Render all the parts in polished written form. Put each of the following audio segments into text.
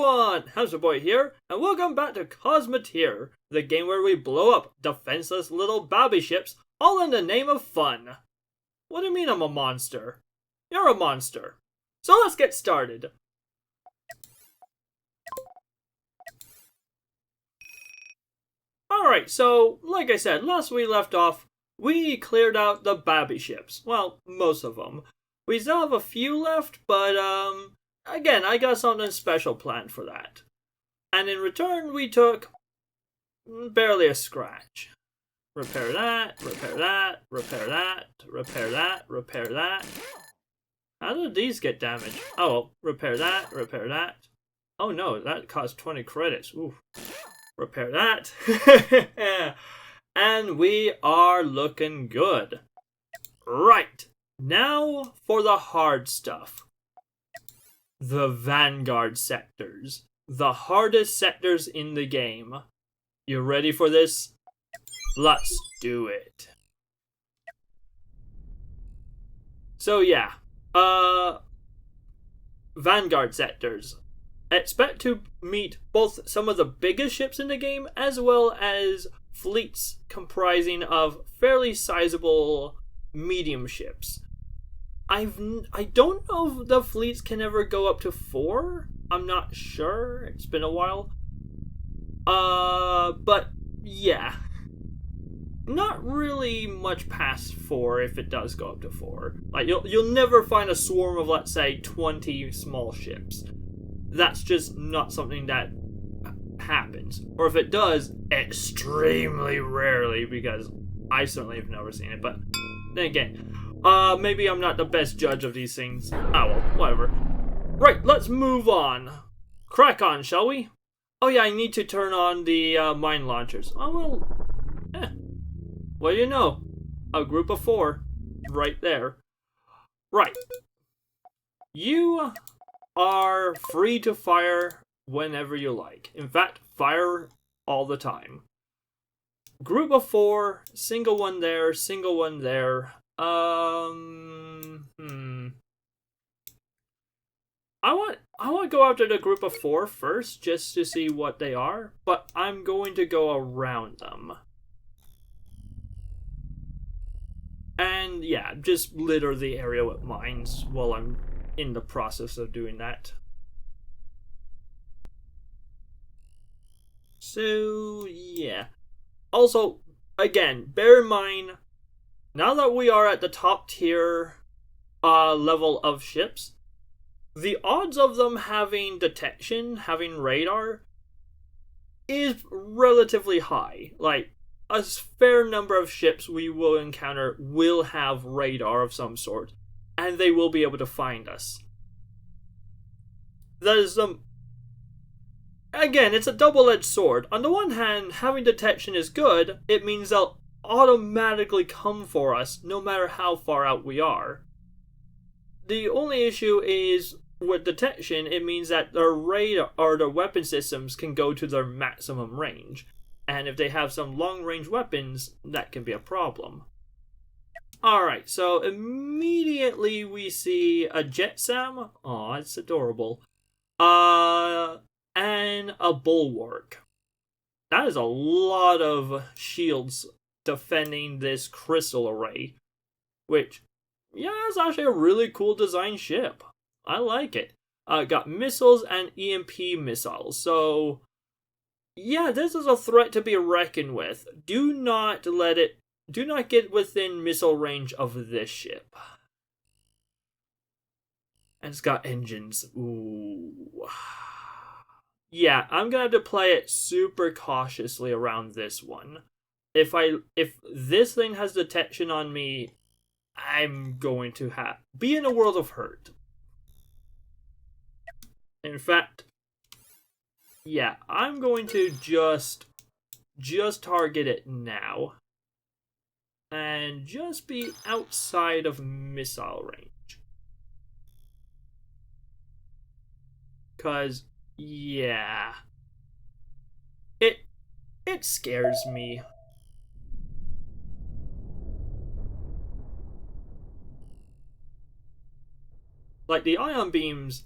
everyone! Hammsuke here, and welcome back to Cosmoteer, the game where we blow up defenseless little babby ships, all in the name of fun. What do you mean I'm a monster? You're a monster. So let's get started. Alright, so, like I said, last we left off, we cleared out the babby ships. Well, most of them. We still have a few left, but, again, I got something special planned for that. And in return, we took barely a scratch. Repair that, repair that, repair that, repair that, repair that. How did these get damaged? Oh, well, repair that, repair that. Oh no, that cost 20 credits. Ooh. Repair that. And we are looking good. Right. Now for the hard stuff. The Vanguard sectors. The hardest sectors in the game. You ready for this? Let's do it. So yeah. Vanguard sectors. Expect to meet both some of the biggest ships in the game as well as fleets comprising of fairly sizable medium ships. I don't know if the fleets can ever go up to 4. I'm not sure. It's been a while. But yeah. Not really much past 4 if it does go up to 4. Like you'll never find a swarm of, let's say, 20 small ships. That's just not something that happens. Or if it does, extremely rarely, because I certainly have never seen it. But then again, maybe I'm not the best judge of these things. Oh well, whatever. Right, let's move on. Crack on, shall we? Oh yeah, I need to turn on the mine launchers. Oh well, what do you know? A group of 4, right there. Right. You are free to fire whenever you like. In fact, fire all the time. Group of 4, single one there, single one there. I want to go after the group of 4 first, just to see what they are, but I'm going to go around them. And yeah, just litter the area with mines while I'm in the process of doing that. So yeah. Also, again, bear in mind, now that we are at the top tier level of ships, the odds of them having detection, having radar, is relatively high. Like, a fair number of ships we will encounter will have radar of some sort, and they will be able to find us. That is again, it's a double-edged sword. On the one hand, having detection is good. It means they'll automatically come for us, no matter how far out we are. The only issue is, with detection, it means that their radar or their weapon systems can go to their maximum range. And if they have some long-range weapons, that can be a problem. Alright, so immediately we see a Jetsam. Aw, it's adorable. And a Bulwark. That is a lot of shields defending this crystal array. Which, yeah, it's actually a really cool design ship. I like it. Got missiles and EMP missiles, so yeah, this is a threat to be reckoned with. Do not get within missile range of this ship. And it's got engines. Ooh. Yeah, I'm gonna have to play it super cautiously around this one. If this thing has detection on me, I'm going to be in a world of hurt. In fact, yeah, I'm going to just target it now. And just be outside of missile range. 'Cause, yeah. It scares me. Like, the ion beams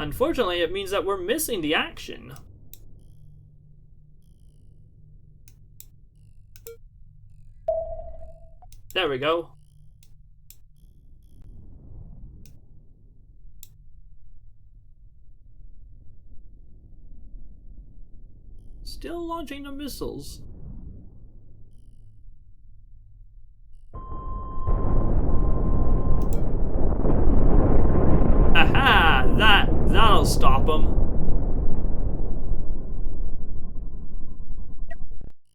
Unfortunately, it means that we're missing the action. There we go. Still launching the missiles. Aha! That'll stop them.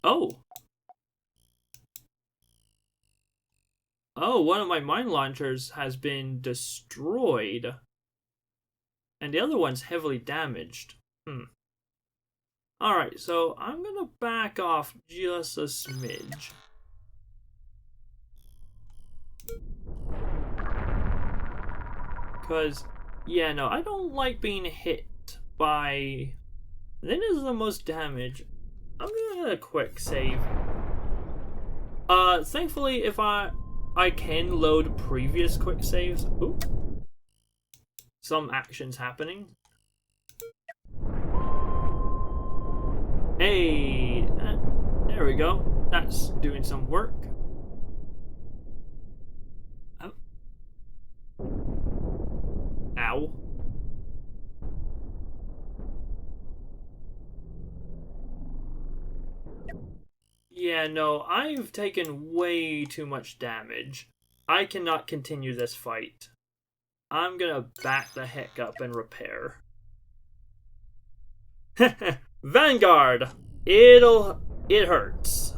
Oh. Oh, one of my mine launchers has been destroyed. And the other one's heavily damaged. Alright, so I'm gonna back off just a smidge. Because, yeah, no, I don't like being hit by... This is the most damage. I'm gonna quick save. Thankfully, if I can load previous quick saves. Ooh. Some actions happening. Hey, there we go. That's doing some work. Oh. Ow. Yeah, no, I've taken way too much damage. I cannot continue this fight. I'm gonna back the heck up and repair. Vanguard! It hurts.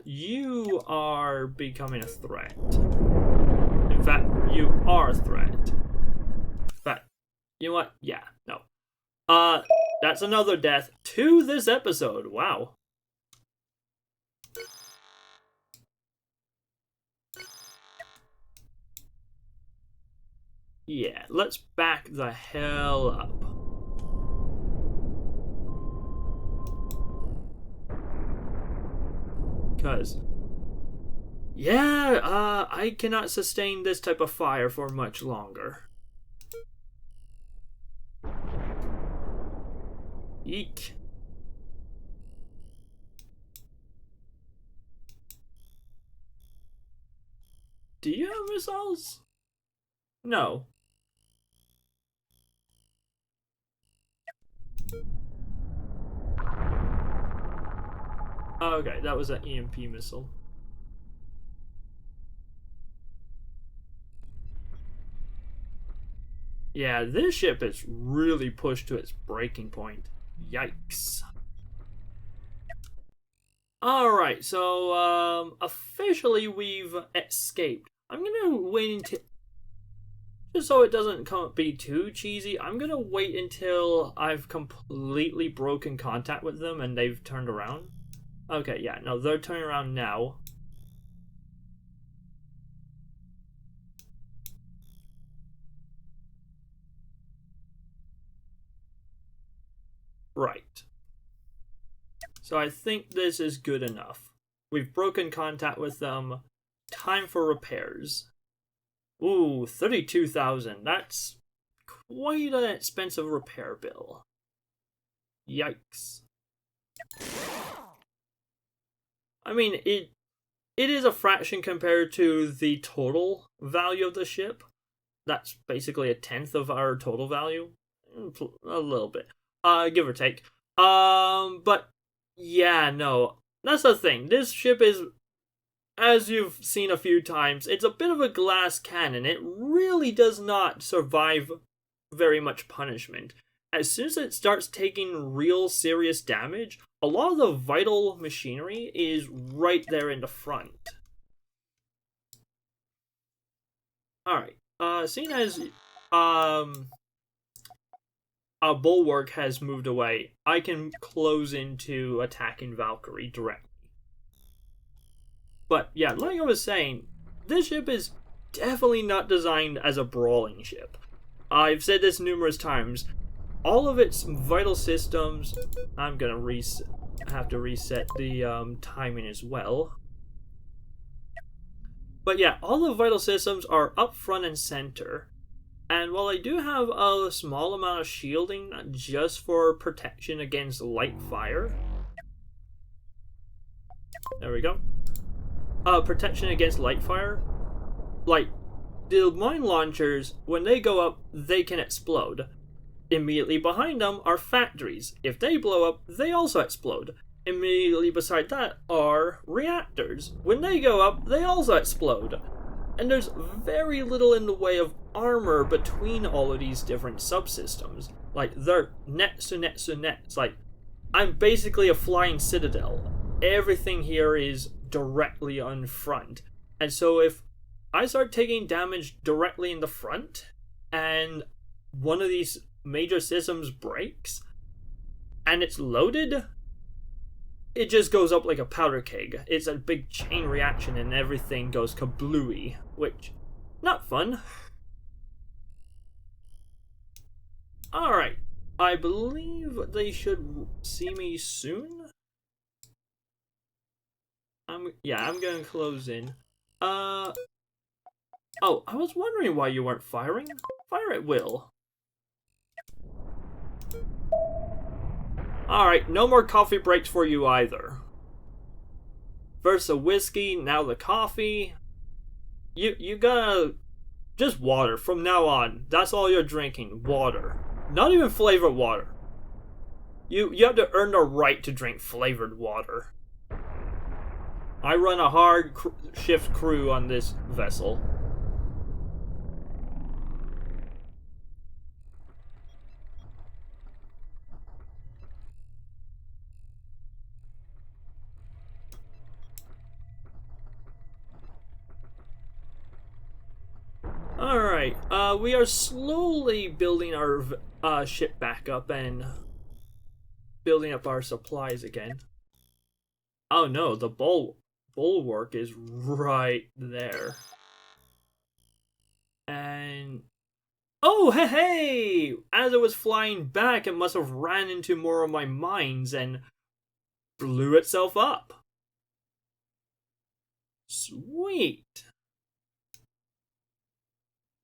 You are becoming a threat. In fact, you are a threat. But, you know what? Yeah, no. That's another death to this episode. Wow. Yeah, let's back the hell up. Because, yeah, I cannot sustain this type of fire for much longer. Eek. Do you have missiles? No. Okay, that was an EMP missile. Yeah, this ship is really pushed to its breaking point. Yikes. Alright, so, officially we've escaped. I'm gonna wait until... Just so it doesn't be too cheesy, I'm gonna wait until I've completely broken contact with them and they've turned around. Okay, yeah, no, they're turning around now. Right. So I think this is good enough. We've broken contact with them. Time for repairs. Ooh, 32,000. That's quite an expensive repair bill. Yikes. I mean, it is a fraction compared to the total value of the ship. That's basically a tenth of our total value. A little bit. Give or take. But yeah, no. That's the thing. This ship is, as you've seen a few times, it's a bit of a glass cannon. It really does not survive very much punishment. As soon as it starts taking real serious damage, a lot of the vital machinery is right there in the front. Alright, seeing as a bulwark has moved away, I can close into attacking Valkyrie directly. But yeah, like I was saying, this ship is definitely not designed as a brawling ship. I've said this numerous times. All of its vital systems... I'm gonna reset. I have to reset the timing as well. But yeah, all the vital systems are up front and center. And while I do have a small amount of shielding just for protection against light fire, there we go. Protection against light fire, like the mine launchers, when they go up, they can explode. Immediately behind them are factories. If they blow up, they also explode. Immediately beside that are reactors. When they go up, they also explode. And there's very little in the way of armor between all of these different subsystems. Like, they're next to next to next. Like, I'm basically a flying citadel. Everything here is directly on front. And so if I start taking damage directly in the front, and one of these major systems breaks, and it's loaded, it just goes up like a powder keg. It's a big chain reaction and everything goes kablooey, which, not fun. Alright, I believe they should see me soon. I'm gonna close in. Oh, I was wondering why you weren't firing. Fire at will. Alright, no more coffee breaks for you either. First the whiskey, now the coffee. You gotta... Just water from now on. That's all you're drinking. Water. Not even flavored water. You have to earn the right to drink flavored water. I run a hard shift crew on this vessel. Alright, we are slowly building our ship back up and building up our supplies again. Oh no, the bulwark is right there. And... Oh, hey! As it was flying back, it must have ran into more of my mines and blew itself up. Sweet!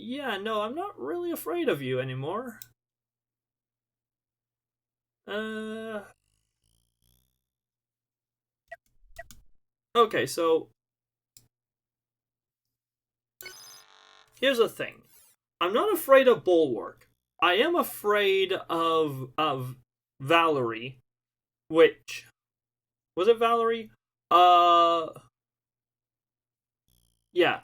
Yeah, no, I'm not really afraid of you anymore. Okay, so... Here's the thing. I'm not afraid of Bulwark. I am afraid of Valerie, which... Was it Valerie? Yeah.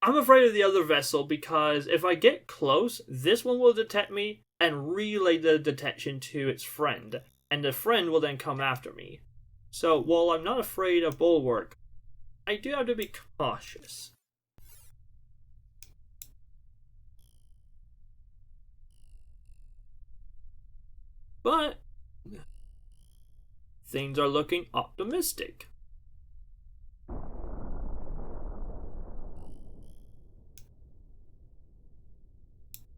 I'm afraid of the other vessel because if I get close, this one will detect me and relay the detection to its friend, and the friend will then come after me. So, while I'm not afraid of Bulwark, I do have to be cautious. But things are looking optimistic.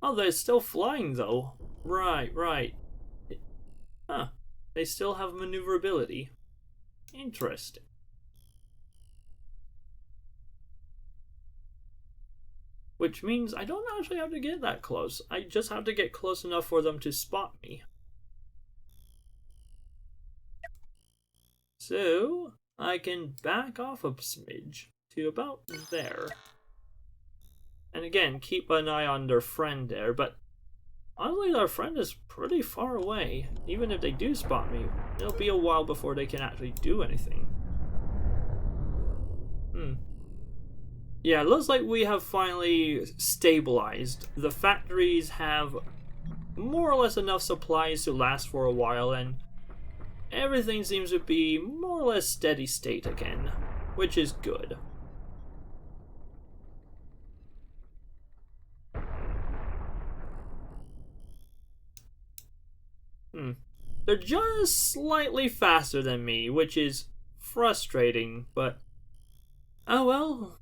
Oh, they're still flying though. Right. Huh. They still have maneuverability. Interesting. Which means I don't actually have to get that close. I just have to get close enough for them to spot me. So, I can back off a smidge to about there. And again, keep an eye on their friend there, but honestly, their friend is pretty far away. Even if they do spot me, it'll be a while before they can actually do anything. Yeah, it looks like we have finally stabilized. The factories have more or less enough supplies to last for a while, and everything seems to be more or less steady state again, which is good. They're just slightly faster than me, which is frustrating, but oh well.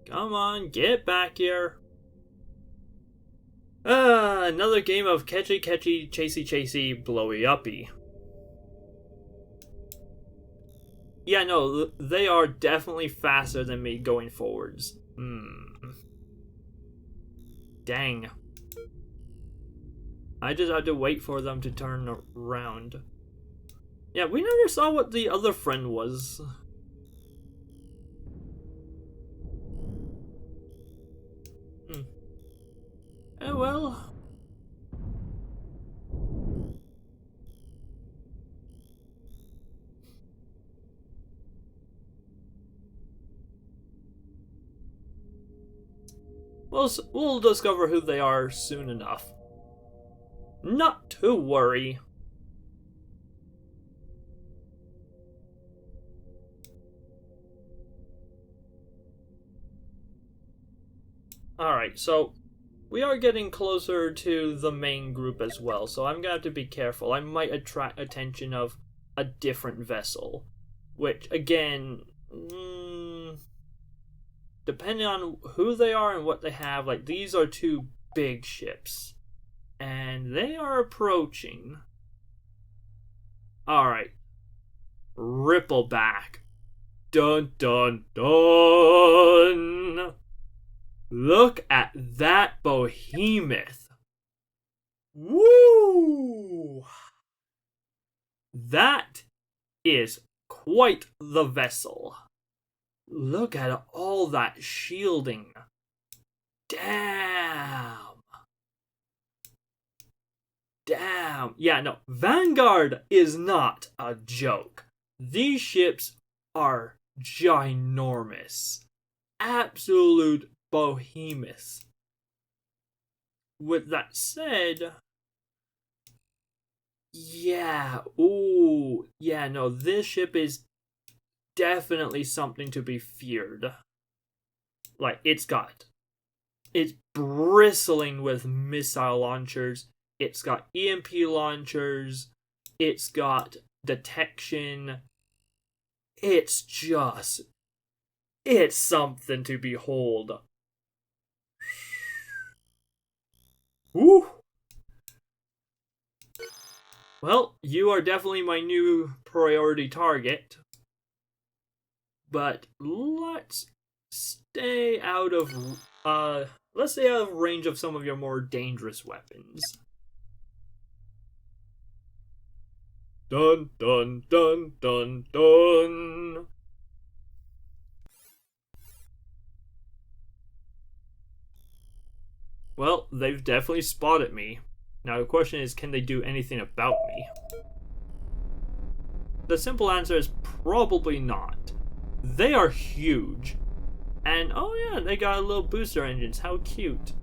Come on, get back here. Another game of catchy, chasey, blowy uppy. Yeah, no, they are definitely faster than me going forwards. Dang. I just had to wait for them to turn around. Yeah, we never saw what the other friend was. Oh well. We'll discover who they are soon enough. Not to worry. Alright, so we are getting closer to the main group as well, so I'm gonna have to be careful. I might attract attention of a different vessel, which, again, depending on who they are and what they have, like, these are two big ships, and they are approaching. Alright. Rippleback. Dun dun dun! Look at that behemoth. Woo! That is quite the vessel. Look at all that shielding. Damn. Damn. Yeah, no. Vanguard is not a joke. These ships are ginormous. Absolute behemoths. With that said, yeah, ooh, yeah, no, this ship is definitely something to be feared. Like, it's bristling with missile launchers, it's got EMP launchers, it's got detection, it's something to behold. Woo! Well, you are definitely my new priority target. But let's stay out of range of some of your more dangerous weapons. Dun dun dun dun dun. Well, they've definitely spotted me. Now the question is, can they do anything about me? The simple answer is probably not. They are huge. And oh yeah, they got little booster engines, how cute.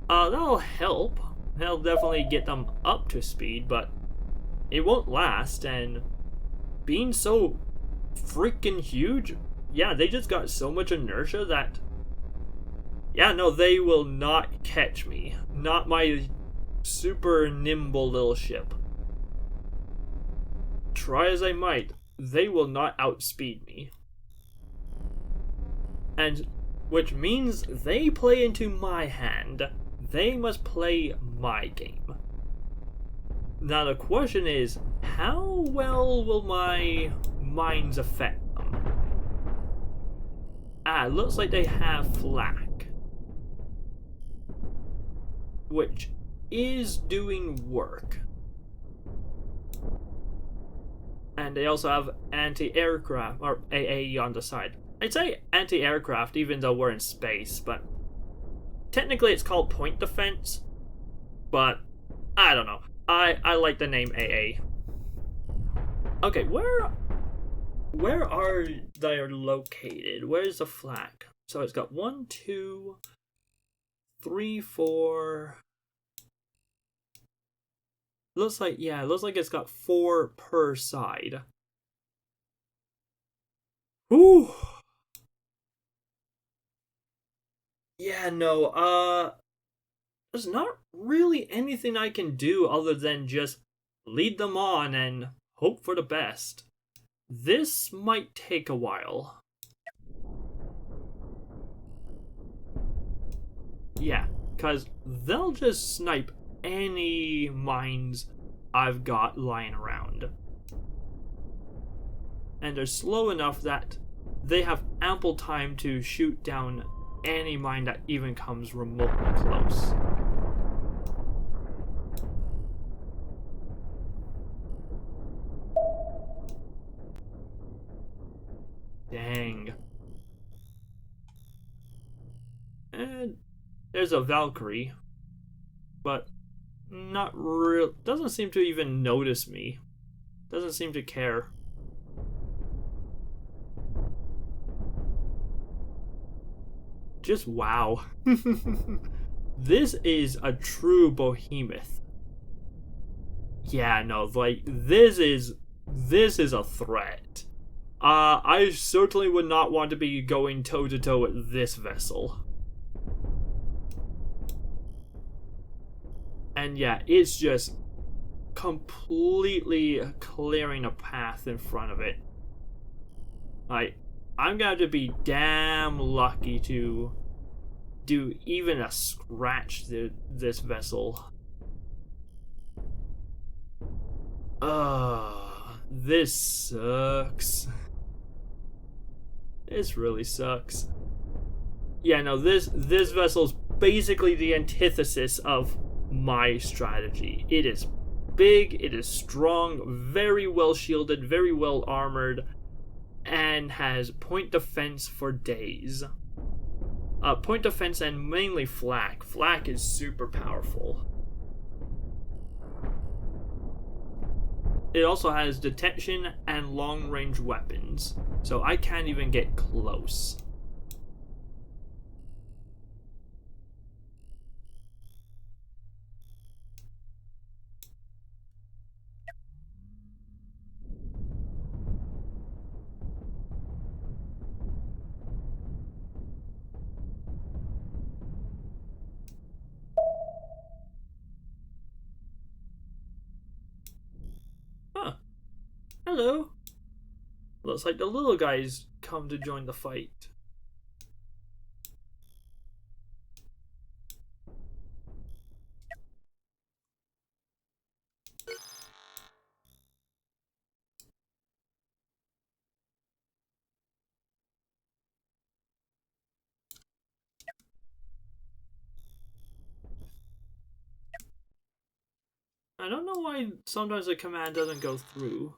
That'll help. That'll definitely get them up to speed, but it won't last, and being so freaking huge, yeah, they just got so much inertia that, yeah, no, they will not catch me. Not my super nimble little ship. Try as I might, they will not outspeed me. And which means they play into my hand. They must play my game. Now the question is, how well will my mines affect them? It looks like they have flak, which is doing work. And they also have anti-aircraft, or AA on the side. I'd say anti-aircraft even though we're in space, but technically it's called point defense, but I don't know. I like the name AA. Okay, where are they located? Where's the flag? So it's got 1, 2, 3, 4. Looks like it's got 4 per side. Whew. Yeah, no, there's not really anything I can do other than just lead them on and hope for the best. This might take a while. Yeah, because they'll just snipe any mines I've got lying around. And they're slow enough that they have ample time to shoot down any mine that even comes remotely close. Dang. And there's a Valkyrie, but not real. Doesn't seem to even notice me. Doesn't seem to care. Just wow. This is a true behemoth. Yeah, no, like this is a threat. I certainly would not want to be going toe to toe with this vessel. And yeah, it's just completely clearing a path in front of it. Like, I'm going to be damn lucky to do even a scratch to this vessel. This sucks. This really sucks. Yeah, no, this vessel's basically the antithesis of my strategy. It is big, it is strong, very well shielded, very well armored, and has point defense for days. Point defense and mainly flak. Flak is super powerful. It also has detection and long-range weapons, so I can't even get close. Hello. Looks like the little guys come to join the fight. I don't know why sometimes the command doesn't go through.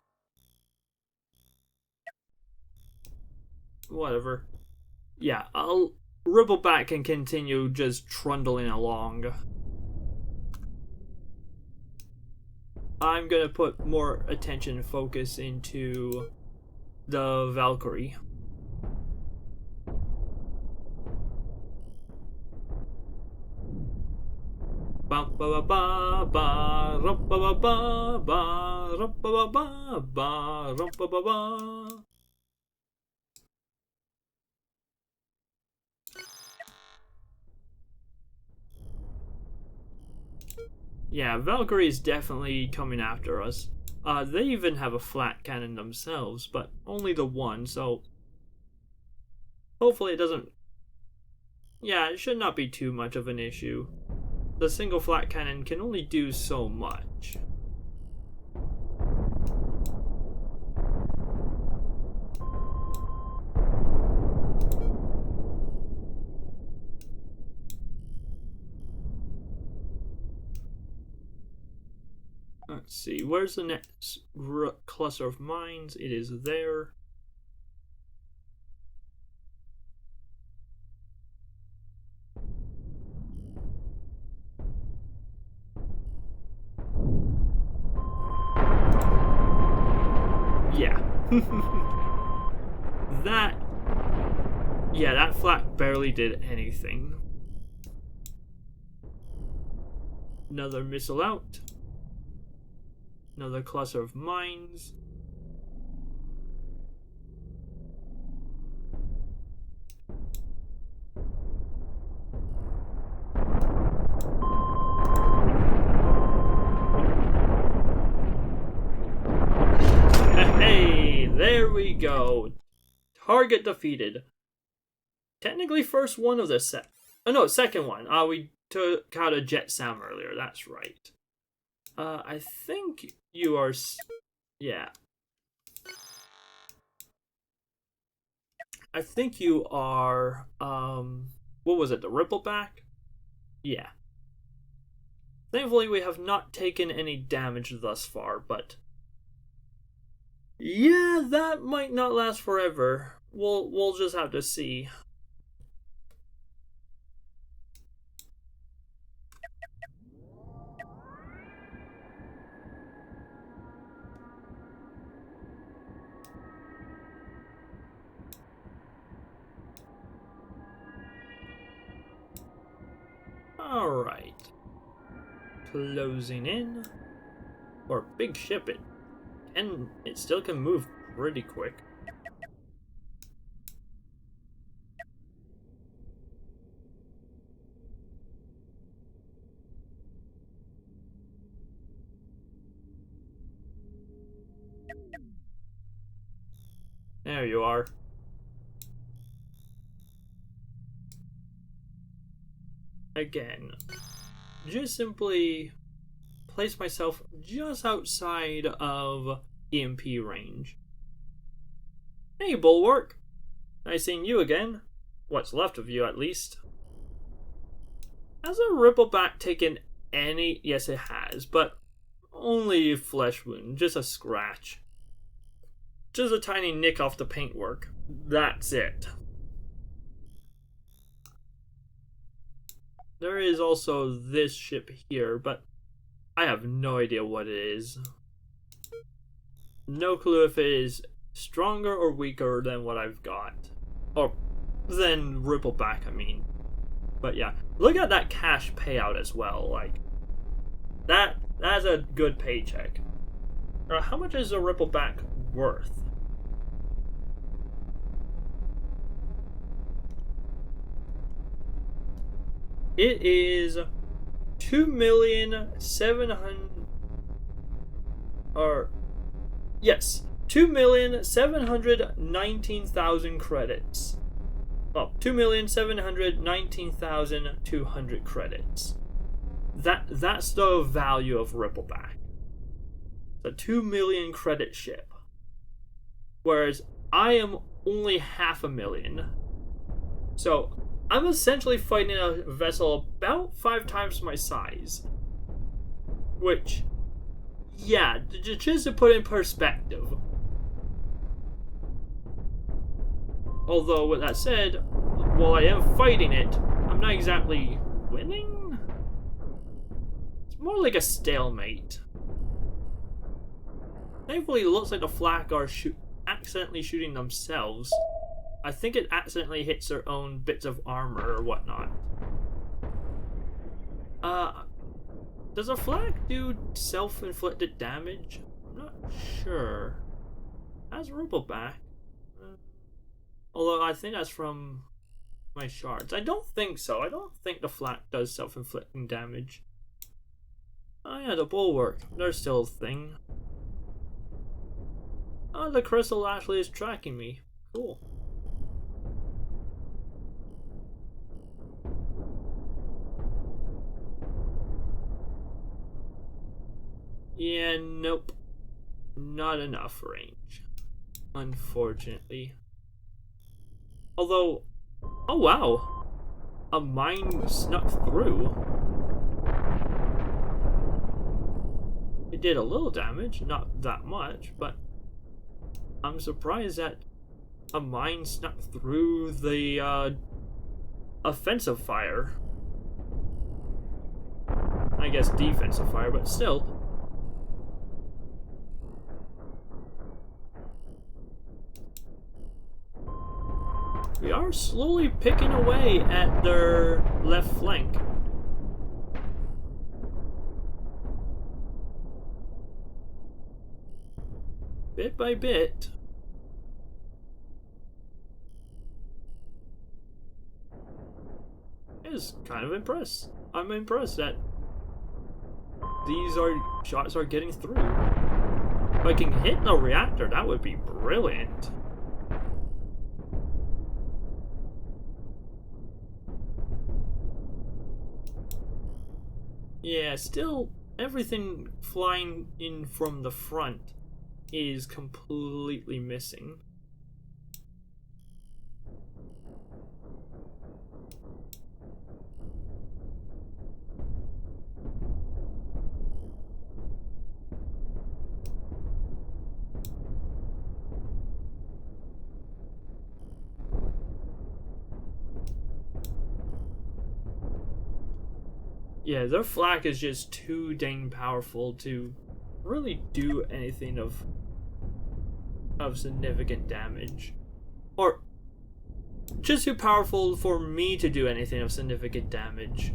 Whatever. Yeah, I'll ripple back and continue just trundling along. I'm gonna put more attention and focus into the Valkyrie. Ba ba ba ba ba ba ba ba ba ba ba ba ba ba. Yeah, Valkyrie is definitely coming after us. They even have a flat cannon themselves, but only the one, so hopefully it doesn't... Yeah, it should not be too much of an issue. The single flat cannon can only do so much. Let's see, where's the next cluster of mines? It is there. Yeah. that flat barely did anything. Another missile out. Another cluster of mines. Hey, there we go. Target defeated. Technically first one of the set. Oh no, second one. We took out a Jet Sam earlier, that's right. I think you are... Yeah. I think you are, what was it, the Rippleback? Yeah. Thankfully, we have not taken any damage thus far, but... Yeah, that might not last forever. We'll just have to see. Alright. Closing in. For a big ship, it still can move pretty quick. There you are. Again, just simply place myself just outside of EMP range. Hey, Bulwark! Nice seeing you again. What's left of you, at least. Has a Rippleback taken any... Yes, it has, but only a flesh wound, just a scratch. Just a tiny nick off the paintwork. That's it. There is also this ship here, but I have no idea what it is. No clue if it is stronger or weaker than what I've got. Or than Rippleback, I mean. But yeah, look at that cash payout as well. Like, that's a good paycheck. How much is a Rippleback worth? It is 2,700,000, or yes, 2,719,000 credits. Well, 2,719,200 credits. That's the value of Rippleback. It's a 2 million credit ship. Whereas I am only 500,000. So I'm essentially fighting a vessel about 5 times my size. Which, yeah, just to put in perspective. Although, with that said, while I am fighting it, I'm not exactly winning? It's more like a stalemate. Thankfully, it looks like the flak are accidentally shooting themselves. I think it accidentally hits their own bits of armor or whatnot. Does a flak do self-inflicted damage? I'm not sure. That's Rippleback. Although I think that's from my shards. I don't think so. I don't think the flak does self-inflicting damage. Oh yeah, the Bulwark. They're still a thing. Oh, the crystal actually is tracking me. Cool. Yeah, nope. Not enough range. Unfortunately. Although, oh wow. A mine snuck through. It did a little damage, not that much, but I'm surprised that a mine snuck through the offensive fire. I guess defensive fire, but still. We are slowly picking away at their left flank. Bit by bit. Is kind of impressed. I'm impressed that these shots are getting through. If I can hit the reactor, that would be brilliant. Yeah, still, everything flying in from the front is completely missing. Yeah, their flak is just too dang powerful to really do anything of significant damage. Or just too powerful for me to do anything of significant damage.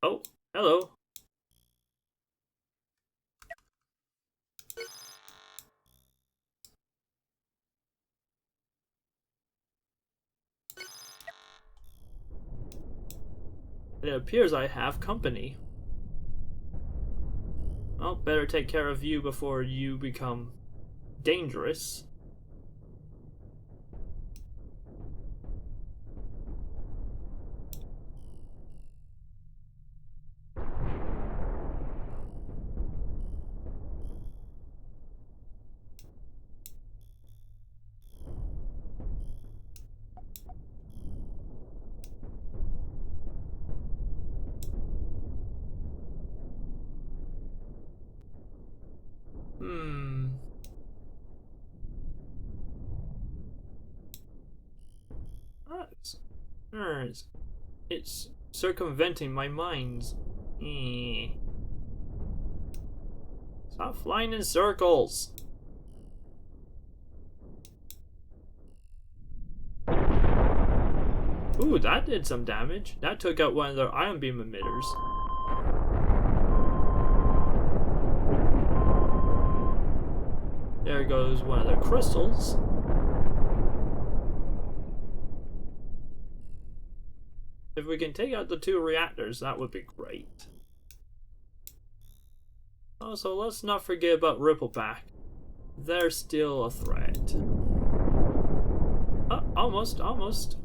Oh, hello. It appears I have company. Well, better take care of you before you become dangerous. It's circumventing my minds. Stop flying in circles. Ooh, that did some damage. That took out one of their ion beam emitters. There goes one of their crystals. If we can take out the 2 reactors, that would be great. Also, let's not forget about Rippleback. They're still a threat. Oh, almost.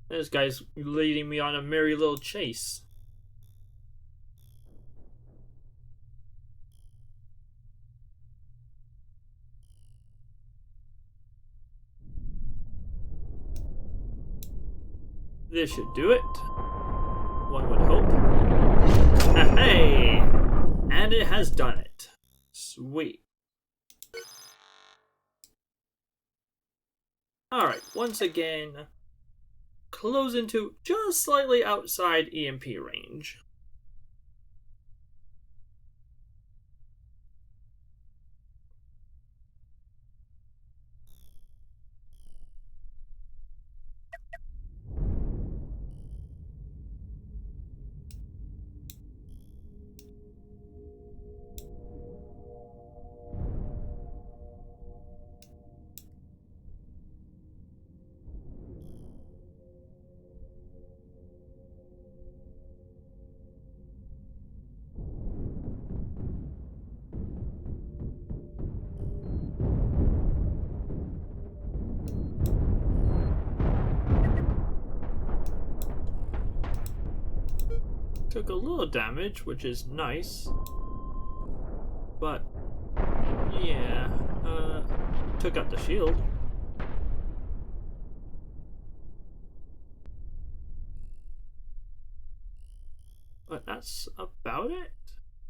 This guy's leading me on a merry little chase. This should do it. One would hope. Hey! And it has done it. Sweet. Alright, once again, close into just slightly outside EMP range. Took a little damage, which is nice. But, yeah, took out the shield. But that's about it?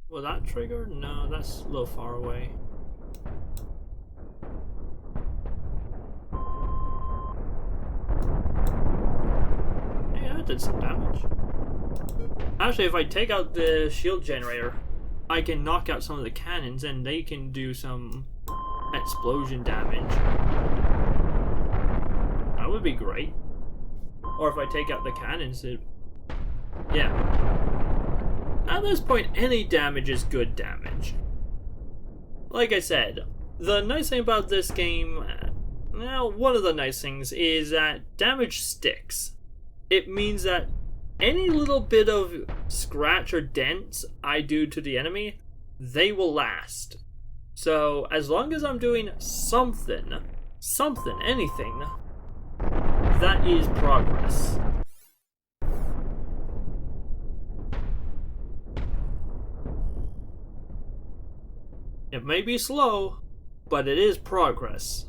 Will that trigger? No, that's a little far away. Hey, that did some damage. Actually, if I take out the shield generator, I can knock out some of the cannons and they can do some explosion damage. That would be great. Or if I take out the cannons, yeah. At this point, any damage is good damage. Like I said, the nice thing about this game, well, one of the nice things is that damage sticks. It means that any little bit of scratch or dents I do to the enemy, they will last. So as long as I'm doing something, anything, that is progress. It may be slow, but it is progress.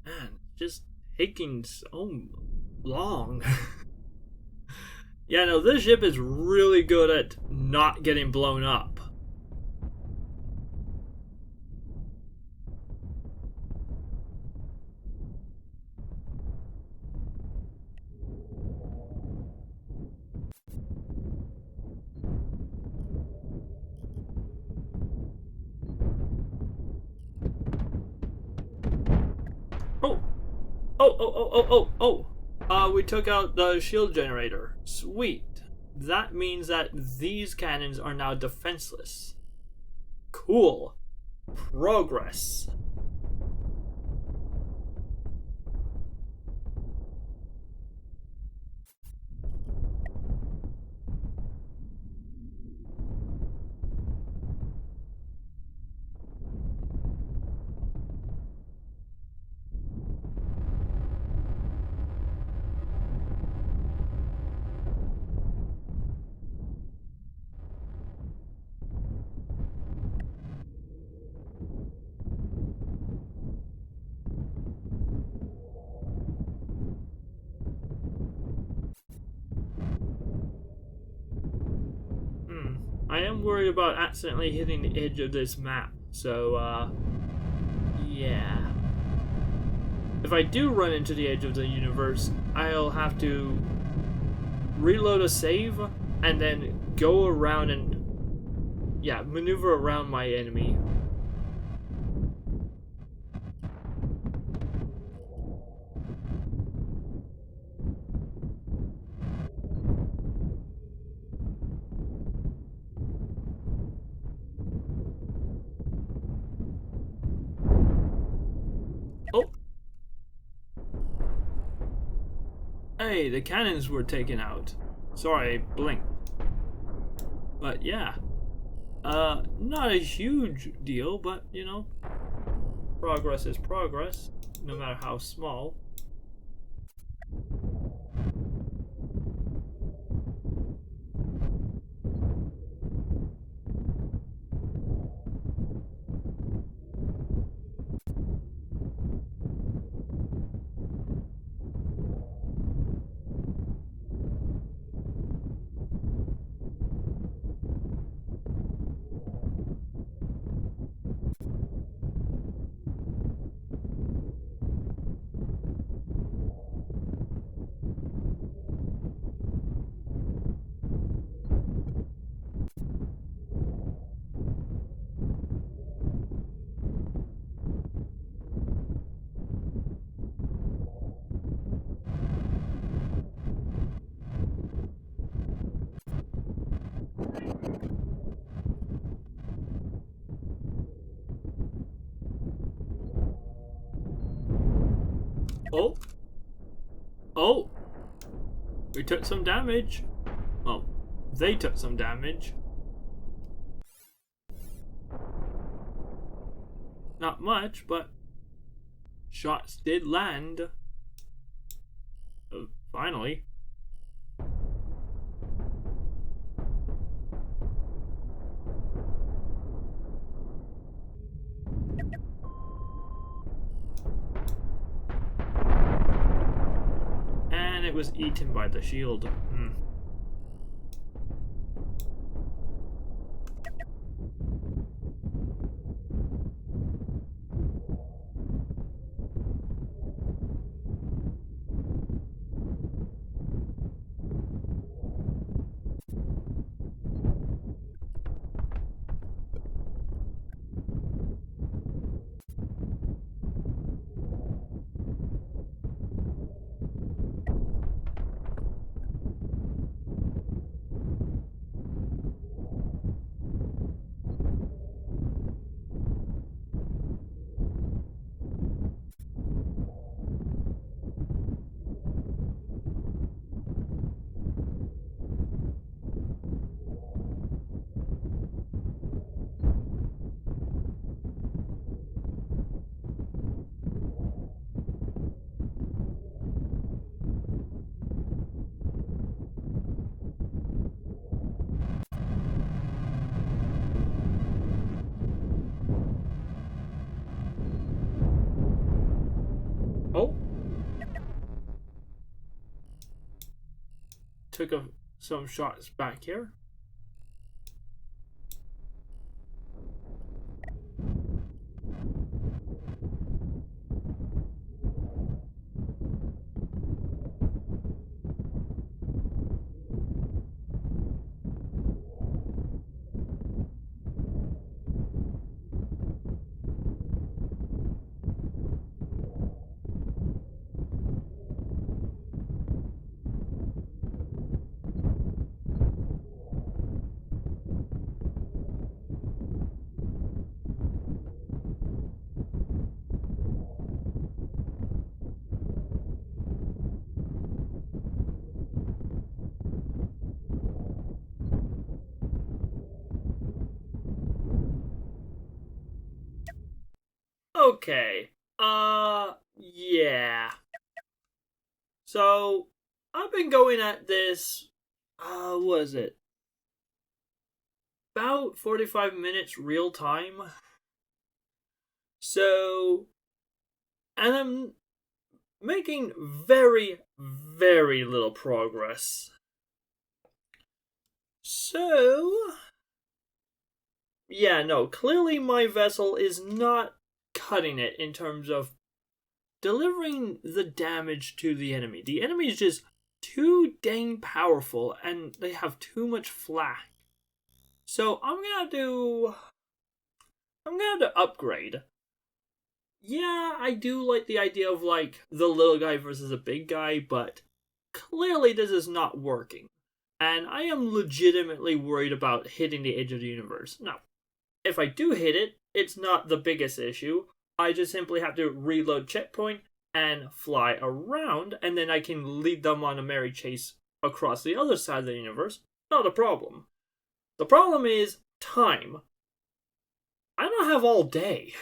Man, just taking so long. Yeah, no, this ship is really good at not getting blown up. Oh! We took out the shield generator. Sweet. That means that these cannons are now defenseless. Cool. Progress. I am worried about accidentally hitting the edge of this map, so, yeah. If I do run into the edge of the universe, I'll have to reload a save and then go around and, yeah, maneuver around my enemy. Oh! Hey, the cannons were taken out. Sorry, I blinked. But yeah. Not a huge deal, but, you know, progress is progress, no matter how small. Oh. Oh. We took some damage. Well, they took some damage. Not much, but shots did land. Finally. And it was eaten by the shield. Oh. Took some shots back here. Okay. Yeah. So, I've been going at this, what is it? About 45 minutes real time. So, and I'm making very, very little progress. So, yeah, no, clearly my vessel is not cutting it in terms of delivering the damage to the enemy. The enemy is just too dang powerful and they have too much flak. So I'm gonna have to upgrade. Yeah, I do like the idea of like the little guy versus a big guy, but clearly this is not working. And I am legitimately worried about hitting the edge of the universe. Now, if I do hit it, it's not the biggest issue. I just simply have to reload checkpoint and fly around, and then I can lead them on a merry chase across the other side of the universe. Not a problem. The problem is time. I don't have all day.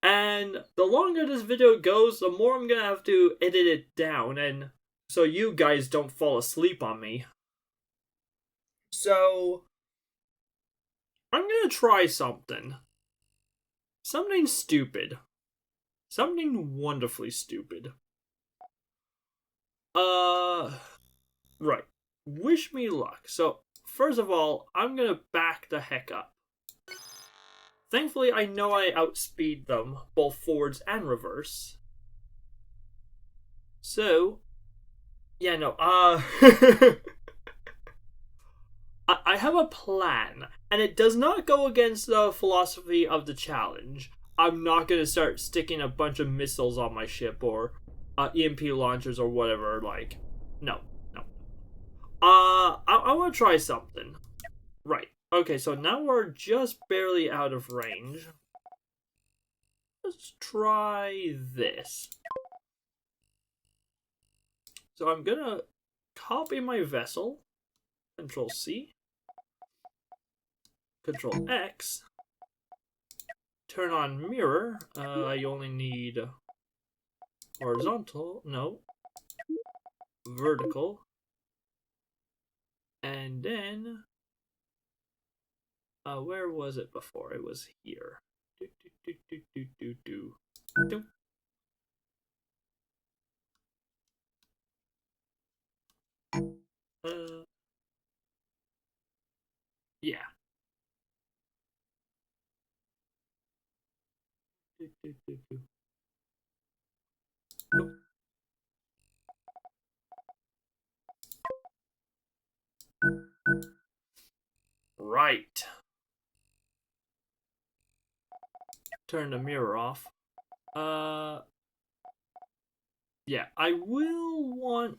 And the longer this video goes, the more I'm gonna have to edit it down, and so you guys don't fall asleep on me. So, I'm gonna try something. Something stupid. Something wonderfully stupid. Right. Wish me luck. So, first of all, I'm gonna back the heck up. Thankfully, I know I outspeed them, both forwards and reverse. So, yeah, no, I have a plan, and it does not go against the philosophy of the challenge. I'm not going to start sticking a bunch of missiles on my ship, or EMP launchers, or whatever, like, no. I want to try something. Right. Okay, so now we're just barely out of range. let's try this. So I'm gonna copy my vessel, Control C, Control X, turn on mirror. I only need horizontal, no, vertical, and then where was it before? It was here. Yeah. Right. Turn the mirror off. Yeah, I will want...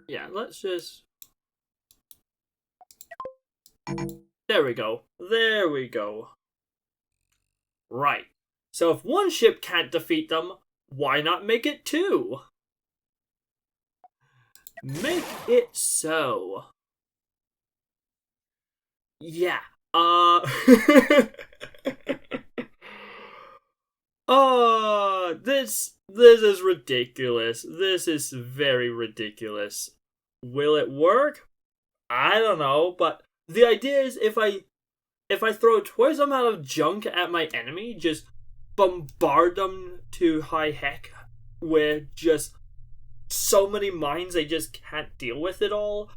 Yeah, let's just... There we go. There we go. Right. So if one ship can't defeat them, why not make it two? Make it so. Yeah. Oh, this is ridiculous. This is very ridiculous. Will it work? I don't know, but the idea is if I throw twice the amount of junk at my enemy, just bombard them to high heck with just so many mines they just can't deal with it all,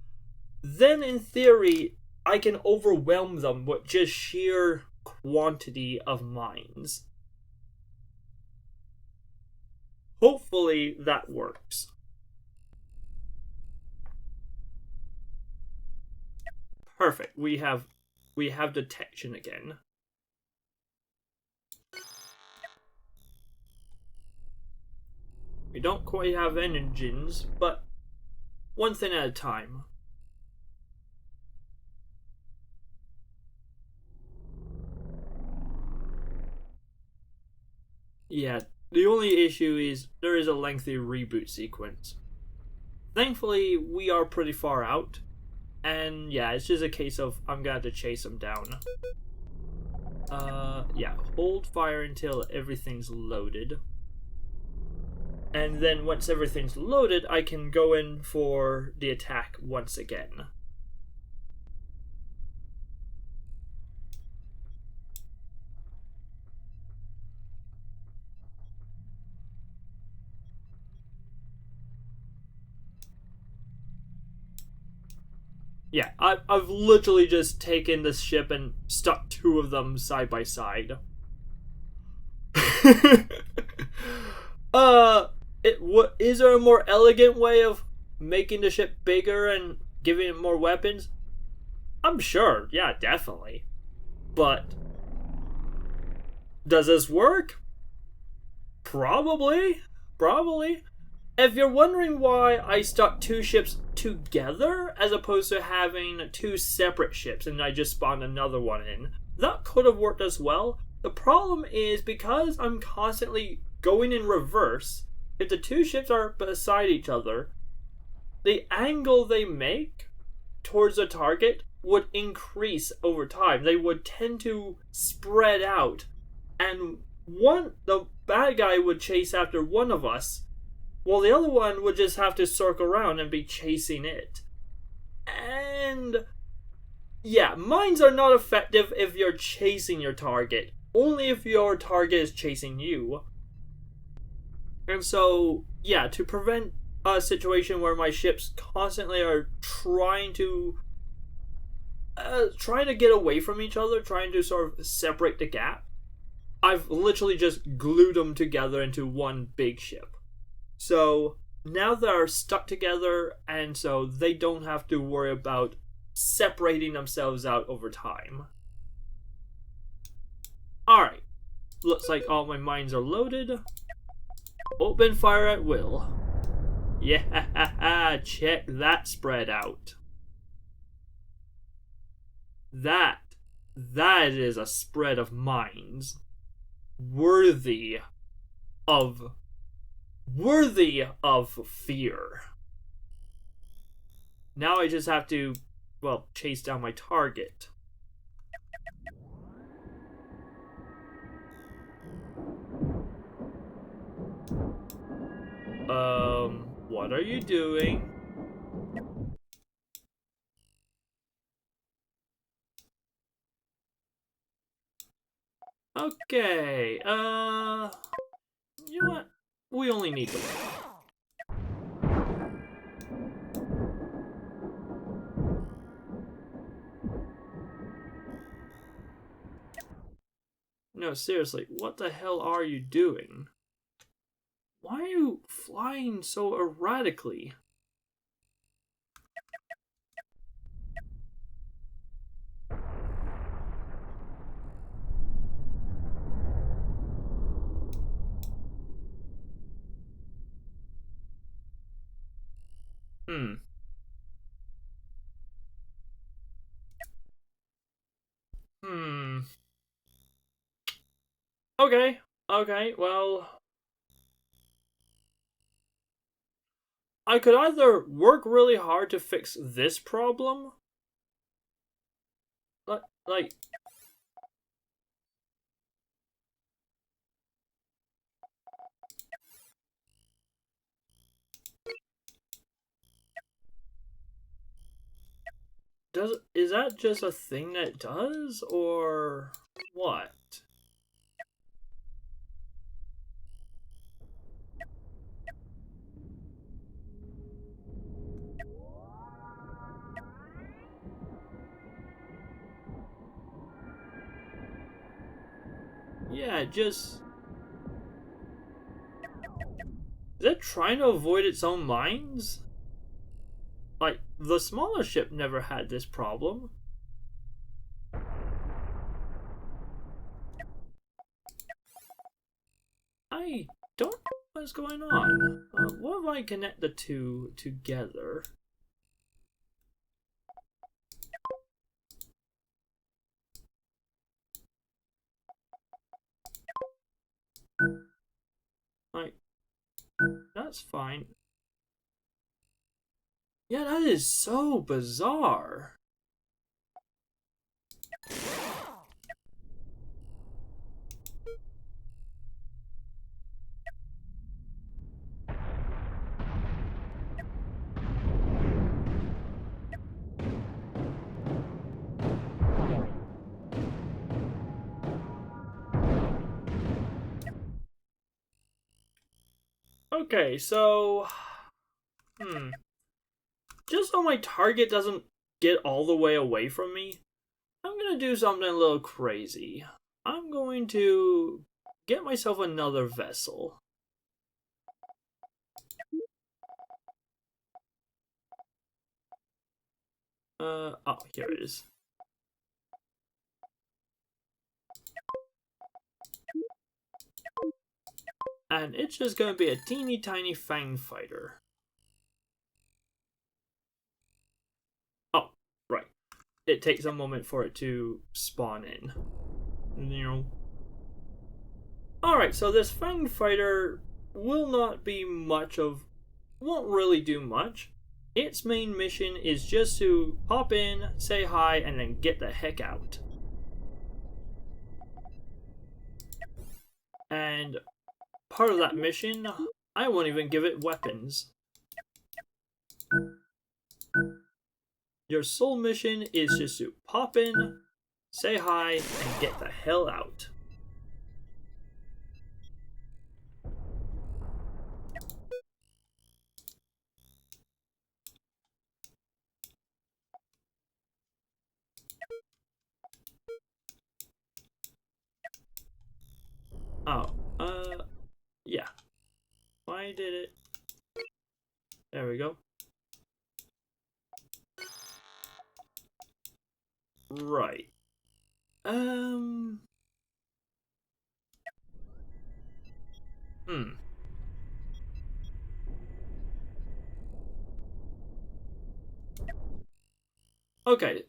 then in theory I can overwhelm them with just sheer quantity of mines. Hopefully that works. Perfect. We have detection again. We don't quite have engines, but one thing at a time. Yeah, the only issue is there is a lengthy reboot sequence. Thankfully, we are pretty far out, and yeah, it's just a case of I'm gonna have to chase them down. Yeah, hold fire until everything's loaded. And then once everything's loaded, I can go in for the attack once again. Yeah, I've literally just taken this ship and stuck two of them side by side. Is there a more elegant way of making the ship bigger and giving it more weapons? I'm sure, yeah, definitely. But does this work? Probably. If you're wondering why I stuck two ships together as opposed to having two separate ships and I just spawned another one in, that could have worked as well. The problem is because I'm constantly going in reverse, if the two ships are beside each other, the angle they make towards the target would increase over time. They would tend to spread out, and the bad guy would chase after one of us, while the other one would just have to circle around and be chasing it. And yeah, mines are not effective if you're chasing your target, only if your target is chasing you. And so, yeah, to prevent a situation where my ships constantly are trying to get away from each other, trying to sort of separate the gap, I've literally just glued them together into one big ship. So now they're stuck together, and so they don't have to worry about separating themselves out over time. Alright, looks like all my mines are loaded. Open fire at will. Yeah, check that spread out. That that is a spread of minds worthy of fear. Now I just have to, well, chase down my target. What are you doing? Okay, you know what? We only need the one. No, seriously, what the hell are you doing? Why are you flying so erratically? Hmm. Hmm. Okay. Okay, well, I could either work really hard to fix this problem, like, is that just a thing that it does, or what? Yeah, just... Is it trying to avoid its own mines? Like, the smaller ship never had this problem. I don't know what's going on. What if I connect the two together? Like, that's fine. Yeah, that is so bizarre. Okay, so... Just so my target doesn't get all the way away from me, I'm gonna do something a little crazy. I'm going to get myself another vessel. Oh, here it is. And it's just gonna be a teeny tiny fang fighter. Oh, right. It takes a moment for it to spawn in. Alright, so this fang fighter will not be much of... won't really do much. Its main mission is just to pop in, say hi, and then get the heck out. And part of that mission, I won't even give it weapons. Your sole mission is just to pop in, say hi, and get the hell out. Oh, yeah. Why did it... There we go. Right. Hmm. Okay,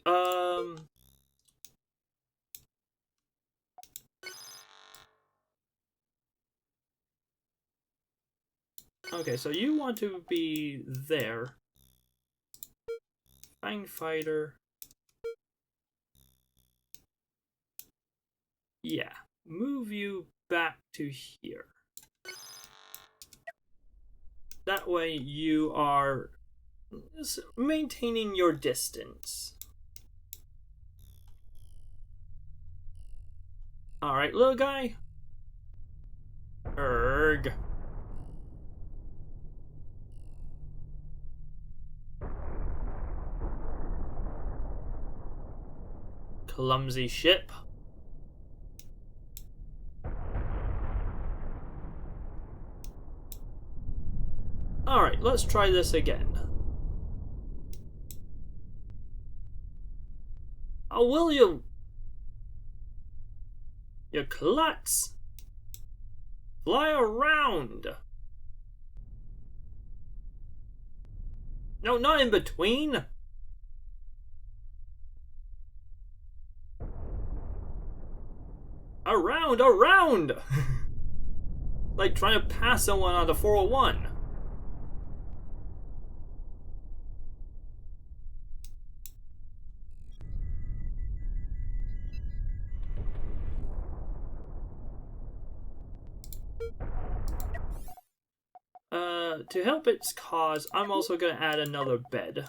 Okay, so you want to be there. Fang Fighter. Yeah, move you back to here. That way you are maintaining your distance. Alright, little guy. Erg. Clumsy ship. Alright, let's try this again. Oh, will you? You klutz! Fly around! No, not in between! Around, around! Like trying to pass someone on the 401. To help its cause, I'm also going to add another bed.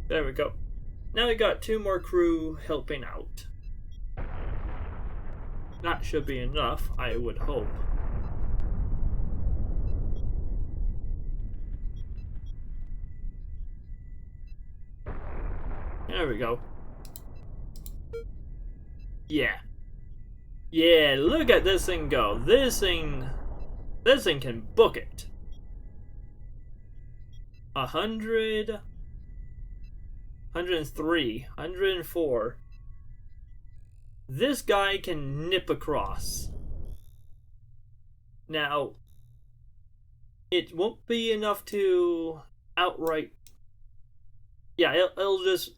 There we go. Now we got 2 more crew helping out. That should be enough, I would hope. There we go. Yeah. Yeah, look at this thing go. This thing can book it. 100, 103, 104. This guy can nip across. Now, it won't be enough to outright... Yeah, it'll just...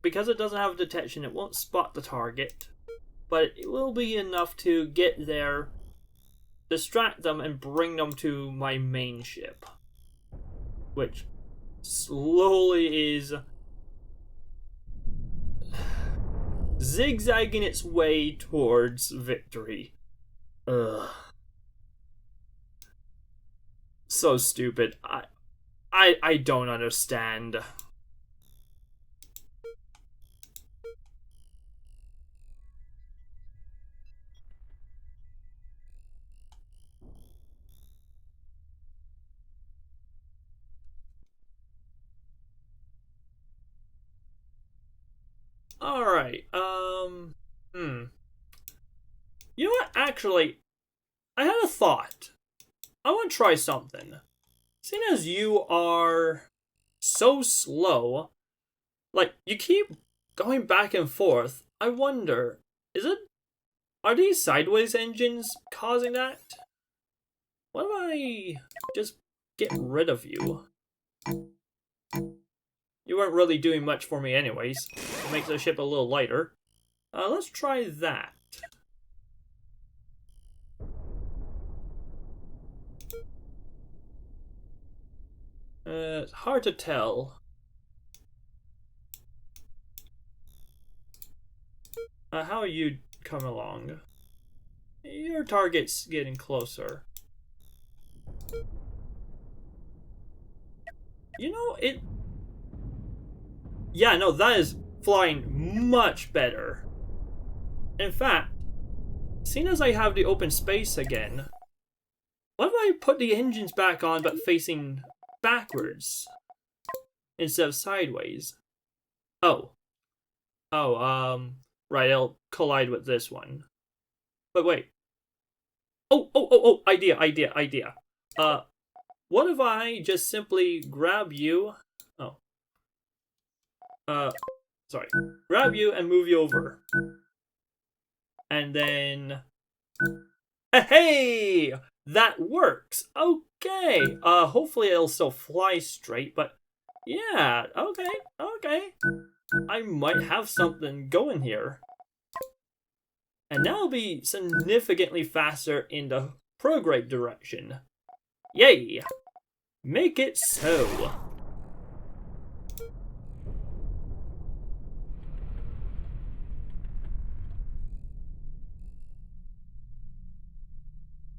Because it doesn't have detection, it won't spot the target. But it will be enough to get there, distract them, and bring them to my main ship. Which slowly is zigzagging its way towards victory. Ugh. So stupid. I don't understand. Alright, You know what? Actually, I had a thought. I want to try something. Seeing as you are so slow, like, you keep going back and forth, I wonder, are these sideways engines causing that? What if I just get rid of you? You weren't really doing much for me anyways. It makes the ship a little lighter. Let's try that. It's hard to tell. How are you coming along? Your target's getting closer. You know, it... Yeah, no, that is flying much better. In fact, seeing as I have the open space again, what if I put the engines back on but facing backwards instead of sideways? Oh. Oh, right, it'll collide with this one. But wait. Oh, idea. What if I just simply grab you? Oh. Sorry. Grab you and move you over. And then... Hey! That works. Okay. Hopefully it'll still fly straight, but yeah, okay. I might have something going here. And now it'll be significantly faster in the prograde direction. Yay! Make it so.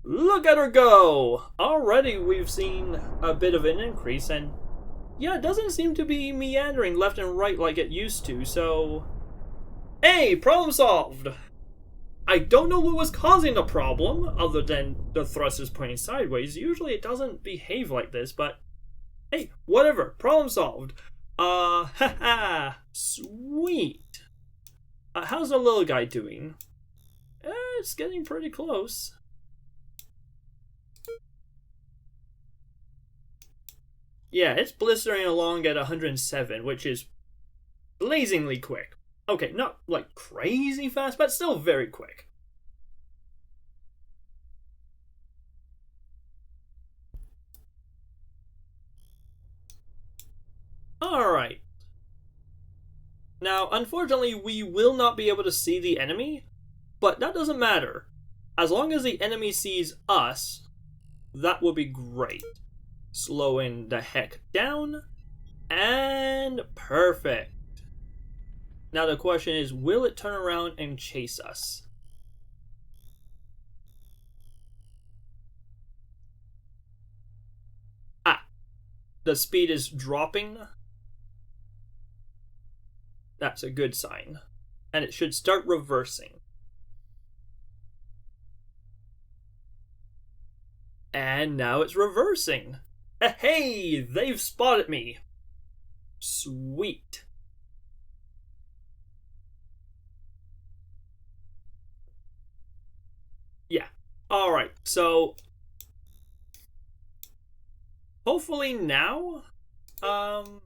Look at her go! Already we've seen a bit of an increase, and yeah, it doesn't seem to be meandering left and right like it used to, so... Hey, problem solved! I don't know what was causing the problem, other than the thrusters pointing sideways. Usually it doesn't behave like this, but... Hey, whatever, problem solved. Haha, sweet. How's the little guy doing? It's getting pretty close. Yeah, it's blistering along at 107, which is blazingly quick. Okay, not like crazy fast, but still very quick. Alright. Now, unfortunately, we will not be able to see the enemy, but that doesn't matter. As long as the enemy sees us, that will be great. Slowing the heck down, and perfect. Now the question is, will it turn around and chase us? The speed is dropping. That's a good sign. And it should start reversing. And now it's reversing. Hey, they've spotted me. Sweet. Yeah. Alright, so... hopefully now... I'm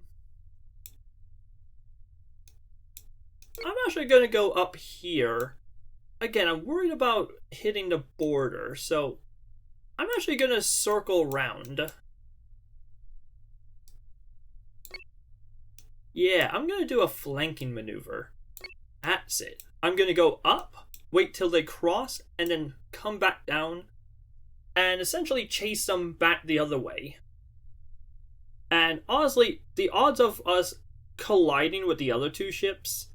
actually going to go up here. Again, I'm worried about hitting the border, so... I'm actually going to circle round. Yeah, I'm going to do a flanking maneuver. That's it. I'm going to go up, wait till they cross, and then come back down, and essentially chase them back the other way. And honestly, the odds of us colliding with the other two ships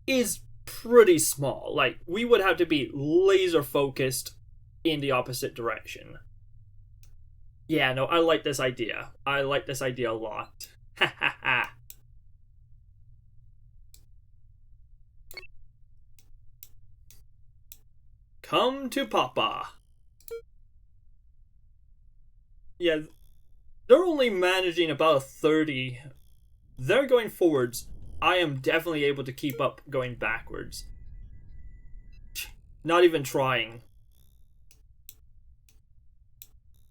is pretty small. Like, we would have to be laser focused in the opposite direction. Yeah, no, I like this idea. I like this idea a lot. Ha ha ha. Come to Papa. Yeah, they're only managing about 30. They're going forwards. I am definitely able to keep up going backwards. Not even trying.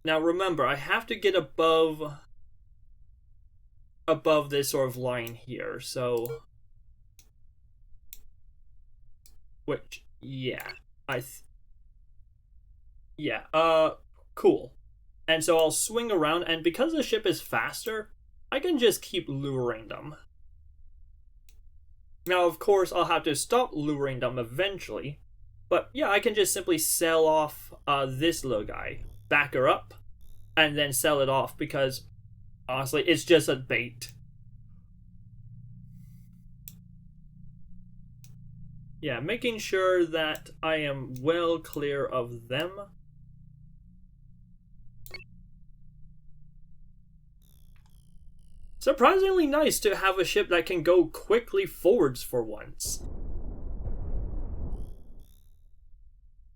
Now remember, I have to get above this sort of line here, so... which, yeah. Cool. And so I'll swing around, and because the ship is faster, I can just keep luring them. Now, of course, I'll have to stop luring them eventually, but yeah, I can just simply sell off this little guy, back her up, and then sell it off, because honestly, it's just a bait. Yeah, making sure that I am well clear of them. Surprisingly nice to have a ship that can go quickly forwards for once.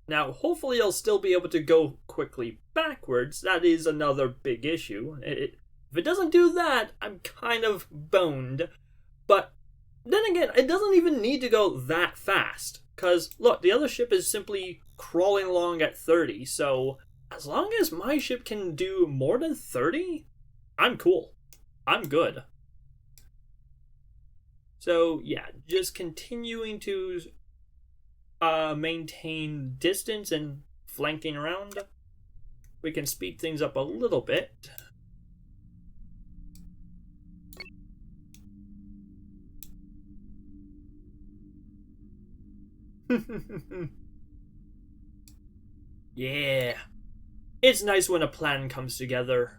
Now, hopefully I'll still be able to go quickly backwards. That is another big issue. If it doesn't do that, I'm kind of boned. But then again, it doesn't even need to go that fast. Because, look, the other ship is simply crawling along at 30. So, as long as my ship can do more than 30, I'm cool. I'm good. So, yeah, just continuing to maintain distance and flanking around. we can speed things up a little bit. Yeah. It's nice when a plan comes together.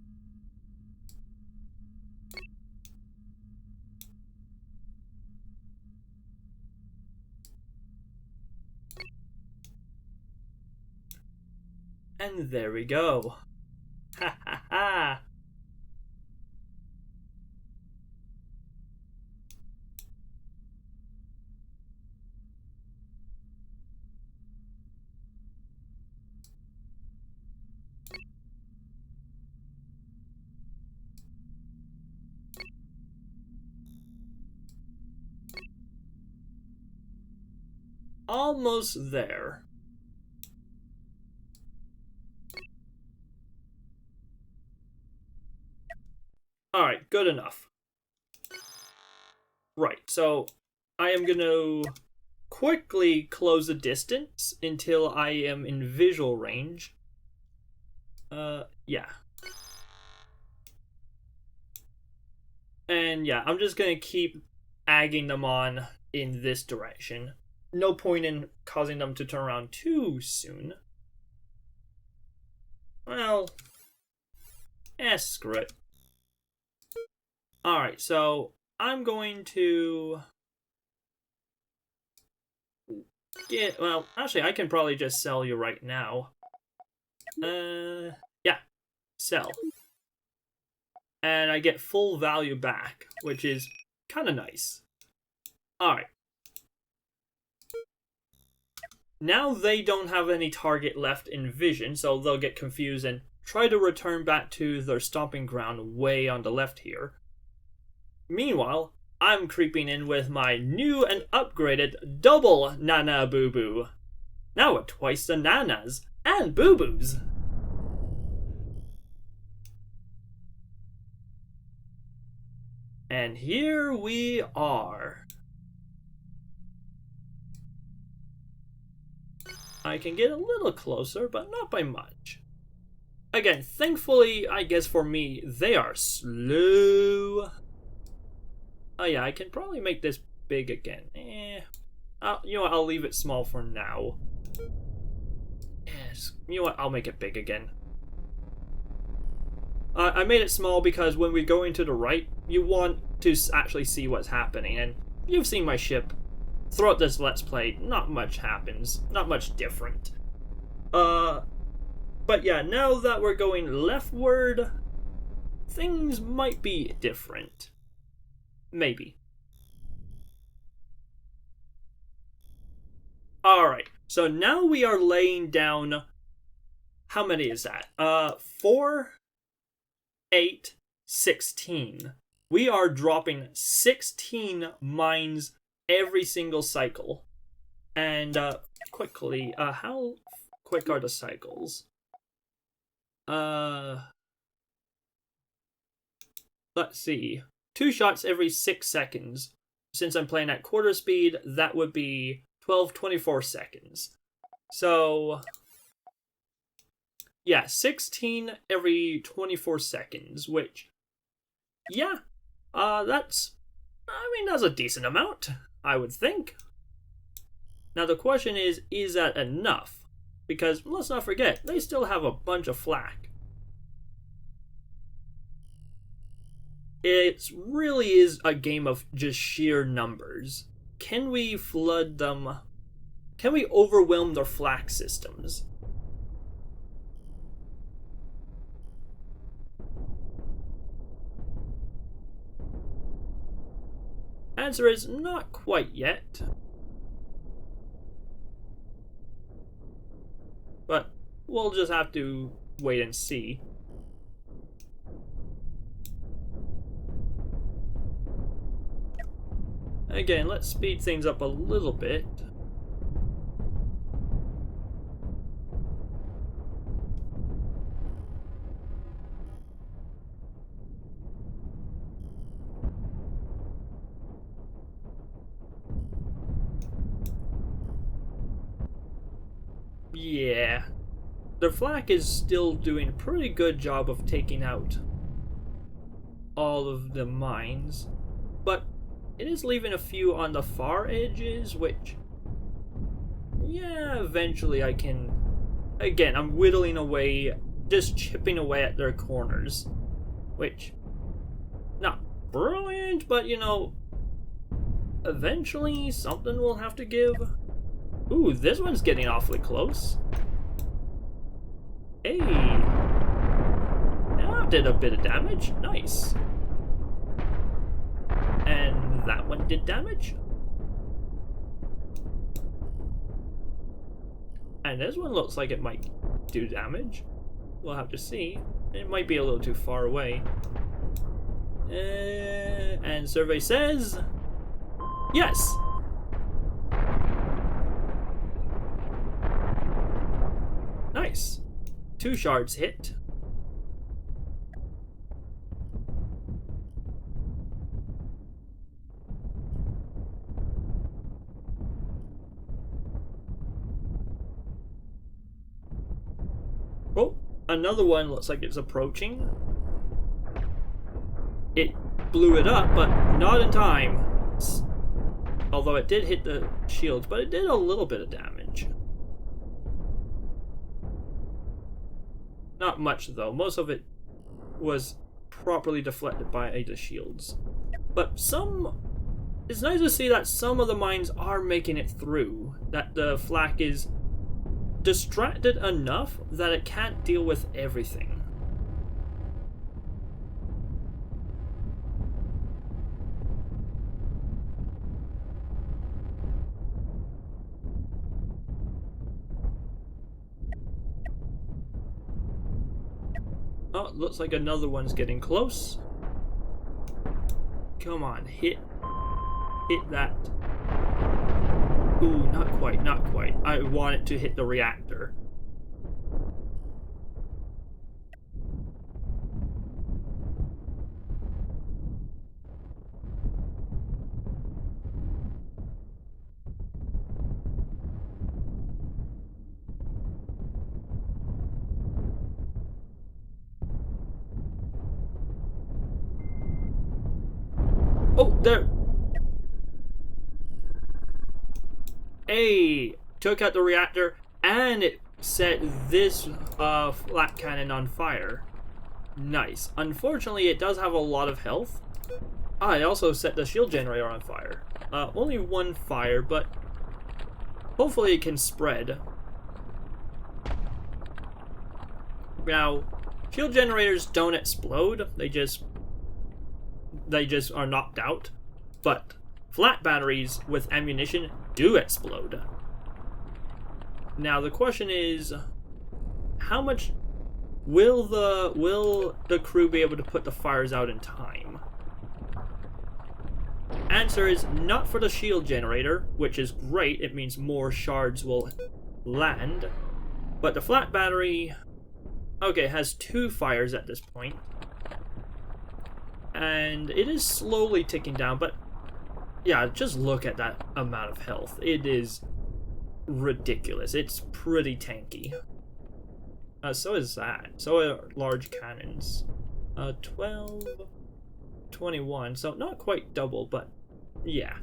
And there we go. Ha ha ha. Almost there. Alright, good enough. Right, so I am gonna quickly close the distance until I am in visual range. Yeah. And yeah, I'm just gonna keep egging them on in this direction. No point in causing them to turn around too soon. Well, screw it. Alright, so I'm going to get, well, actually I can probably just sell you right now. Yeah, sell. And I get full value back, which is kind of nice. Alright. Now they don't have any target left in vision, so they'll get confused and try to return back to their stomping ground way on the left here. Meanwhile, I'm creeping in with my new and upgraded double Nana Boo Boo. Now with twice the Nanas and Boo Boos. And here we are. I can get a little closer, but not by much. Again, thankfully, I guess for me, they are slow. Oh yeah, I can probably make this big again. You know what, I'll leave it small for now. Yes, you know what, I'll make it big again. I made it small because when we go into the right, you want to actually see what's happening, and you've seen my ship. Throughout this Let's Play, not much happens. Not much different. But yeah, now that we're going leftward, things might be different. Maybe. Alright, so now we are laying down... How many is that? 4, 8, 16. We are dropping 16 mines every single cycle. And quickly, how quick are the cycles? Let's see. 2 shots every 6 seconds. Since I'm playing at quarter speed, that would be 24 seconds. So yeah, 16 every 24 seconds, which, yeah, that's a decent amount, I would think. Now the question is that enough? Because let's not forget, they still have a bunch of flak. It really is a game of just sheer numbers. Can we flood them? Can we overwhelm their flak systems? Answer is not quite yet. But we'll just have to wait and see. Again, let's speed things up a little bit. Yeah. the flak is still doing a pretty good job of taking out all of the mines, but it is leaving a few on the far edges, which, yeah, eventually I can... Again, I'm whittling away, just chipping away at their corners, which, not brilliant, but, you know, eventually something will have to give. Ooh, this one's getting awfully close. Hey! That did a bit of damage. Nice. And that one did damage. And this one looks like it might do damage. We'll have to see. It might be a little too far away. And survey says... yes! Nice. 2 shards hit. Oh, another one looks like it's approaching. It blew it up, but not in time. Although it did hit the shield, but it did a little bit of damage. Not much, though. Most of it was properly deflected by the shields. But some... It's nice to see that some of the mines are making it through. That the flak is distracted enough that it can't deal with everything. Oh, it looks like another one's getting close. Come on, hit that. Ooh, not quite, not quite. I want it to hit the reactor. Oh, there. Hey, took out the reactor, and it set this flak cannon on fire. Nice. Unfortunately, it does have a lot of health. Ah, it also set the shield generator on fire. Only 1 fire, but hopefully it can spread. Now, shield generators don't explode. They just are knocked out, but flat batteries with ammunition do explode. Now the question is, how much will the crew be able to put the fires out in time? Answer is not for the shield generator, which is great, it means more shards will land, but the flat battery, okay, has 2 fires at this point. And it is slowly ticking down, but yeah, just look at that amount of health. It is ridiculous. It's pretty tanky. So is that. So are large cannons. 12, 21, so not quite double, but yeah.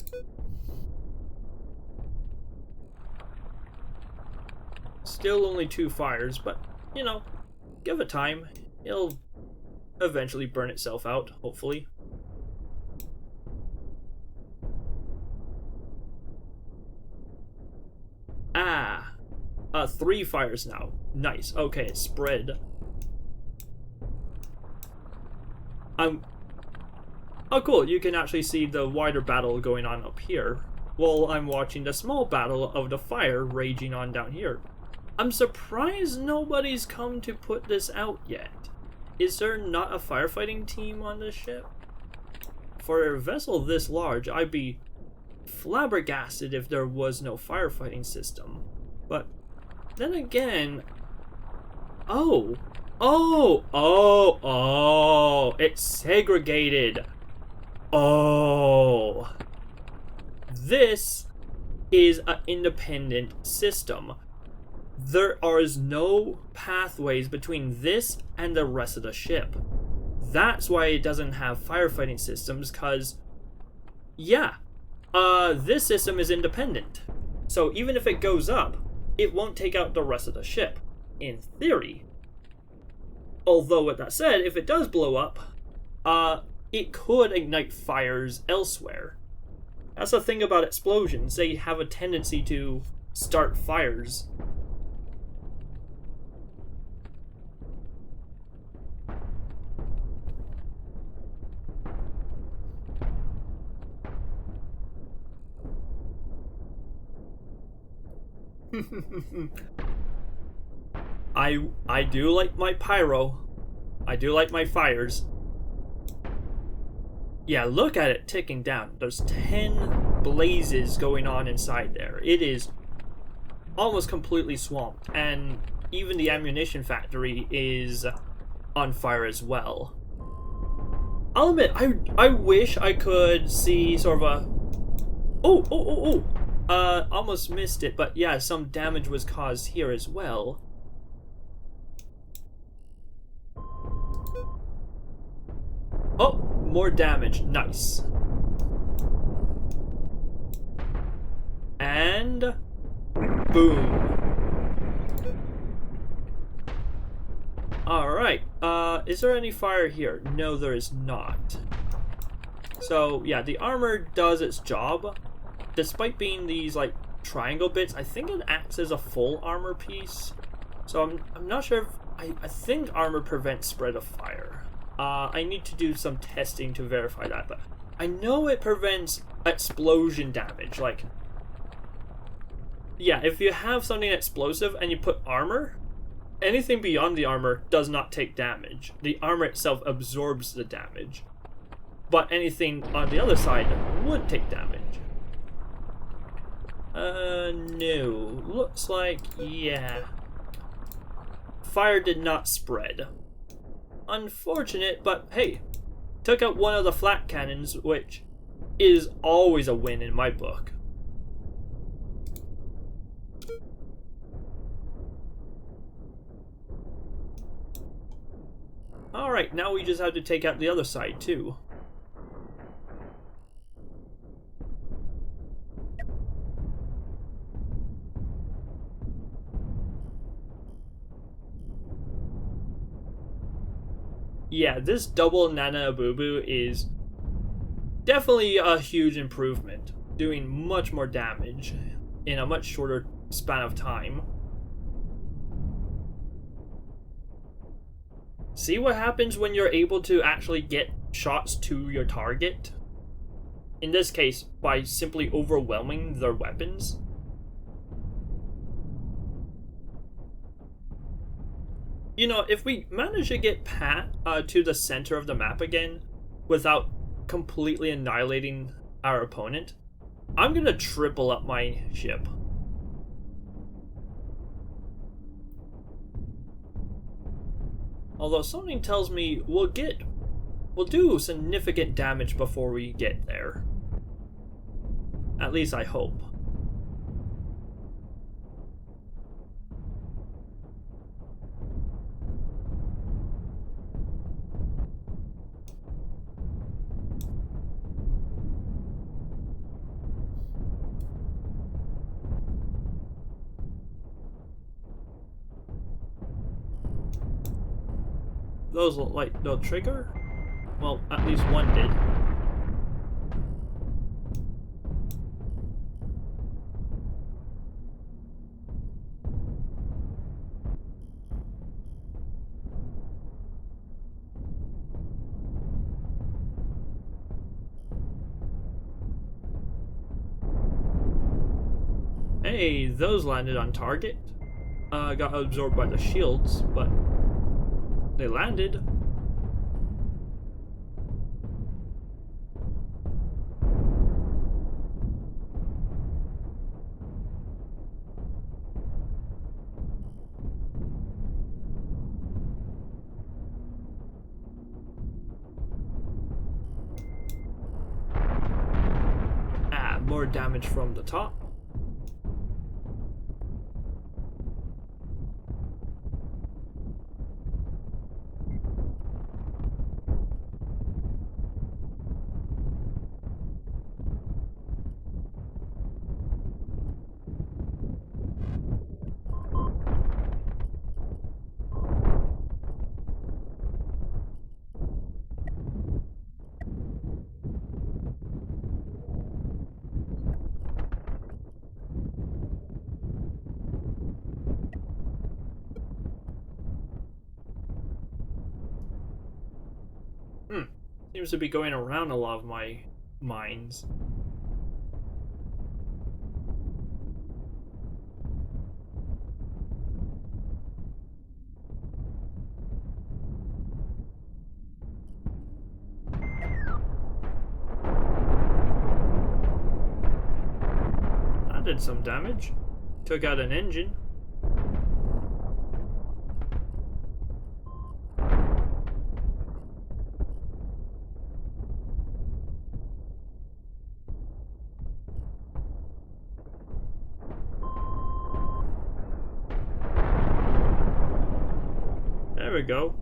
Still only 2 fires, but, you know, give it time. It'll eventually burn itself out, hopefully. Ah! 3 fires now. Nice. Okay, it's spread. Oh cool, you can actually see the wider battle going on up here, while I'm watching the small battle of the fire raging on down here. I'm surprised nobody's come to put this out yet. Is there not a firefighting team on this ship? For a vessel this large, I'd be flabbergasted if there was no firefighting system. But then again... Oh! It's segregated! Oh! This is an independent system. there is no pathways between this and the rest of the ship. That's why it doesn't have firefighting systems, because, yeah, this system is independent. So even if it goes up, it won't take out the rest of the ship, in theory. Although, with that said, if it does blow up, it could ignite fires elsewhere. That's the thing about explosions, they have a tendency to start fires. I do like my pyro. I do like my fires. Yeah, look at it ticking down. There's 10 blazes going on inside there. It is almost completely swamped, and even the ammunition factory is on fire as well. I'll admit, I wish I could see sort of a... almost missed it, but yeah, some damage was caused here as well. Oh, more damage. Nice. And... boom. Alright, is there any fire here? No, there is not. So, yeah, the armor does its job. Despite being these, like, triangle bits, I think it acts as a full armor piece. So I'm not sure if... I think armor prevents spread of fire. I need to do some testing to verify that, but I know it prevents explosion damage. Like, yeah, if you have something explosive and you put armor, anything beyond the armor does not take damage. The armor itself absorbs the damage. But anything on the other side would take damage. No. Looks like, yeah. Fire did not spread. Unfortunate, but hey, took out one of the flat cannons, which is always a win in my book. Alright, now we just have to take out the other side too. Yeah, this double Nana Abubu is definitely a huge improvement, doing much more damage in a much shorter span of time. See what happens when you're able to actually get shots to your target? In this case, by simply overwhelming their weapons. You know, if we manage to get Pat to the center of the map again without completely annihilating our opponent, I'm gonna triple up my ship. Although something tells me we'll do significant damage before we get there. At least I hope. Those look like they'll trigger? Well, at least one did. Hey, those landed on target. Got absorbed by the shields, but they landed. More damage from the top. Seems to be going around a lot of my mines. That did some damage. Took out an engine. There we go.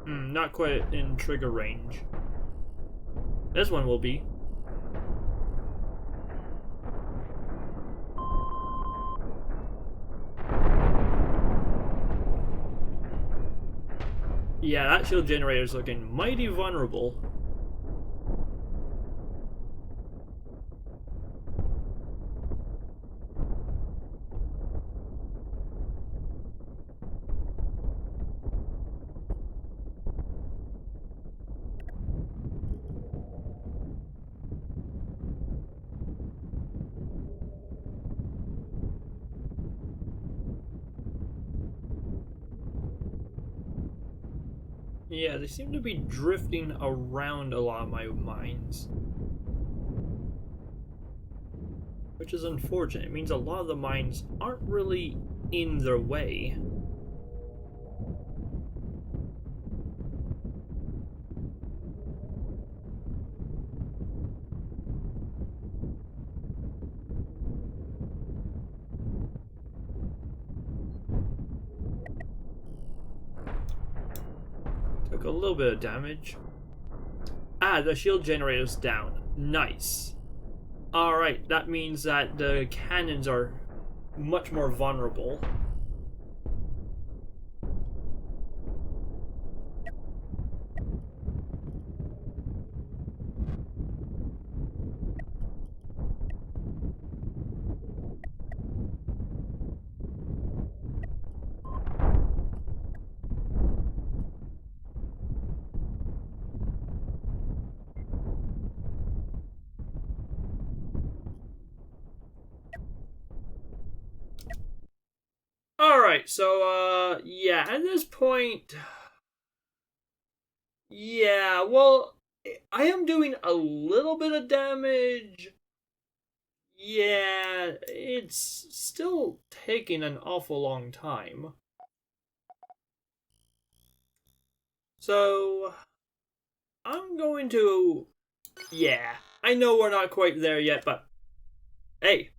Not quite in trigger range. This one will be. Yeah, that shield generator is looking mighty vulnerable. Yeah, they seem to be drifting around a lot of my mines. Which is unfortunate. It means a lot of the mines aren't really in their way. Took a little bit of damage. Ah, the shield generator's down. Nice. Alright, that means that the cannons are much more vulnerable. Alright, so, yeah, at this point... Yeah, well, I am doing a little bit of damage. Yeah, it's still taking an awful long time. So, I'm going to... Yeah, I know we're not quite there yet, but... Hey,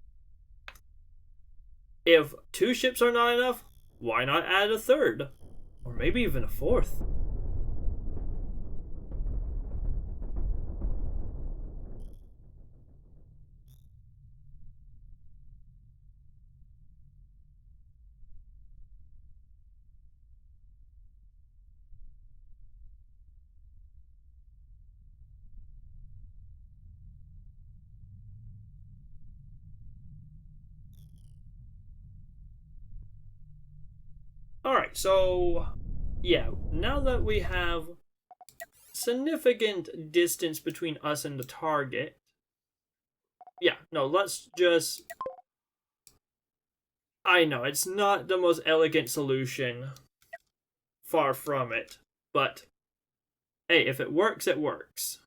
if 2 ships are not enough, why not add a 3rd? Or maybe even a 4th? Alright, so... Yeah, now that we have significant distance between us and the target... Yeah, no, let's just... I know, it's not the most elegant solution. Far from it. But, hey, if it works, it works.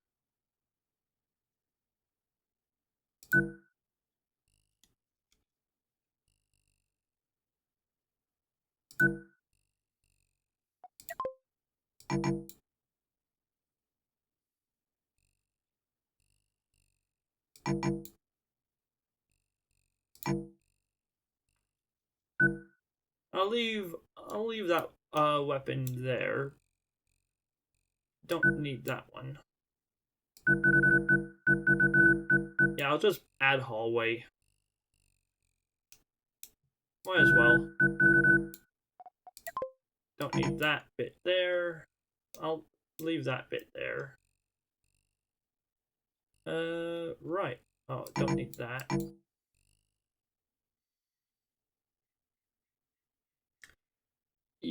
I'll leave that weapon there. Don't need that one. Yeah, I'll just add hallway. Might as well. Don't need that bit there. I'll leave that bit there. Right. Oh, don't need that.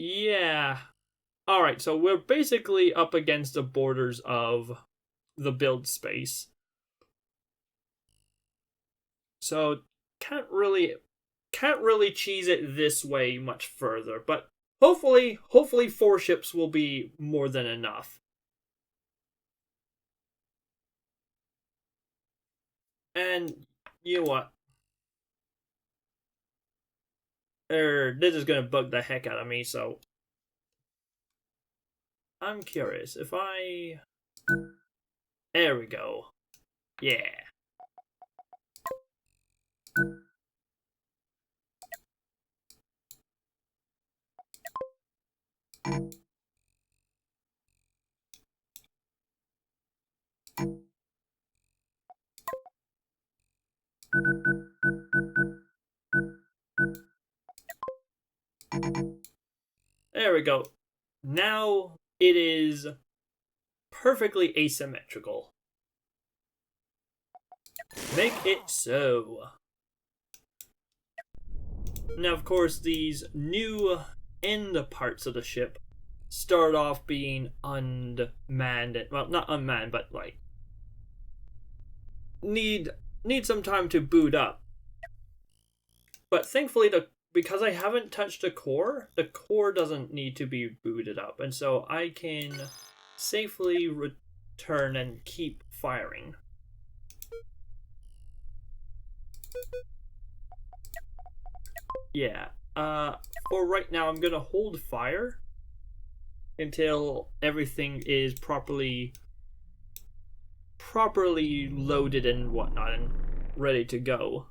Yeah. Alright, so we're basically up against the borders of the build space. So can't really cheese it this way much further, but hopefully 4 ships will be more than enough. And you know what? This is gonna bug the heck out of me, so I'm curious if I. There we go. Yeah. There we go. Now it is perfectly asymmetrical. Make it so. Now, of course, these new end parts of the ship start off being unmanned. Well, not unmanned, but like need some time to boot up. But thankfully, because I haven't touched the core doesn't need to be booted up, and so I can safely return and keep firing. Yeah. For right now, I'm gonna hold fire until everything is properly loaded and whatnot and ready to go.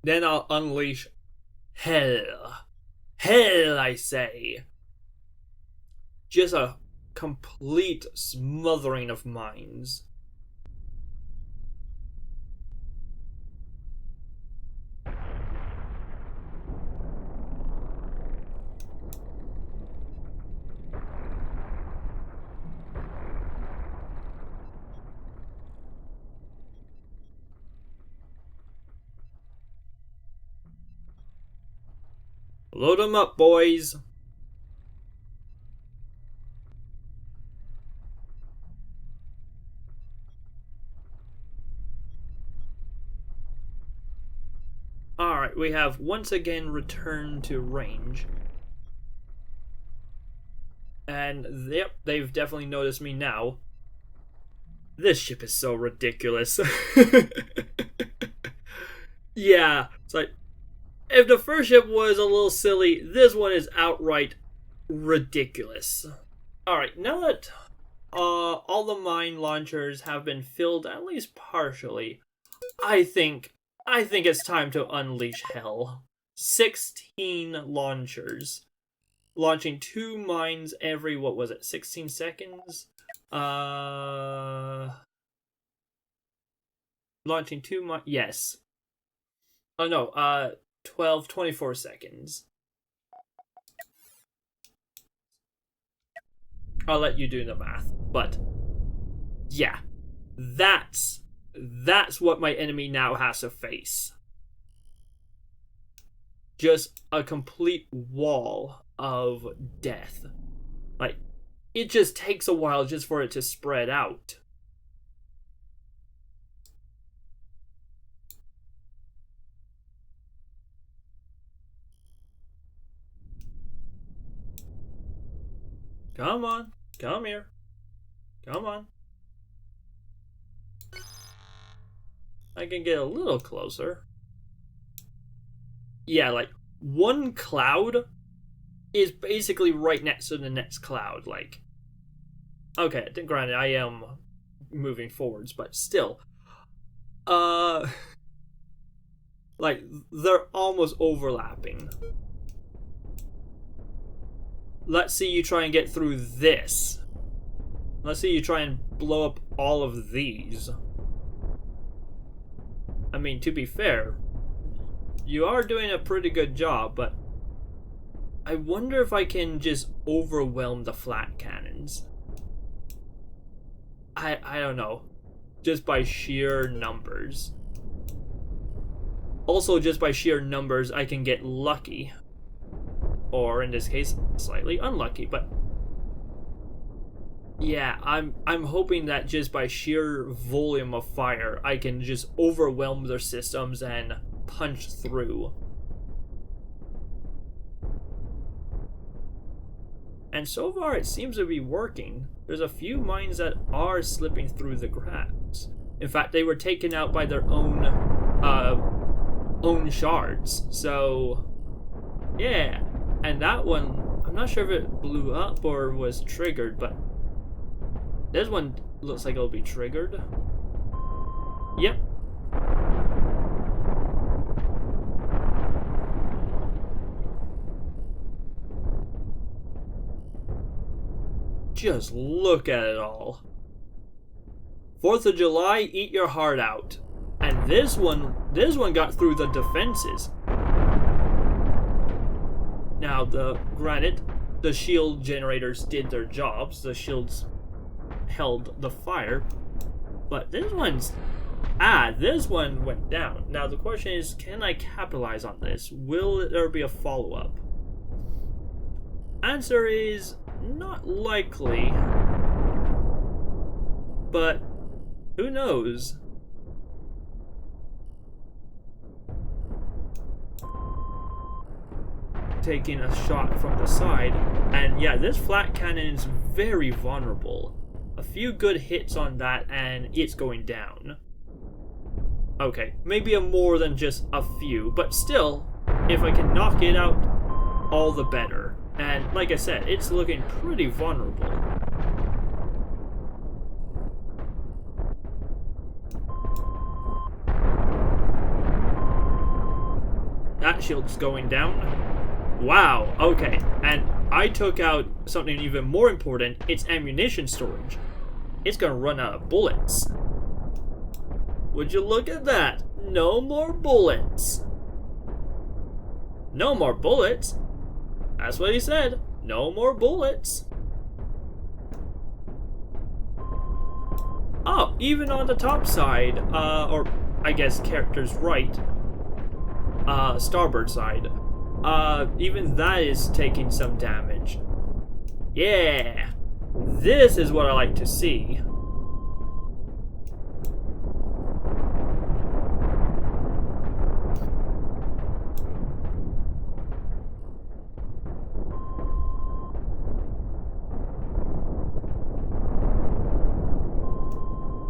Then I'll unleash hell. Hell, I say. Just a complete smothering of minds. Load them up, boys. Alright, we have once again returned to range. And yep, they've definitely noticed me now. This ship is so ridiculous. Yeah, it's like, if the first ship was a little silly, this one is outright ridiculous. Alright, now that all the mine launchers have been filled at least partially, I think it's time to unleash hell. 16 launchers. Launching 2 mines every, what was it, 16 seconds? Launching 2 mines, yes. Oh no, 24 seconds. I'll let you do the math, but yeah, that's what my enemy now has to face. Just a complete wall of death. Like, it just takes a while just for it to spread out. Come on, come here. Come on. I can get a little closer. Yeah, like, one cloud is basically right next to the next cloud. Like, okay, granted, I am moving forwards, but still. Like, they're almost overlapping. Let's see you try and get through this. Let's see you try and blow up all of these. I mean, to be fair, you are doing a pretty good job, but I wonder if I can just overwhelm the flat cannons. I don't know. Just by sheer numbers. Also, just by sheer numbers, I can get lucky. Or, in this case, slightly unlucky, but... yeah, I'm hoping that just by sheer volume of fire, I can just overwhelm their systems and punch through. And so far, it seems to be working. There's a few mines that are slipping through the cracks. In fact, they were taken out by their own shards. So, yeah. And that one, I'm not sure if it blew up or was triggered, but this one looks like it'll be triggered. Yep. Just look at it all. 4th of July, eat your heart out. And this one got through the defenses. Now, granted, the shield generators did their jobs. The shields held the fire. But this one went down. Now, the question is, can I capitalize on this? Will there be a follow-up? Answer is not likely. But who knows? Taking a shot from the side, and yeah, this flat cannon is very vulnerable. A few good hits on that and it's going down. Okay, maybe a more than just a few, but still, if I can knock it out, all the better. And like I said, it's looking pretty vulnerable. That shield's going down. Wow, okay, and I took out something even more important. It's ammunition storage. It's gonna run out of bullets. Would you look at that? No more bullets. No more bullets? That's what he said. No more bullets. Oh, even on the top side, or I guess character's right, starboard side, even that is taking some damage. Yeah, this is what I like to see.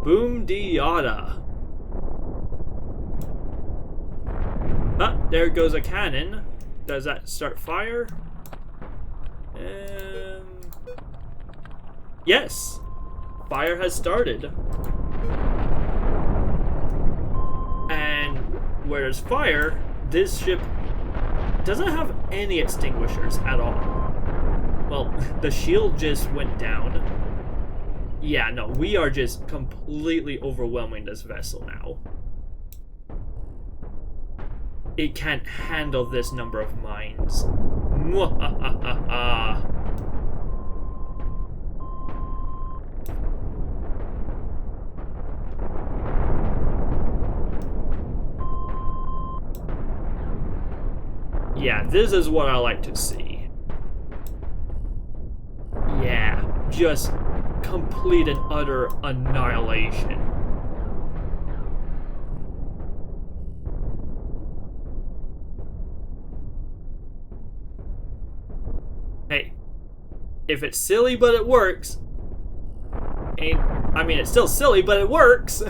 Boom diada. Ah, there goes a cannon. Does that start fire? Yes! Fire has started. And where there's fire, this ship doesn't have any extinguishers at all. Well, the shield just went down. Yeah, no, we are just completely overwhelming this vessel now. It can't handle this number of mines. Mwahahaha. Yeah, this is what I like to see. Yeah, just complete and utter annihilation. Hey, if it's silly but it works, I mean, it's still silly but it works.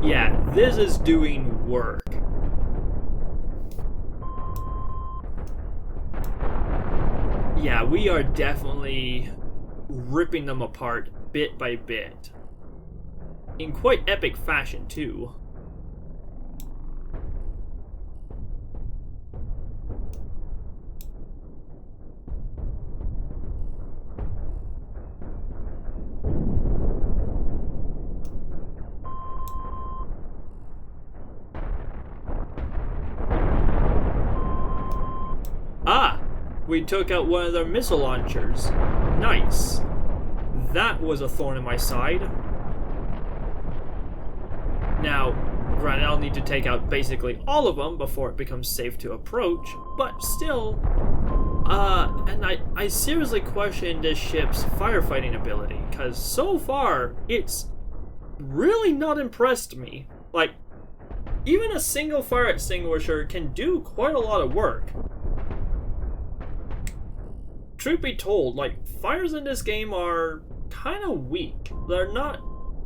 Yeah, this is doing work. Yeah, we are definitely ripping them apart bit by bit. In quite epic fashion, too. Ah! We took out one of their missile launchers. Nice. That was a thorn in my side. Now, granted, I'll need to take out basically all of them before it becomes safe to approach, but still, and I seriously question this ship's firefighting ability, because so far, it's really not impressed me. Like, even a single fire extinguisher can do quite a lot of work. Truth be told, like, fires in this game are kind of weak. They're not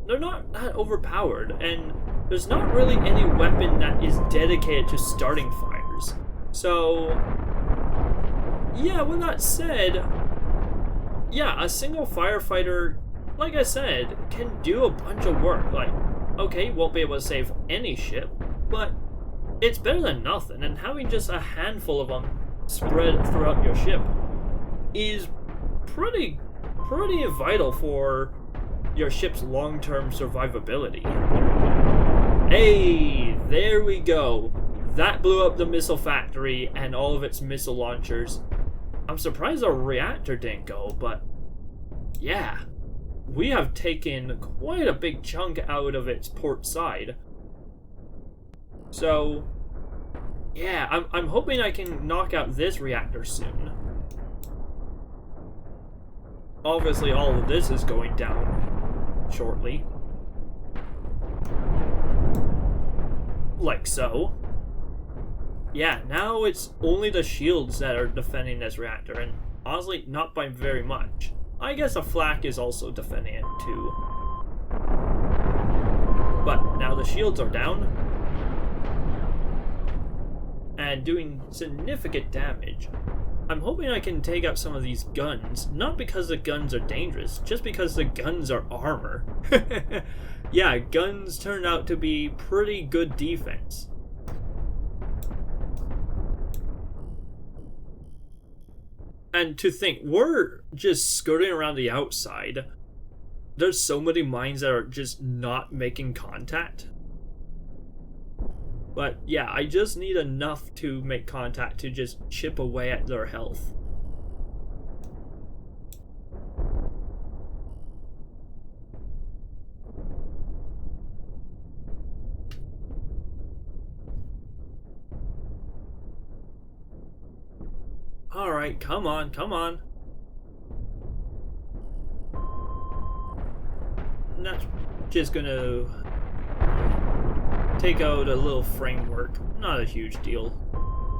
that overpowered, and there's not really any weapon that is dedicated to starting fires. So, yeah, with that said, yeah, a single firefighter, like I said, can do a bunch of work. Like, okay, won't be able to save any ship, but it's better than nothing, and having just a handful of them spread throughout your ship is pretty vital for your ship's long-term survivability. Hey, there we go. That blew up the missile factory and all of its missile launchers. I'm surprised our reactor didn't go, but yeah, we have taken quite a big chunk out of its port side. So yeah, I'm hoping I can knock out this reactor soon. Obviously, all of this is going down shortly. Like so. Yeah, now it's only the shields that are defending this reactor, and honestly, not by very much. I guess a flak is also defending it too. But now the shields are down and doing significant damage. I'm hoping I can take out some of these guns, not because the guns are dangerous, just because the guns are armor. Yeah, guns turn out to be pretty good defense. And to think, we're just skirting around the outside. There's so many mines that are just not making contact. But yeah, I just need enough to make contact to just chip away at their health. Alright, come on, come on. And that's just gonna take out a little framework. Not a huge deal.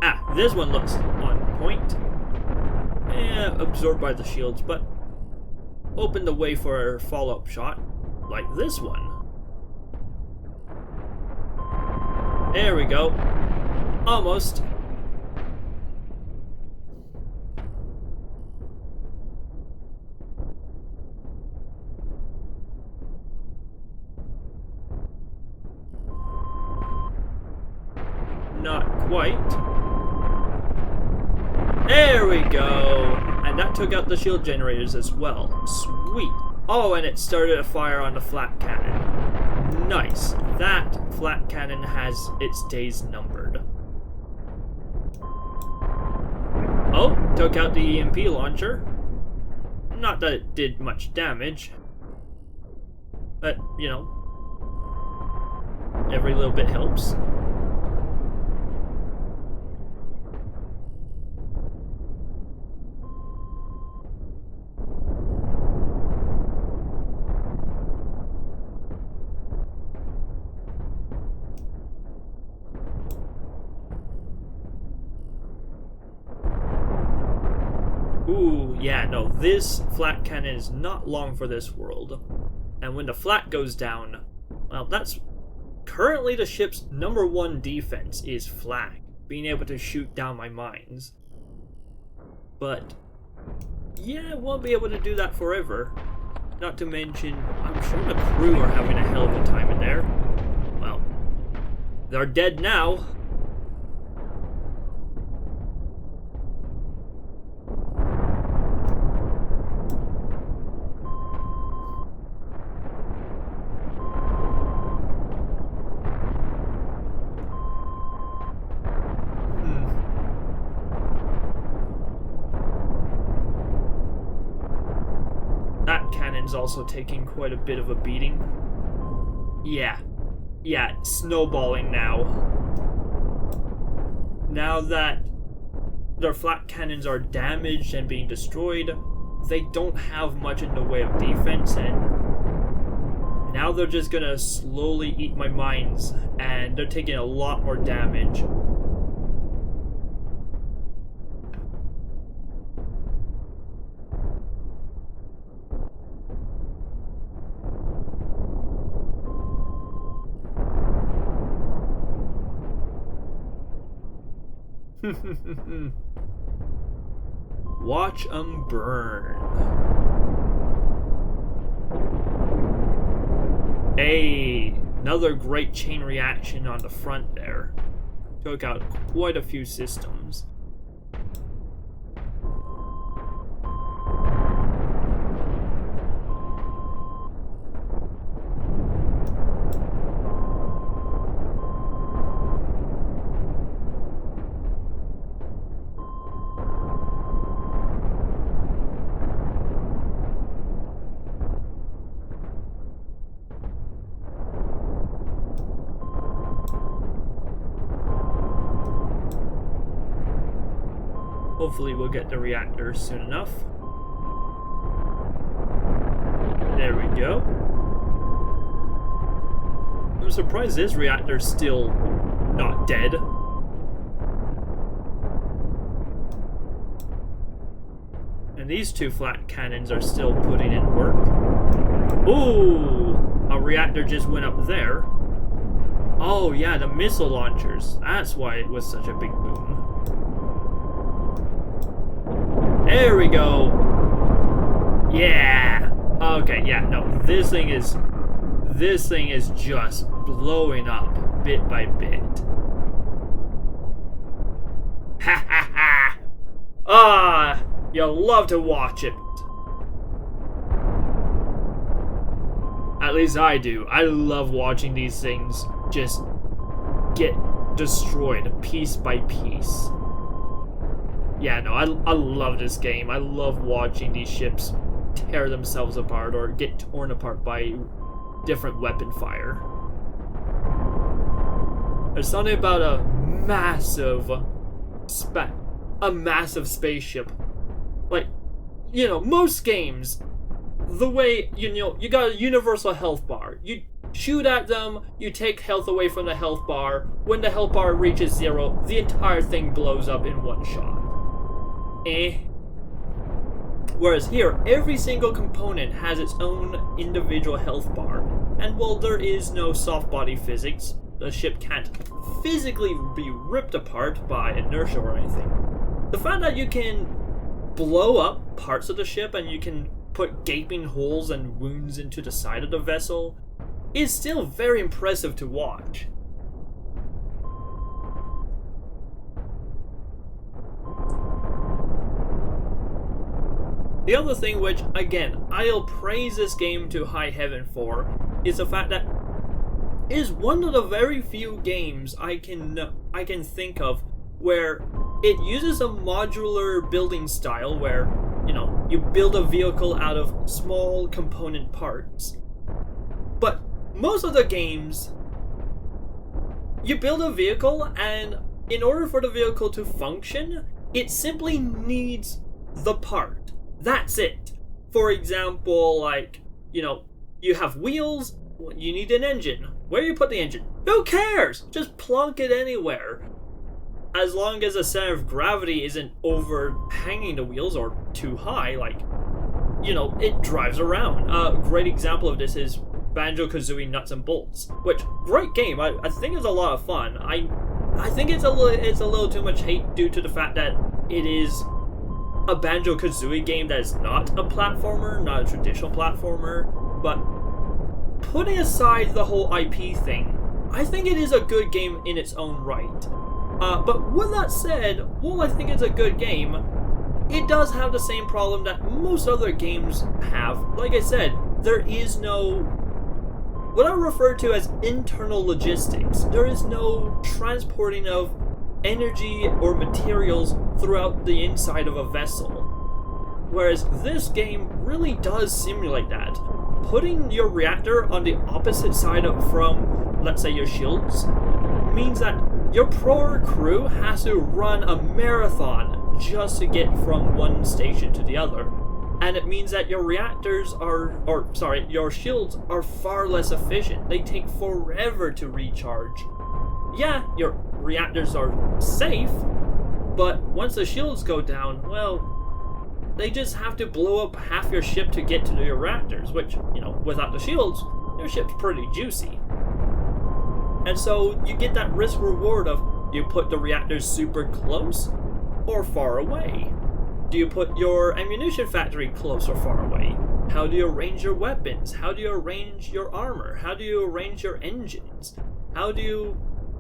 Ah, this one looks on point. Yeah, absorbed by the shields, but open the way for a follow-up shot, like this one. There we go. Almost. Not quite. There we go. And that took out the shield generators as well. Sweet. Oh, and it started a fire on the flat cannon. Nice. That flat cannon has its days numbered. Oh, took out the EMP launcher. Not that it did much damage. But, you know, every little bit helps. Ooh, yeah, no, this flat cannon is not long for this world. And when the flat goes down, well, that's currently the ship's #1 defense is flak, being able to shoot down my mines. But, yeah, it won't be able to do that forever. Not to mention, I'm sure the crew are having a hell of a time in there. Well, they're dead now. Also taking quite a bit of a beating. Yeah, yeah, snowballing now. Now that their flat cannons are damaged and being destroyed, they don't have much in the way of defense, and now they're just gonna slowly eat my mines, and they're taking a lot more damage. Watch 'em burn. Hey, another great chain reaction on the front there. Took out quite a few systems. Hopefully we'll get the reactor soon enough. There we go. I'm surprised this reactor's still not dead. And these two flat cannons are still putting in work. Ooh! A reactor just went up there. Oh yeah, the missile launchers. That's why it was such a big boom. There we go. Yeah. Okay, yeah, no. This thing is just blowing up bit by bit. Ha ha ha. Ah, you'll love to watch it. At least I do. I love watching these things just get destroyed piece by piece. Yeah, no, I love this game. I love watching these ships tear themselves apart or get torn apart by different weapon fire. There's something about a massive spaceship. Like, you know, most games, the way, you got a universal health bar. You shoot at them, you take health away from the health bar. When the health bar reaches 0, the entire thing blows up in one shot. Whereas here, every single component has its own individual health bar, and while there is no soft body physics, the ship can't physically be ripped apart by inertia or anything. The fact that you can blow up parts of the ship and you can put gaping holes and wounds into the side of the vessel is still very impressive to watch. The other thing which, again, I'll praise this game to high heaven for, is the fact that it is one of the very few games I can think of where it uses a modular building style where, you build a vehicle out of small component parts. But most of the games, you build a vehicle and in order for the vehicle to function, it simply needs the part. That's it. For example, like, you have wheels, you need an engine. Where do you put the engine? Who cares? Just plonk it anywhere. As long as the center of gravity isn't overhanging the wheels or too high, like, it drives around. A great example of this is Banjo-Kazooie Nuts and Bolts, which, great game. I think it's a lot of fun. I think it's a little too much hate due to the fact that it is a Banjo-Kazooie game that is not a platformer, not a traditional platformer, but putting aside the whole IP thing, I think it is a good game in its own right. But with that said, while I think it's a good game, it does have the same problem that most other games have. Like I said, there is no, what I refer to as internal logistics. There is no transporting of energy or materials throughout the inside of a vessel. Whereas this game really does simulate that. Putting your reactor on the opposite side from let's say your shields, means that your pro crew has to run a marathon just to get from one station to the other. And it means that your your shields are far less efficient. They take forever to recharge. Yeah, your reactors are safe, but once the shields go down, well, they just have to blow up half your ship to get to your reactors, which, without the shields, your ship's pretty juicy. And so you get that risk reward of, do you put the reactors super close or far away? Do you put your ammunition factory close or far away? How do you arrange your weapons? How do you arrange your armor? How do you arrange your engines? How do you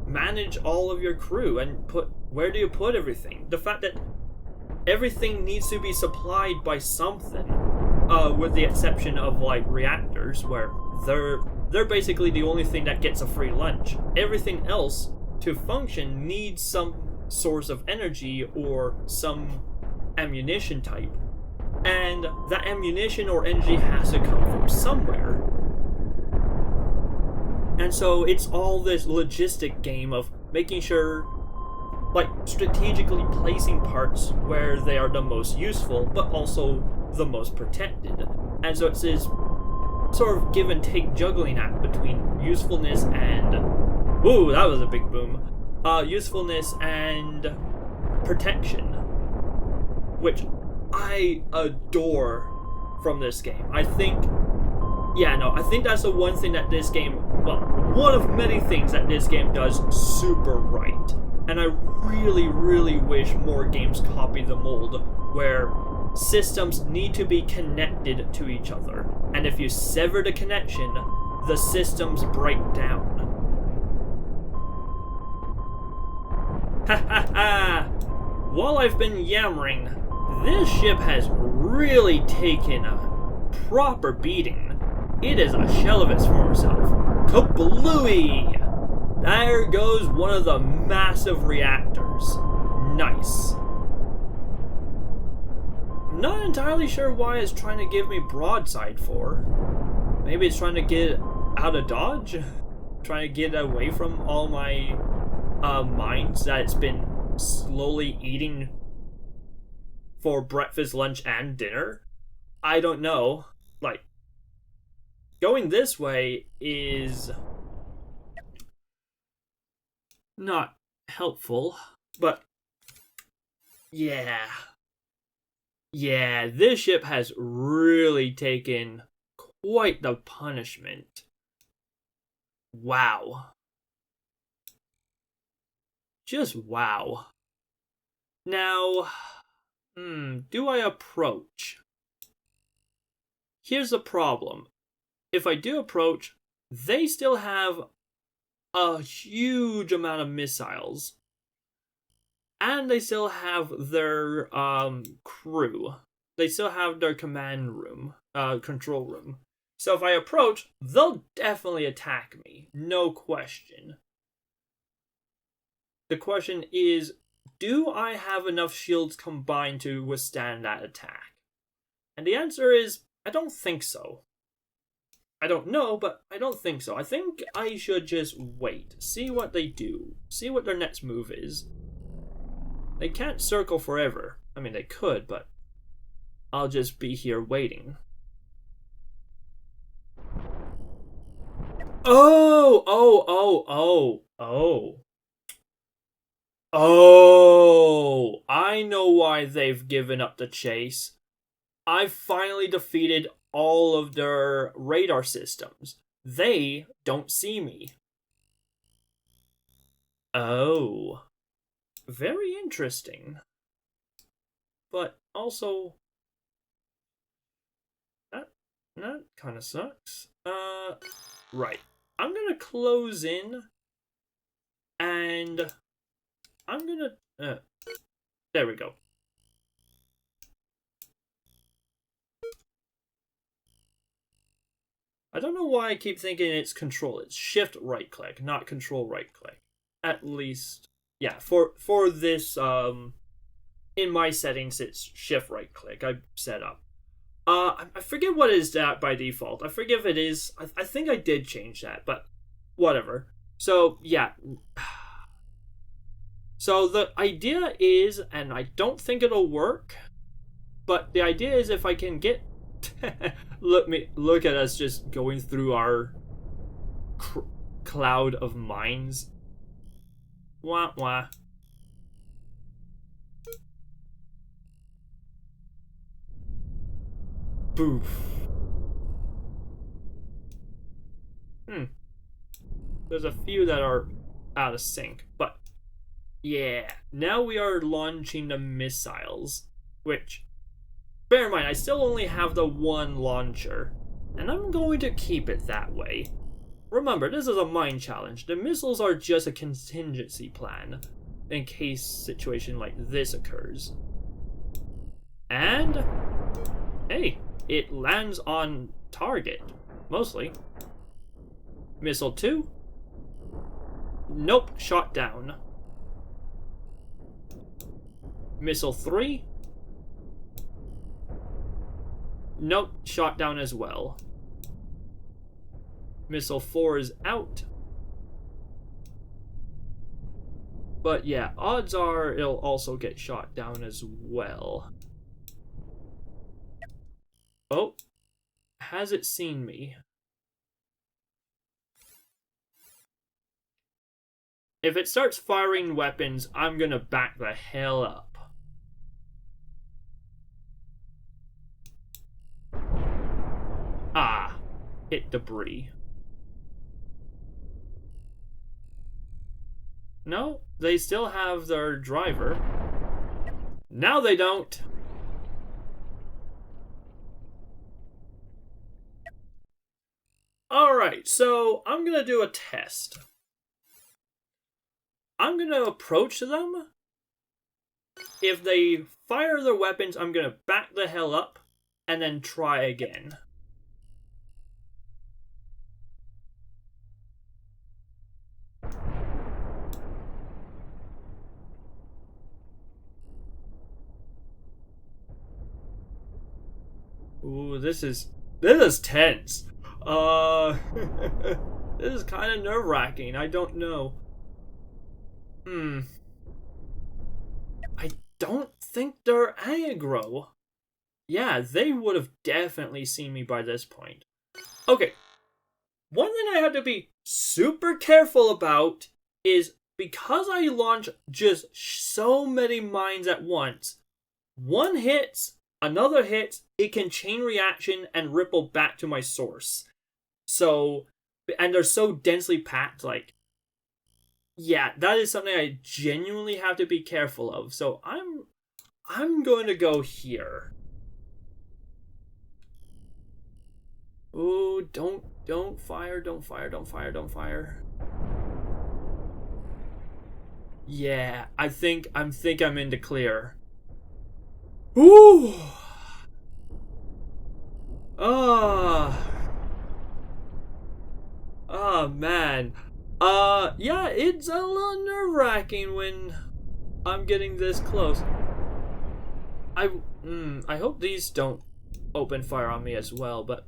manage all of your crew and where do you put everything? The fact that everything needs to be supplied by something, with the exception of like reactors, where they're basically the only thing that gets a free lunch. Everything else to function needs some source of energy or some ammunition type, and that ammunition or energy has to come from somewhere. And so it's all this logistic game of making sure, like, strategically placing parts where they are the most useful, but also the most protected. And so it's this sort of give and take juggling act between usefulness and... Ooh, that was a big boom. Usefulness and protection, which I adore from this game. I think that's the one thing that this game, well, one of many things that this game does super right. And I really, really wish more games copy the mold, where systems need to be connected to each other. And if you sever the connection, the systems break down. Ha ha ha! While I've been yammering, this ship has really taken a proper beating. It is a shell of its former self. Kablooey! There goes one of the massive reactors. Nice. Not entirely sure why it's trying to give me broadside for. Maybe it's trying to get out of Dodge? Trying to get away from all my mines that it's been slowly eating for breakfast, lunch, and dinner? I don't know. Like, going this way is not helpful, but yeah, this ship has really taken quite the punishment. Wow. Just wow. Now, do I approach? Here's the problem. If I do approach, they still have a huge amount of missiles. And they still have their crew. They still have their command room, control room. So if I approach, they'll definitely attack me. No question. The question is, do I have enough shields combined to withstand that attack? And the answer is, I don't think so. I don't know, but I don't think so. I think I should just wait, see what they do, see what their next move is. They can't circle forever. I mean, they could, but I'll just be here waiting. Oh, I know why they've given up the chase. I've finally defeated all of their radar systems. They don't see me. Oh. Very interesting. But also, that kind of sucks. Right. I'm gonna close in, and I'm gonna, there we go. I don't know why I keep thinking it's control. It's shift right click, not control right click. At least, yeah, for this, in my settings, it's shift right click I set up. I forget what is that by default. I forget if it is, I think I did change that, but whatever. So, yeah. So the idea is, and I don't think it'll work, but the idea is if I can get... look at us just going through our cloud of mines. Wah wah. Boof. There's a few that are out of sync, but yeah. Now we are launching the missiles, which, bear in mind, I still only have the one launcher, and I'm going to keep it that way. Remember, this is a mine challenge. The missiles are just a contingency plan in case a situation like this occurs. And hey, it lands on target, mostly. Missile 2. Nope, shot down. Missile 3. Nope, shot down as well. Missile 4 is out. But yeah, odds are it'll also get shot down as well. Oh, has it seen me? If it starts firing weapons, I'm gonna back the hell up. Ah, hit debris. No, they still have their driver. Now they don't. Alright, so I'm gonna do a test. I'm gonna approach them. If they fire their weapons, I'm gonna back the hell up and then try again. Ooh, this is tense. This is kind of nerve-wracking. I don't know. I don't think they're aggro. Yeah, they would have definitely seen me by this point. Okay. One thing I have to be super careful about is because I launch just so many mines at once, one hits, another hits, it can chain reaction and ripple back to my source. So, and they're so densely packed, like, yeah, that is something I genuinely have to be careful of. So I'm going to go here. Ooh, don't fire, don't fire, don't fire, don't fire. Yeah, I think I'm in the clear. Ooh. Oh man. Yeah, it's a little nerve-wracking when I'm getting this close. I hope these don't open fire on me as well, but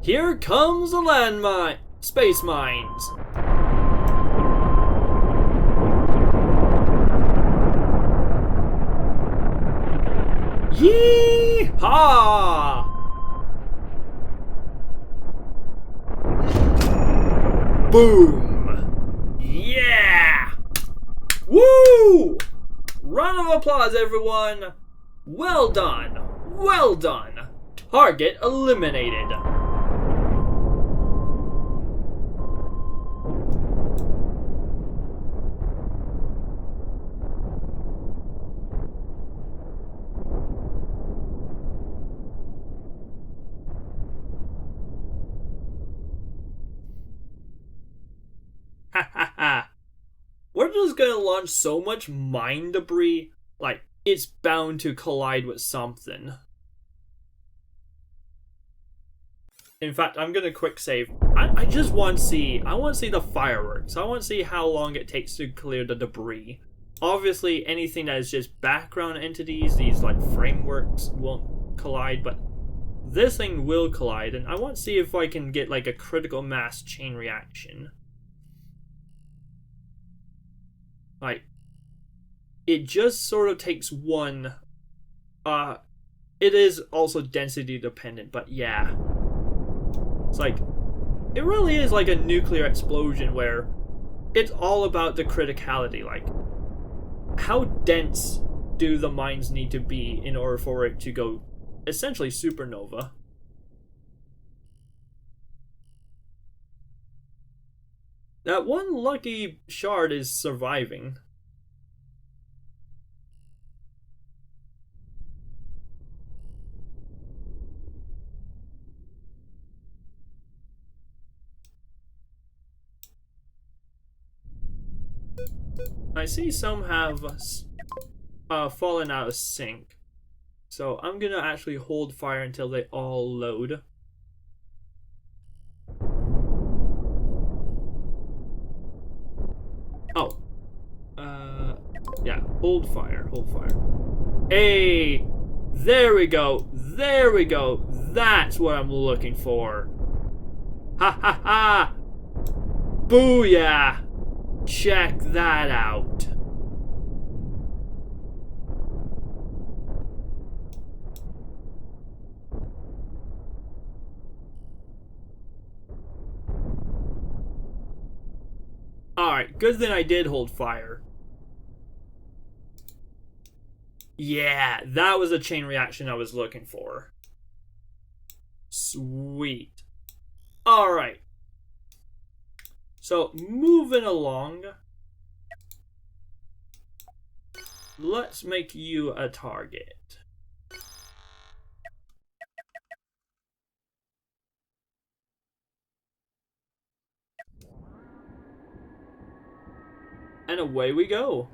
here comes the landmine, space mines. Yee-haw! Boom! Yeah! Woo! Round of applause, everyone! Well done! Well done! Target eliminated. We're just gonna launch so much mine debris, like, it's bound to collide with something. In fact, I'm gonna quick save. I just want to see, the fireworks. I want to see how long it takes to clear the debris. Obviously, anything that is just background entities, these, like, frameworks, won't collide, but this thing will collide, and I want to see if I can get, like, a critical mass chain reaction. Like, it just sort of takes one. It is also density dependent, but yeah. It's like, it really is like a nuclear explosion where it's all about the criticality. Like, how dense do the mines need to be in order for it to go essentially supernova? That one lucky shard is surviving. I see some have fallen out of sync. So I'm gonna actually hold fire until they all load. Oh. Yeah, hold fire, hold fire. Hey! There we go! There we go! That's what I'm looking for! Ha ha ha! Booyah! Check that out! Alright, good thing I did hold fire. Yeah, that was a chain reaction I was looking for. Sweet. Alright. So, moving along. Let's make you a target. And away we go.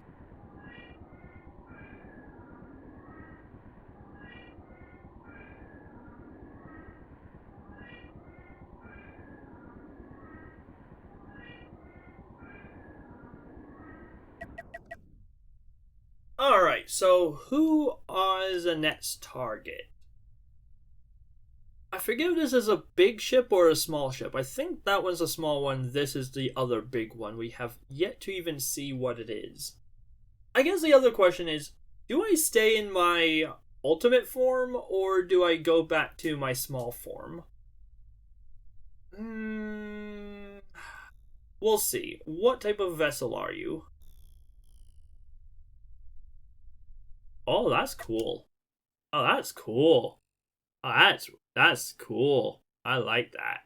Alright, so who is the next target? I forget if this is a big ship or a small ship. I think that one's a small one. This is the other big one. We have yet to even see what it is. I guess the other question is, do I stay in my ultimate form or do I go back to my small form? We'll see. What type of vessel are you? Oh, that's cool. Oh, that's cool. Oh, that's cool. I like that.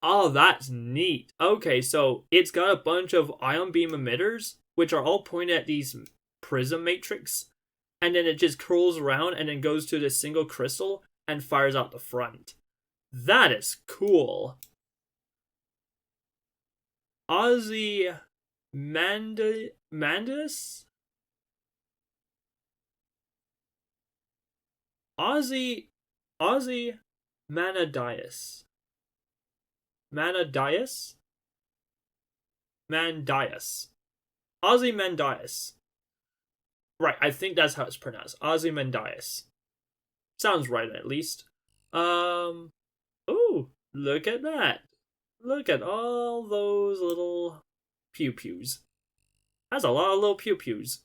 Oh, that's neat. Okay, so it's got a bunch of ion beam emitters, which are all pointed at these prism matrix, and then it just curls around and then goes to this single crystal and fires out the front. That is cool. Mandus? Ozzy Manadias. Manadias? Mandias. Ozymandias. Right, I think that's how it's pronounced. Ozymandias. Sounds right, at least. Ooh, look at that. Look at all those little pew-pews. That's a lot of little pew-pews.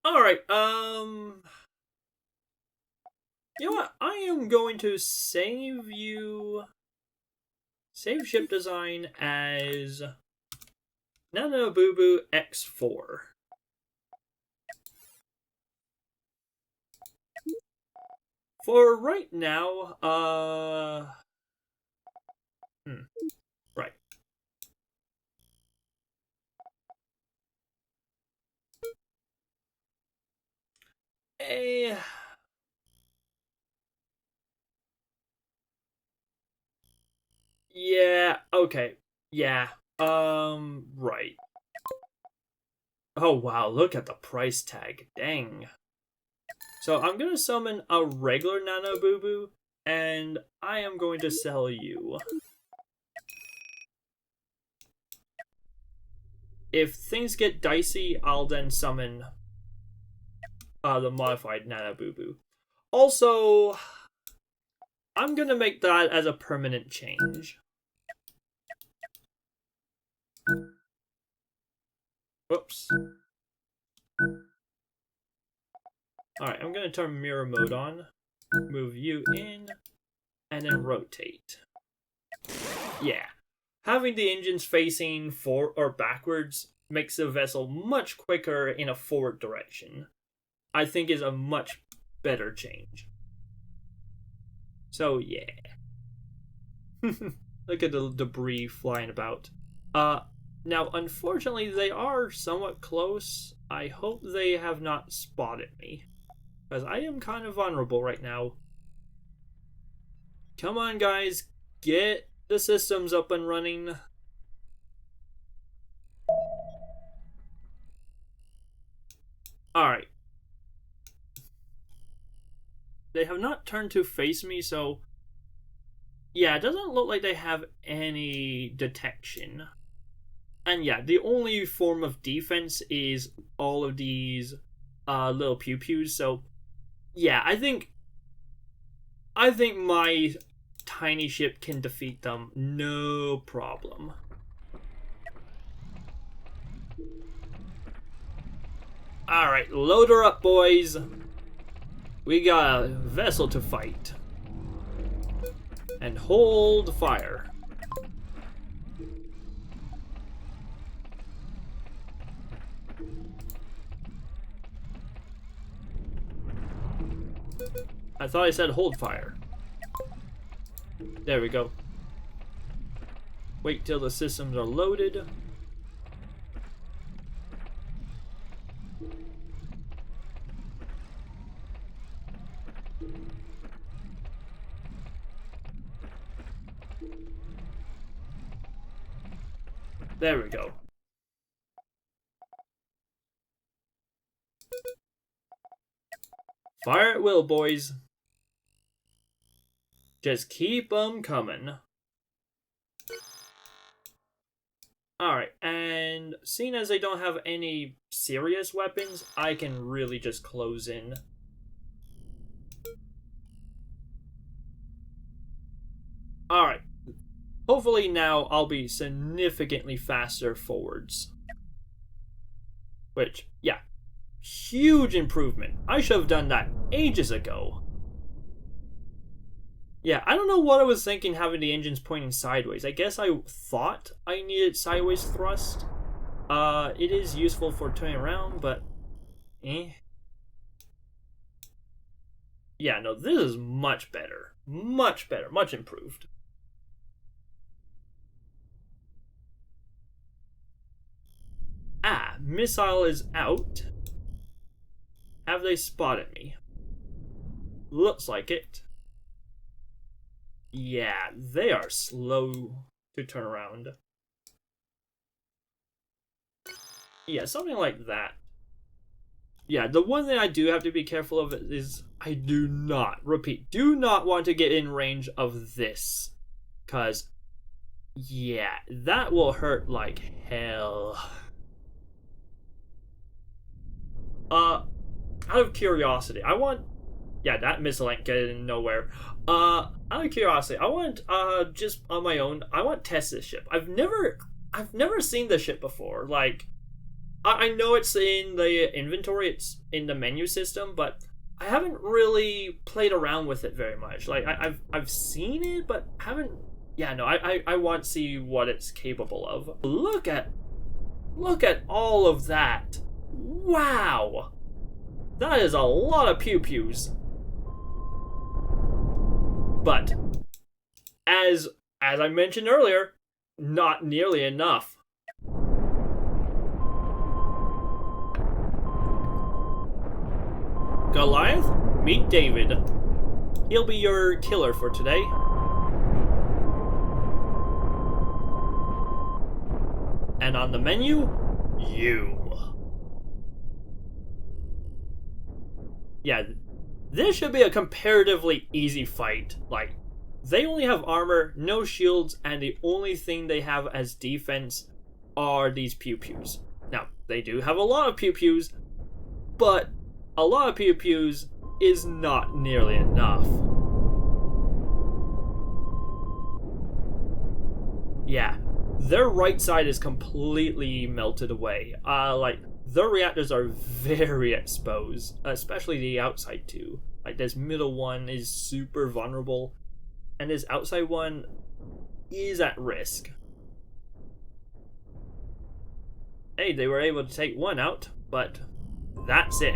Alright, you know what? I am going to save you... Save ship design as... Nanobubu X4. For right now, right. Yeah, okay. Yeah. Right. Oh wow, look at the price tag. Dang. So I'm gonna summon a regular Nanobubu, and I am going to sell you. If things get dicey, I'll then summon the modified Nanobubu. Also, I'm gonna make that as a permanent change. Whoops. Alright, I'm gonna turn mirror mode on, move you in, and then rotate. Yeah. Having the engines facing forward or backwards makes the vessel much quicker in a forward direction. I think is a much better change. So yeah. Look at the debris flying about. Now unfortunately they are somewhat close. I hope they have not spotted me, because I am kind of vulnerable right now. Come on guys, get the systems up and running. Alright. They have not turned to face me, so yeah, it doesn't look like they have any detection. And yeah, the only form of defense is all of these little pew-pews, so yeah, I think my tiny ship can defeat them, no problem. Alright, load her up, boys. We got a vessel to fight. And hold fire. I thought I said hold fire. There we go. Wait till the systems are loaded. There we go. Fire at will, boys. Just keep them coming. Alright, and seeing as they don't have any serious weapons, I can really just close in. Alright. Hopefully now I'll be significantly faster forwards. Which, yeah. Huge improvement. I should have done that ages ago. Yeah, I don't know what I was thinking having the engines pointing sideways. I guess I thought I needed sideways thrust. It is useful for turning around, but eh. Yeah, no, this is much better. Much better, much improved. Ah, missile is out. Have they spotted me? Looks like it. Yeah, they are slow to turn around. Yeah, something like that. Yeah, the one thing I do have to be careful of is I do not want to get in range of this. Because, yeah, that will hurt like hell. Out of curiosity, I want... Yeah, that missile ain't getting nowhere. Out of curiosity, I want, just on my own, I want to test this ship. I've never seen this ship before. Like, I know it's in the inventory, it's in the menu system, but I haven't really played around with it very much. Like, I've seen it, but haven't... Yeah, no, I want to see what it's capable of. Look at all of that. Wow! That is a lot of pew-pews. But, as I mentioned earlier, not nearly enough. Goliath, meet David. He'll be your killer for today. And on the menu, you. Yeah, this should be a comparatively easy fight. Like, they only have armor, no shields, and the only thing they have as defense are these pew-pews. Now, they do have a lot of pew-pews, but a lot of pew-pews is not nearly enough. Yeah, their right side is completely melted away. Like, their reactors are very exposed, especially the outside two. Like, this middle one is super vulnerable, and this outside one is at risk. Hey, they were able to take one out, but that's it.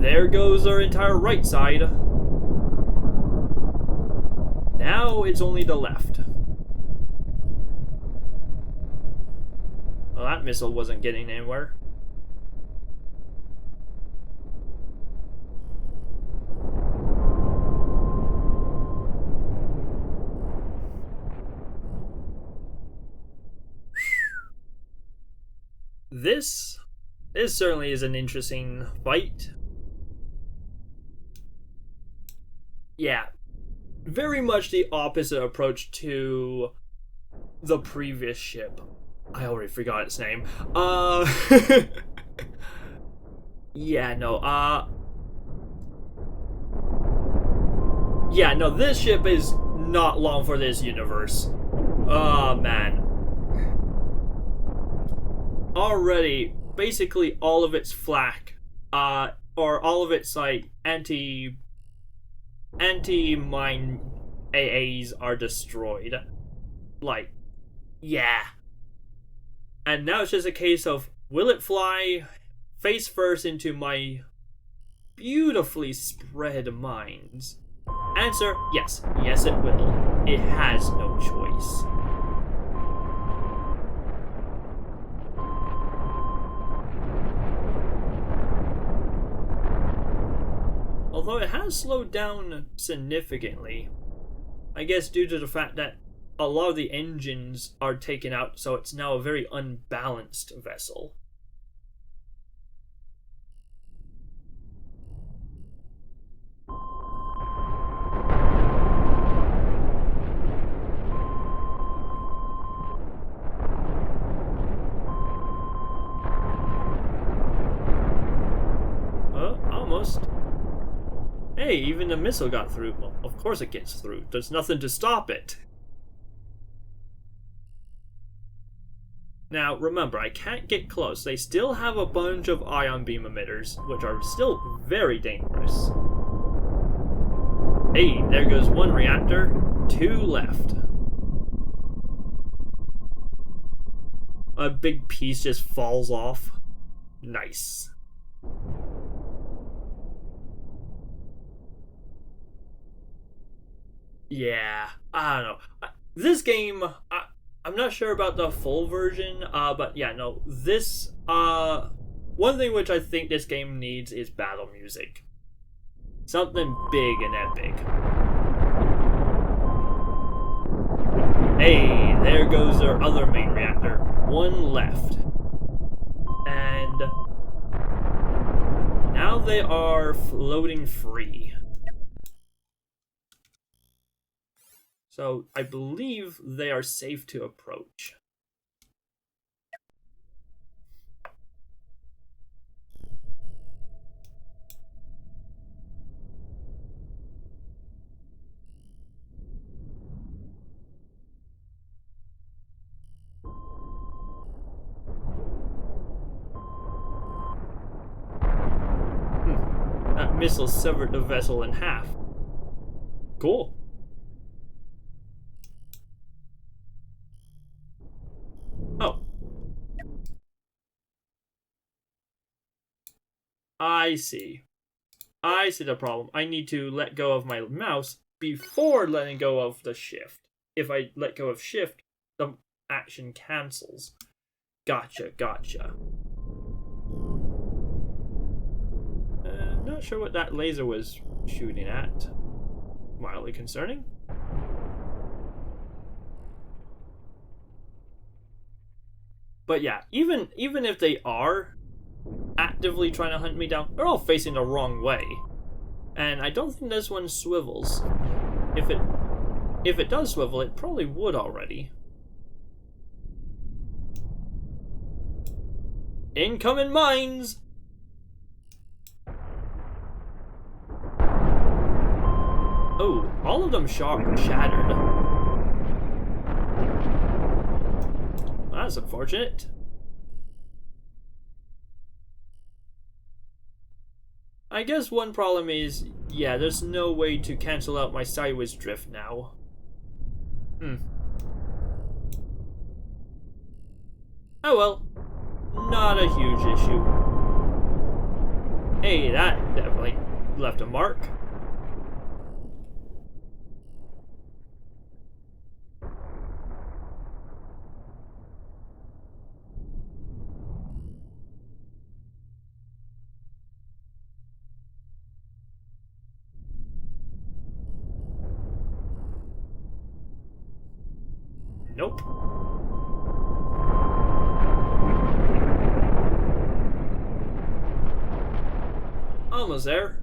There goes our entire right side. Now it's only the left. Well, that missile wasn't getting anywhere. This certainly is an interesting fight. Yeah, very much the opposite approach to the previous ship. I already forgot its name. Yeah, no, yeah, no, this ship is not long for this universe. Oh, man. Already, basically all of its flak, or all of its, like, anti-mine AAs are destroyed. Like, yeah. And now it's just a case of, will it fly face first into my beautifully spread mines? Answer, yes. Yes, it will. It has no choice. Although it has slowed down significantly. I guess due to the fact that a lot of the engines are taken out, so it's now a very unbalanced vessel. Almost. Hey, even the missile got through. Well, of course it gets through. There's nothing to stop it. Now, remember, I can't get close. They still have a bunch of ion beam emitters, which are still very dangerous. Hey, there goes one reactor. 2 left. A big piece just falls off. Nice. Yeah, I don't know. This game, I'm not sure about the full version, but yeah, no, this, one thing which I think this game needs is battle music. Something big and epic. Hey, there goes our other main reactor. 1 left. And now they are floating free. So I believe they are safe to approach. That missile severed the vessel in half. Cool. Oh. I see. I see the problem. I need to let go of my mouse before letting go of the shift. If I let go of shift, the action cancels. Gotcha, gotcha. Not sure what that laser was shooting at. Mildly concerning. But yeah, even if they are actively trying to hunt me down, they're all facing the wrong way. And I don't think this one swivels. If it does swivel, it probably would already. Incoming mines! Oh, all all of them shattered. Well, that's unfortunate. I guess one problem is, yeah, there's no way to cancel out my sideways drift now. Oh well, not a huge issue. Hey, that definitely left a mark. Nope. Almost there.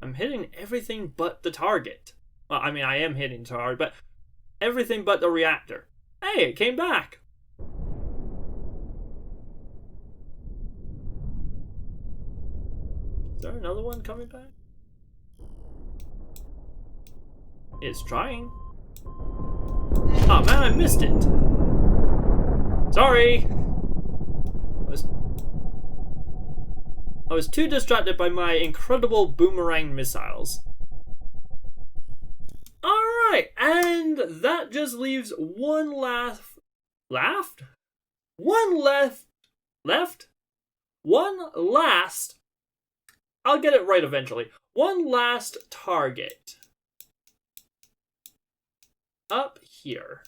I'm hitting everything but the target. Well, I mean, I am hitting the target, but everything but the reactor. Hey, it came back. Is there another one coming back? It's trying. Oh man, I missed it. Sorry. I was too distracted by my incredible boomerang missiles. Alright, and that just leaves one last... One last... I'll get it right eventually. One last target. Up here.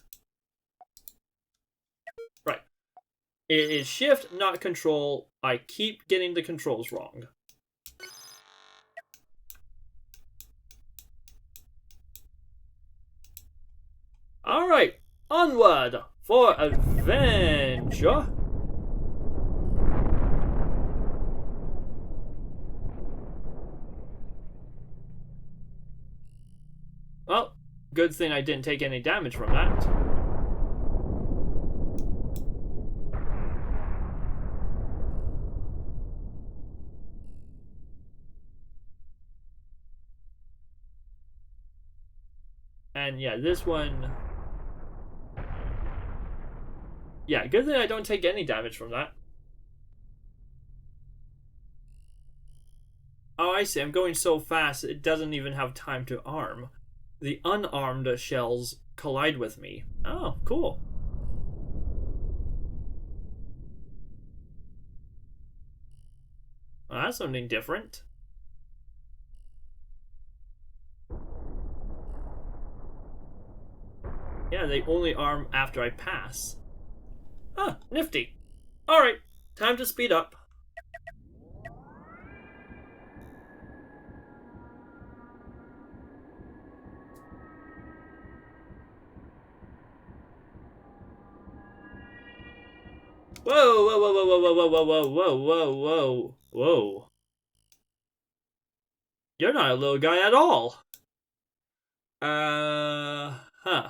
Right. It is shift, not control. I keep getting the controls wrong. Alright, onward for adventure. Well, good thing I didn't take any damage from that. And yeah, this one... Yeah, good thing I don't take any damage from that. Oh, I see. I'm going so fast, it doesn't even have time to arm. The unarmed shells collide with me. Oh, cool. Well, that's something different. Yeah, they only arm after I pass. Ah, nifty. Alright, time to speed up. Whoa, whoa, whoa, whoa, whoa, whoa, whoa, whoa, whoa, whoa, whoa, whoa. You're not a little guy at all. Huh.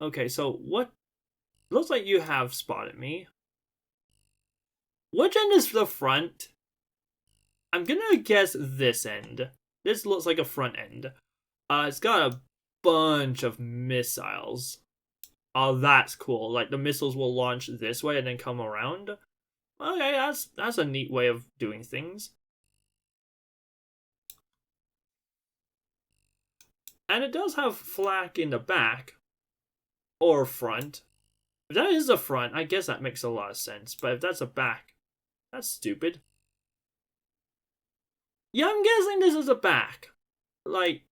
Okay, so what? Looks like you have spotted me. Which end is the front? I'm gonna guess this end. This looks like a front end. It's got a bunch of missiles. Oh, that's cool. Like, the missiles will launch this way and then come around. Okay, that's a neat way of doing things. And it does have flak in the back. Or front. If that is the front, I guess that makes a lot of sense. But if that's a back, that's stupid. Yeah, I'm guessing this is a back. Like,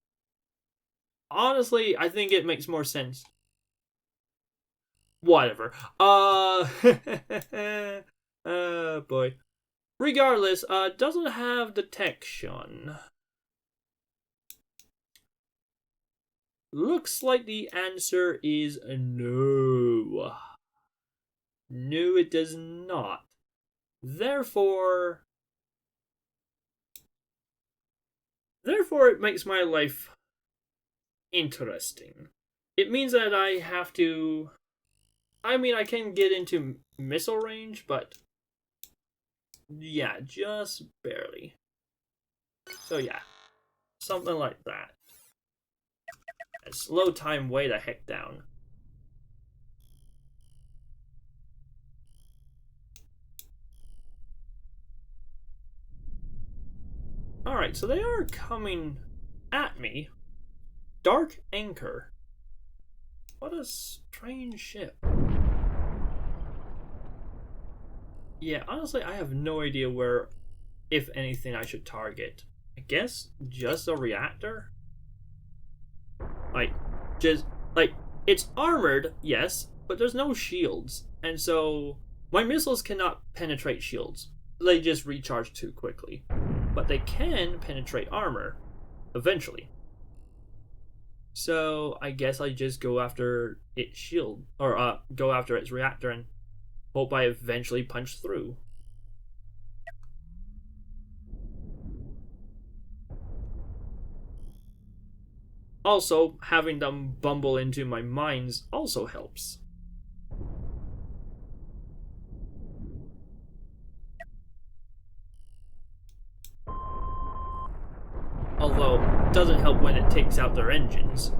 honestly, I think it makes more sense. Whatever. Boy. Regardless, doesn't have detection. Looks like the answer is no. No, it does not. Therefore, it makes my life interesting. It means that I have to... I mean, I can get into missile range, but... yeah, just barely. So yeah. Something like that. And slow time way the heck down. Alright, so they are coming at me. Dark Anchor. What a strange ship. Yeah, honestly, I have no idea where, if anything, I should target. I guess just a reactor? Like, it's armored, yes, but there's no shields. And so, my missiles cannot penetrate shields. They just recharge too quickly. But they can penetrate armor, eventually. So, I guess I just go after its shield, or go after its reactor and hope I eventually punch through. Also, having them bumble into my mines also helps. Although, it doesn't help when it takes out their engines.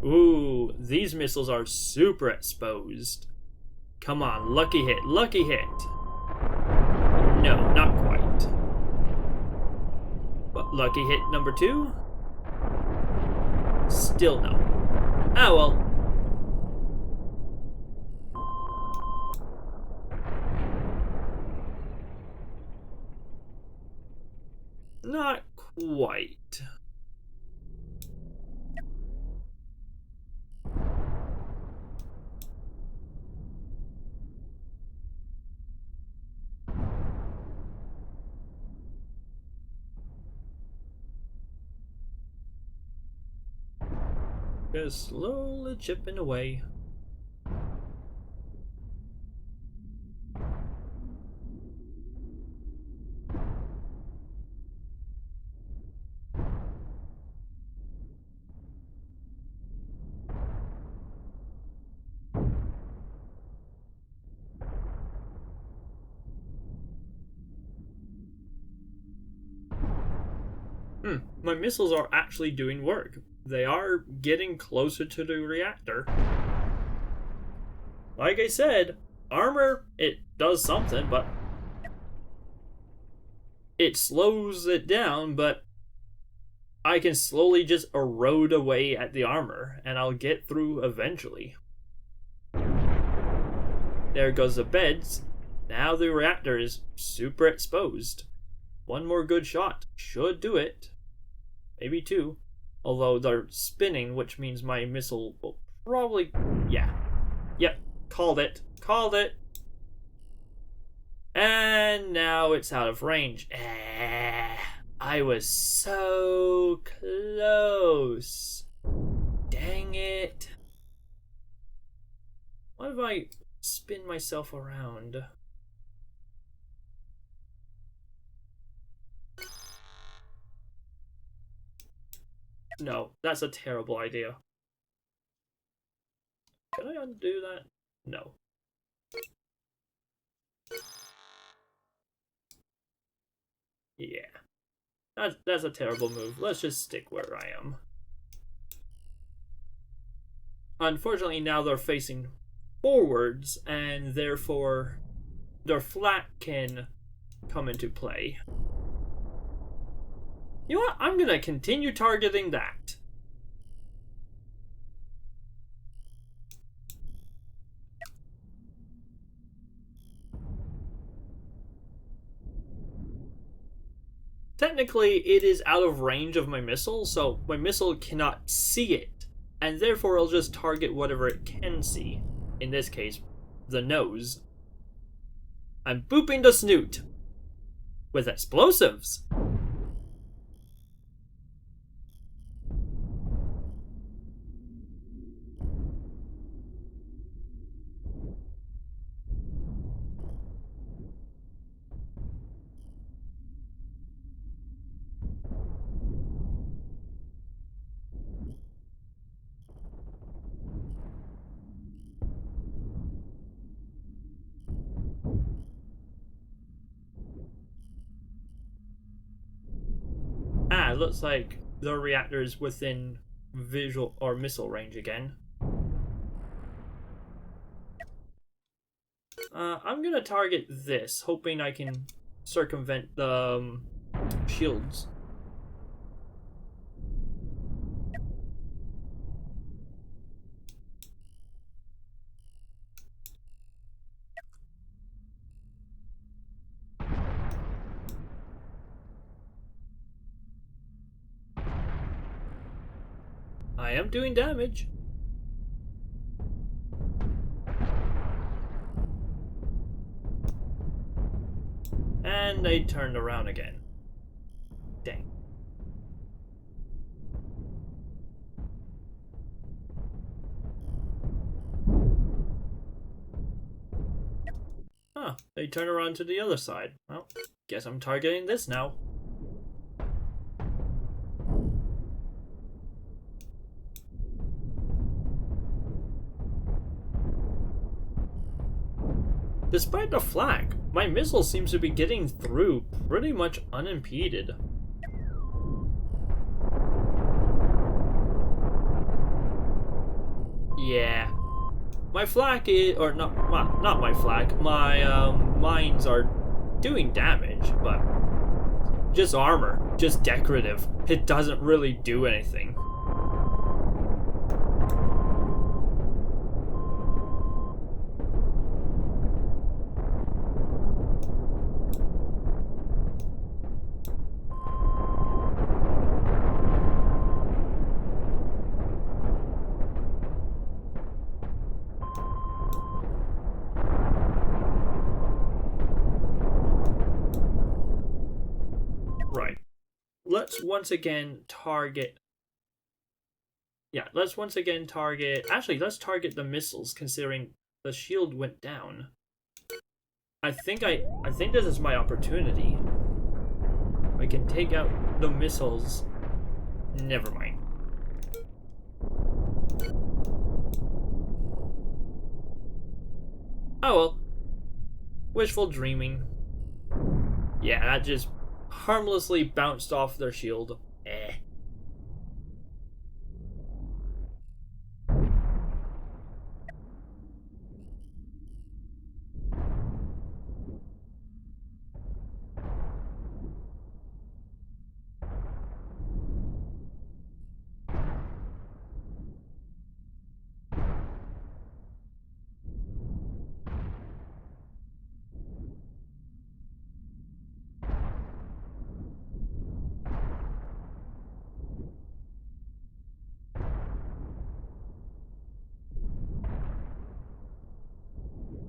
Ooh, these missiles are super exposed. Come on, lucky hit, lucky hit. No, not quite. But lucky hit number 2? Still no. Ah well. Not quite. Just slowly chipping away. My missiles are actually doing work. They are getting closer to the reactor. Like I said, armor, it does something, but it slows it down, but I can slowly just erode away at the armor, and I'll get through eventually. There goes the beds. Now the reactor is super exposed. One more good shot should do it. Maybe 2. Although they're spinning, which means my missile will probably... Yeah. Yep. Called it. Called it. And now it's out of range. I was so close. Dang it. What if I spin myself around? No, that's a terrible idea. Can I undo that? No. Yeah. That's a terrible move. Let's just stick where I am. Unfortunately, now they're facing forwards, and therefore their flat can come into play. You know what? I'm gonna continue targeting that. Technically, it is out of range of my missile, so my missile cannot see it, and therefore it'll just target whatever it can see. In this case, the nose. I'm booping the snoot with explosives. looks like the reactor is within visual or missile range again. I'm gonna target this, hoping I can circumvent the shields. I am doing damage. And they turned around again. Dang. Huh, they turn around to the other side. Well, guess I'm targeting this now. Despite the flak, my missile seems to be getting through pretty much unimpeded. Yeah. My flak is, or not my flak, my mines are doing damage, but just armor, just decorative. It doesn't really do anything. Let's once again target... Yeah, let's once again target... Actually, let's target the missiles, considering the shield went down. I think this is my opportunity. I can take out the missiles. Never mind. Oh well. Wishful dreaming. Yeah, that just harmlessly bounced off their shield. Eh.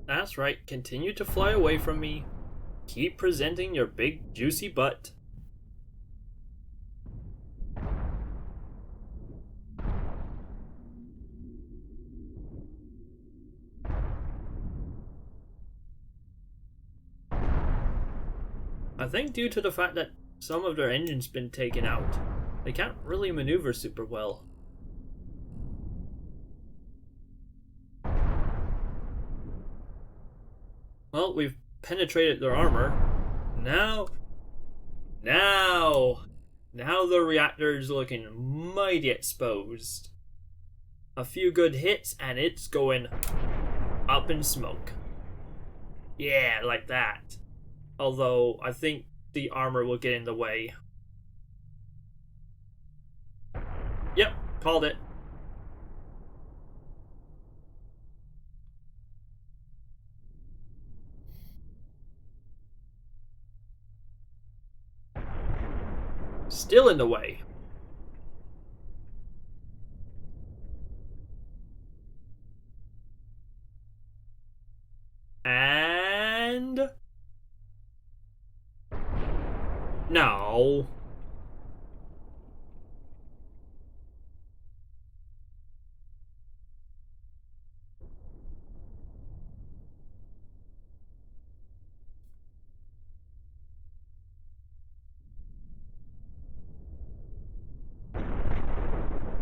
That's right, continue to fly away from me. Keep presenting your big juicy butt. I think due to the fact that some of their engines been taken out, they can't really maneuver super well. Well, we've penetrated their armor. Now the reactor is looking mighty exposed. A few good hits and it's going up in smoke. Yeah, like that. Although, I think the armor will get in the way. Yep, called it. Still in the way. And... no.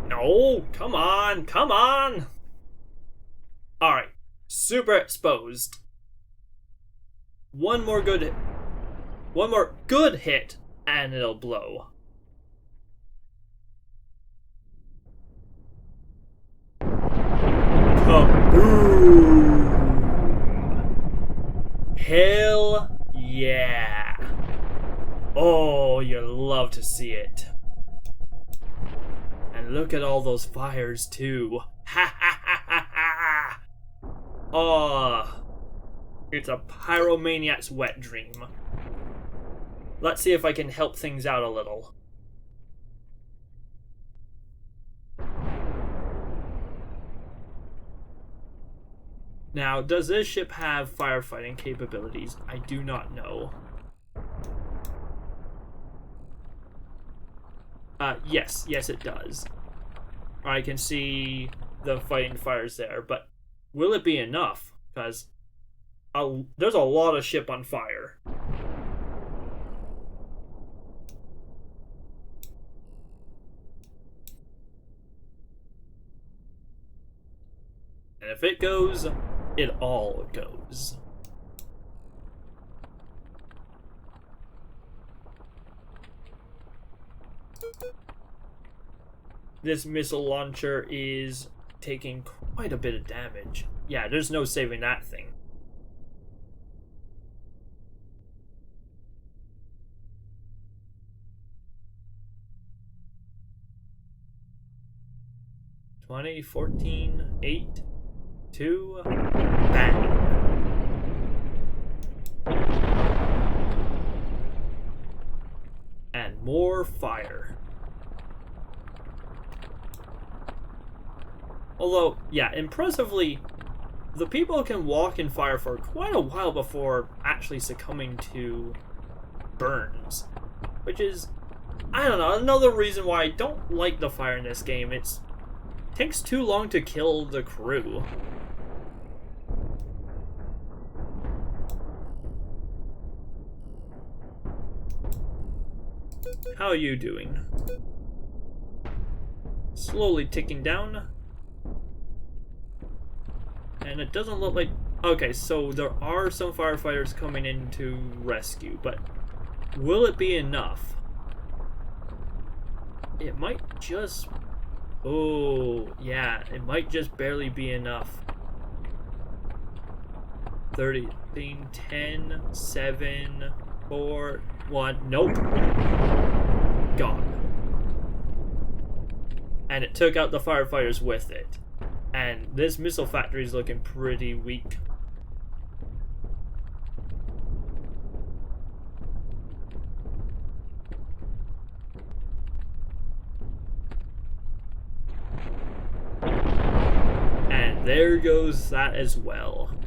No, come on, come on! Alright, super exposed. One more good hit, and it'll blow. Kaboom! Hell yeah! Oh, you love to see it. And look at all those fires too. Ha ha ha ha ha! Oh, it's a pyromaniac's wet dream. Let's see if I can help things out a little. Now, does this ship have firefighting capabilities? I do not know. Yes it does. I can see the fighting fires there, but will it be enough? Because there's a lot of ship on fire. And if it goes, it all goes. This missile launcher is taking quite a bit of damage. Yeah, there's no saving that thing. $20, $14, $8, $2, bang. And more fire. Although, yeah, impressively, the people can walk in fire for quite a while before actually succumbing to burns. Which is, I don't know, another reason why I don't like the fire in this game. It takes too long to kill the crew. How are you doing? Slowly ticking down. And it doesn't look like... Okay, so there are some firefighters coming in to rescue, but will it be enough? It might just... Oh, yeah, it might just barely be enough. 30, 10, 7, 4, 1, nope. Gone. And it took out the firefighters with it. And this missile factory is looking pretty weak. And there goes that as well.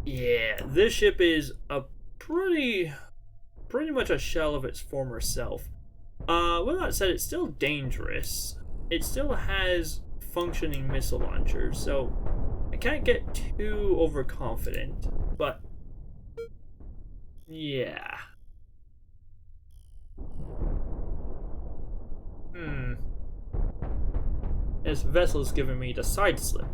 Yeah, this ship is a pretty much a shell of its former self. With that said, it's still dangerous. It still has functioning missile launchers, so I can't get too overconfident, but yeah. This vessel's giving me the side slip.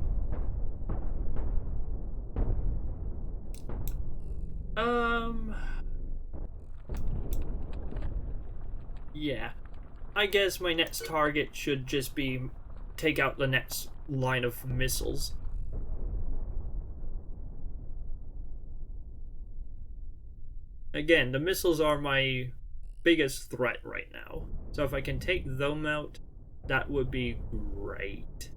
Yeah. I guess my next target should just be take out the next line of missiles. Again, the missiles are my biggest threat right now. So if I can take them out, that would be great.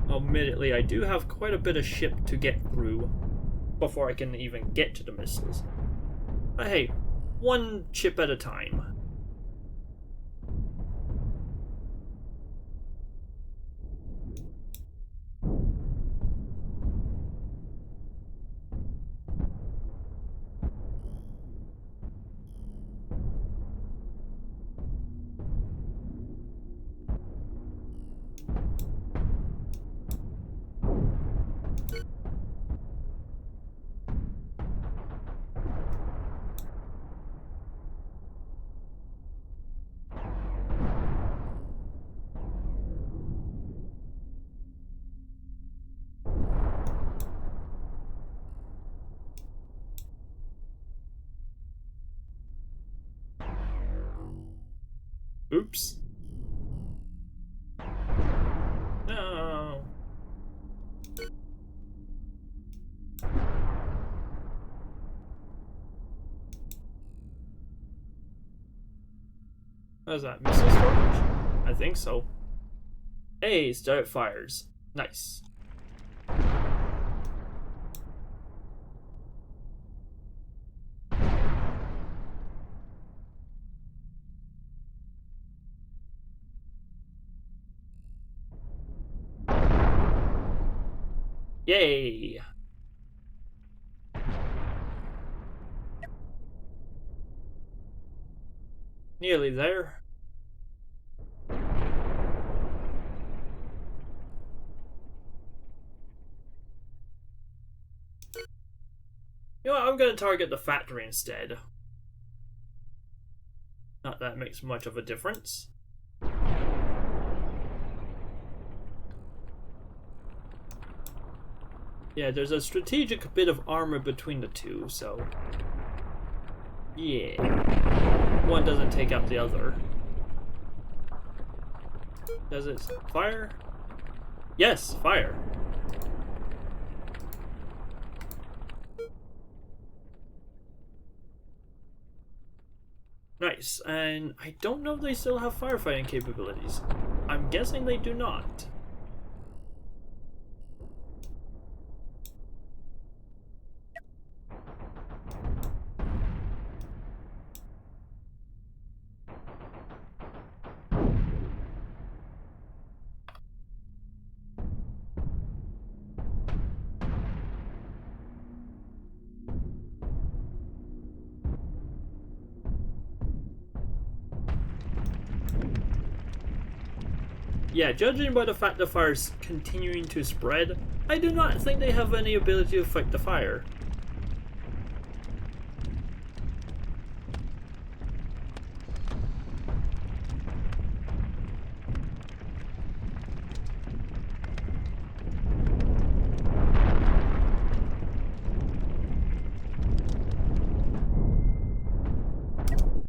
Admittedly, I do have quite a bit of ship to get through before I can even get to the missiles. But hey, one chip at a time. Oops. No. What is that? Missile storage? I think so. Hey, start fires. Nice. Yay! Nearly there. You know what, I'm gonna target the factory instead. Not that it makes much of a difference. Yeah, there's a strategic bit of armor between the two, so... yeah. One doesn't take out the other. Does it fire? Yes, fire. Nice, and I don't know if they still have firefighting capabilities. I'm guessing they do not. Yeah, judging by the fact the fire's continuing to spread, I do not think they have any ability to fight the fire.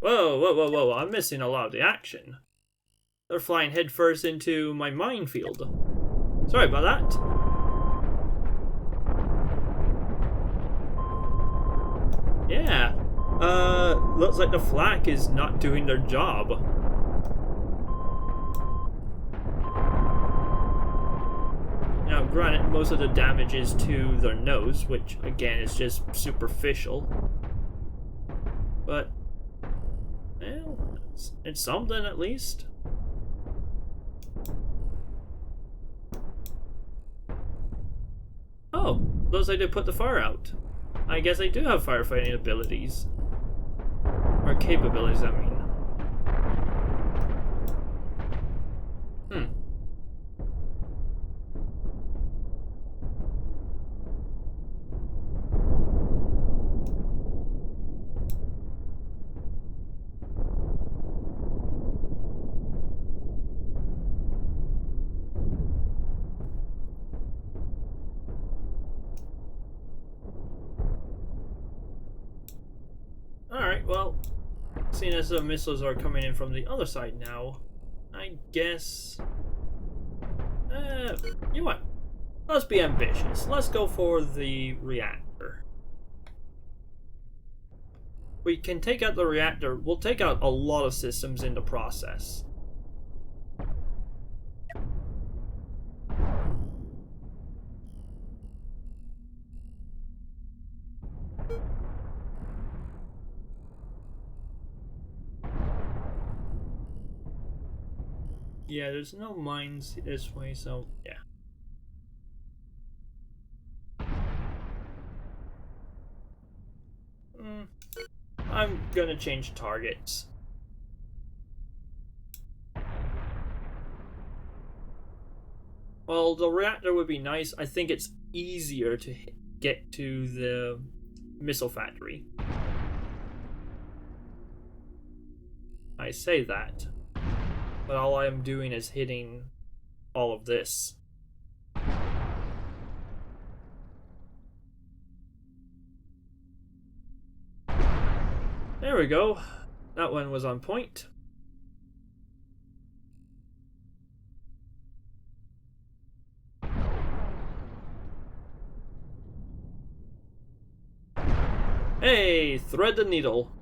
Whoa, whoa, whoa, whoa, I'm missing a lot of the action. They're flying headfirst into my minefield. Sorry about that. Yeah. Looks like the flak is not doing their job. Now, granted, most of the damage is to their nose, which, again, is just superficial. But, well, it's something at least. Oh, looks like they put the fire out. I guess they do have firefighting abilities. Or capabilities, I mean. Alright, well, seeing as the missiles are coming in from the other side now, I guess... you know what? Let's be ambitious. Let's go for the reactor. We can take out the reactor. We'll take out a lot of systems in the process. Yeah, there's no mines this way, so yeah. I'm gonna change targets. Well, the reactor would be nice. I think it's easier to get to the missile factory. I say that, but all I am doing is hitting all of this. There we go. That one was on point. Hey, thread the needle.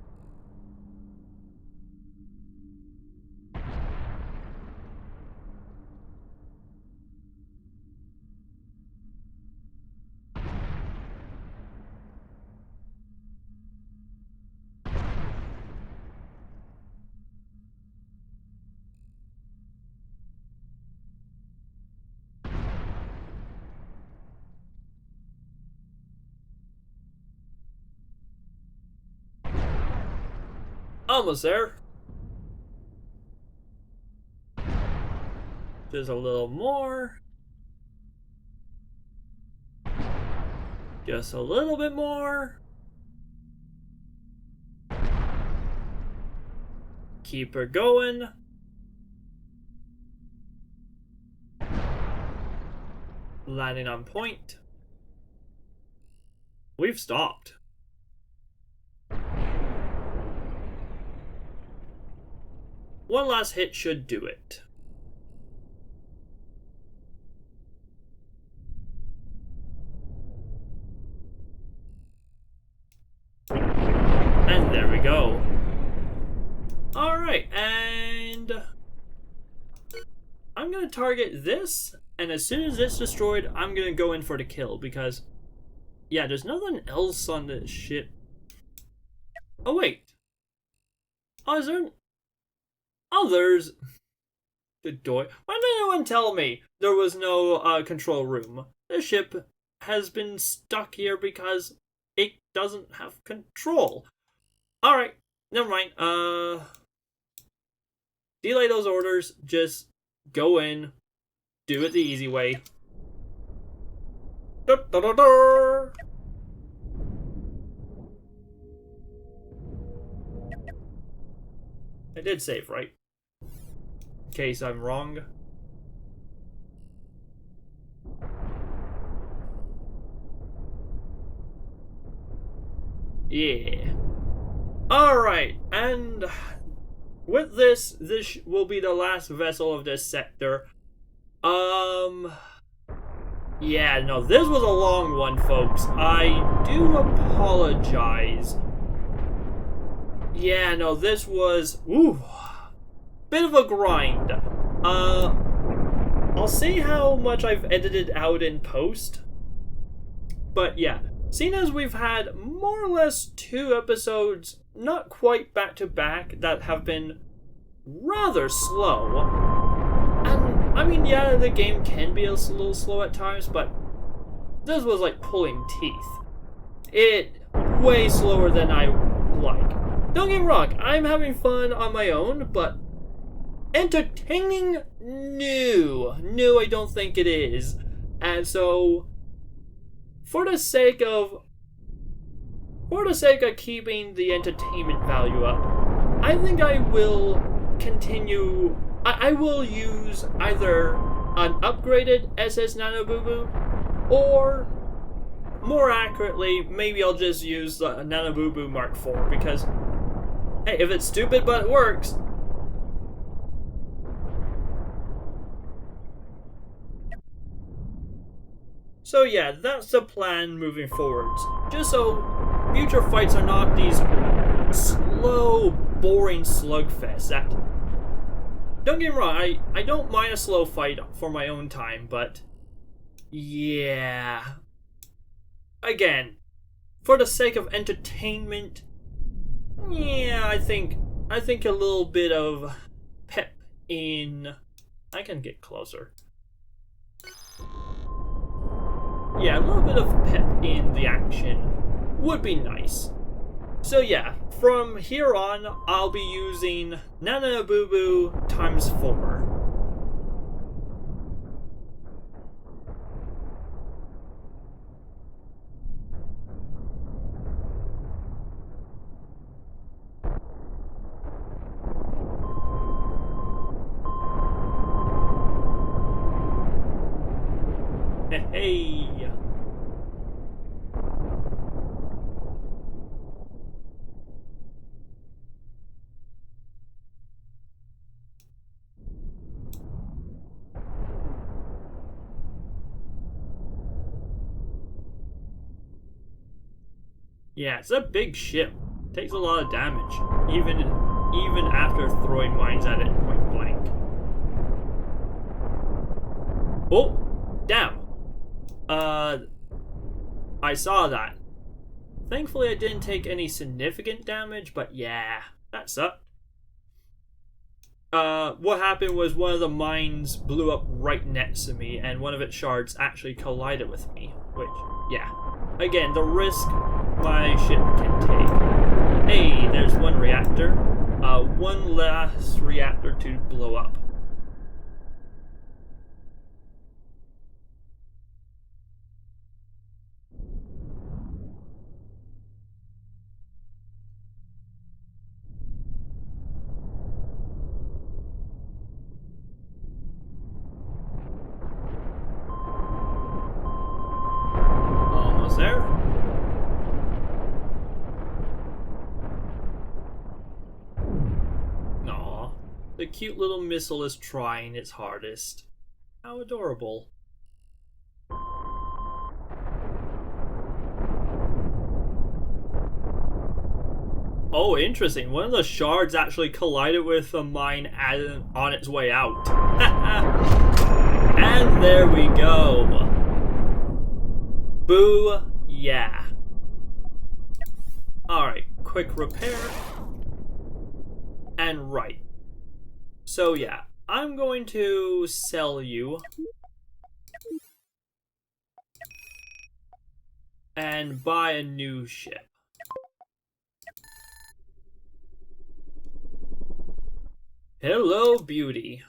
Almost there. Just a little more. Just a little bit more. Keep her going. Landing on point. We've stopped. One last hit should do it. And there we go. Alright, and I'm gonna target this, and as soon as it's destroyed, I'm gonna go in for the kill, because yeah, there's nothing else on the ship. Oh wait. Oh, is there... Oh, there's... Good door. Why didn't anyone tell me there was no control room? The ship has been stuck here because it doesn't have control. Alright, never mind. Delay those orders. Just go in. Do it the easy way. Da, da, da, da. I did save, right? In case I'm wrong. Yeah. Alright, and with this will be the last vessel of this sector. Yeah, no, this was a long one, folks. I do apologize. Yeah, no, this was, bit of a grind. I'll see how much I've edited out in post. But yeah, seeing as we've had more or less 2 episodes, not quite back to back, that have been rather slow. And, I mean, yeah, the game can be a little slow at times, but this was like pulling teeth. Way slower than I like. Don't get me wrong, I'm having fun on my own, but entertaining? No, I don't think it is. And so, for the sake of keeping the entertainment value up, I think I will continue. I will use either an upgraded SS Nanobubu, or more accurately, maybe I'll just use the Nanobubu Mark IV, because hey, if it's stupid but it works. So yeah, that's the plan moving forwards. Just so future fights are not these slow, boring slugfests that... Don't get me wrong, I don't mind a slow fight for my own time, but... Yeah... Again, for the sake of entertainment... Yeah, I think a little bit of pep in... I can get closer. Yeah, a little bit of pep in the action would be nice. So yeah, from here on, I'll be using Nanobubu times 4. Hey! Yeah, it's a big ship. Takes a lot of damage, even after throwing mines at it point blank. Oh, damn. I saw that. Thankfully, I didn't take any significant damage, but yeah, that sucked. What happened was one of the mines blew up right next to me, and one of its shards actually collided with me, which, yeah. Again, the risk my ship can take. Hey, there's one reactor. One last reactor to blow up. Almost there. Aw, the cute little missile is trying its hardest. How adorable. Oh, interesting. One of the shards actually collided with a mine on its way out. And there we go. Boo, yeah. Alright, quick repair. And right. So yeah, I'm going to sell you. And buy a new ship. Hello, beauty.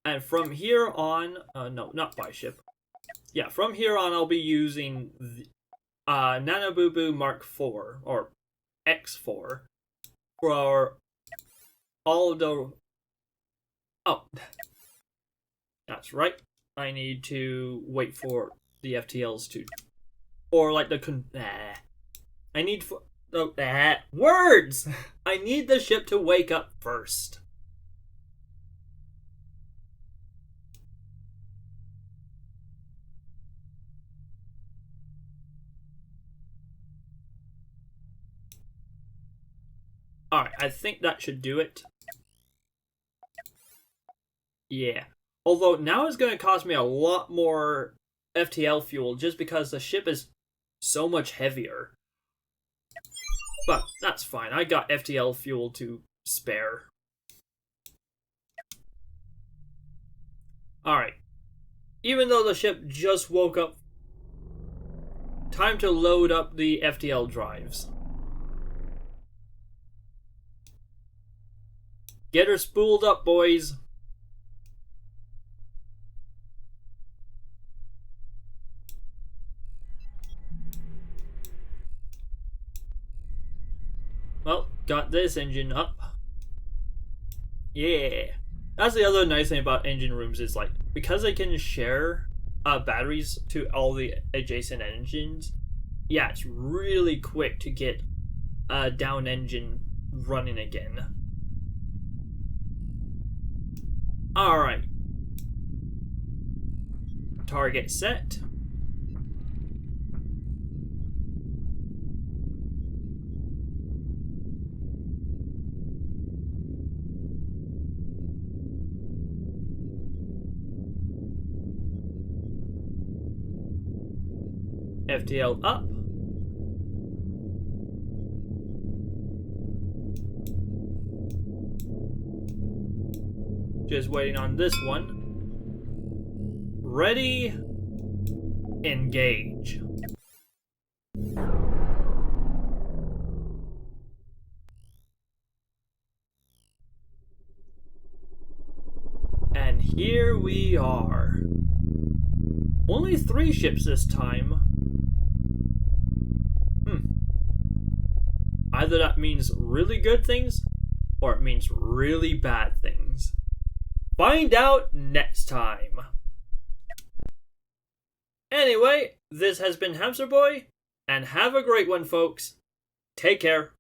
And from here on, no, not buy ship. Yeah, from here on I'll be using the, Nanobubu Mark IV, or X4, for all of the... Oh, that's right. I need to wait for the FTLs to... Or like the... I need for... Words! I need the ship to wake up first. Alright, I think that should do it. Yeah. Although now it's going to cost me a lot more FTL fuel just because the ship is so much heavier. But that's fine. I got FTL fuel to spare. Alright. Even though the ship just woke up, time to load up the FTL drives. Get her spooled up, boys. Well, got this engine up. Yeah. That's the other nice thing about engine rooms is like, because they can share batteries to all the adjacent engines, yeah, it's really quick to get a down engine running again. Alright. Target set. FTL up. Just waiting on this one. Ready, engage. And here we are. Only 3 ships this time. Either that means really good things, or it means really bad things. Find out next time. Anyway, this has been Hamster Boy, and have a great one, folks. Take care.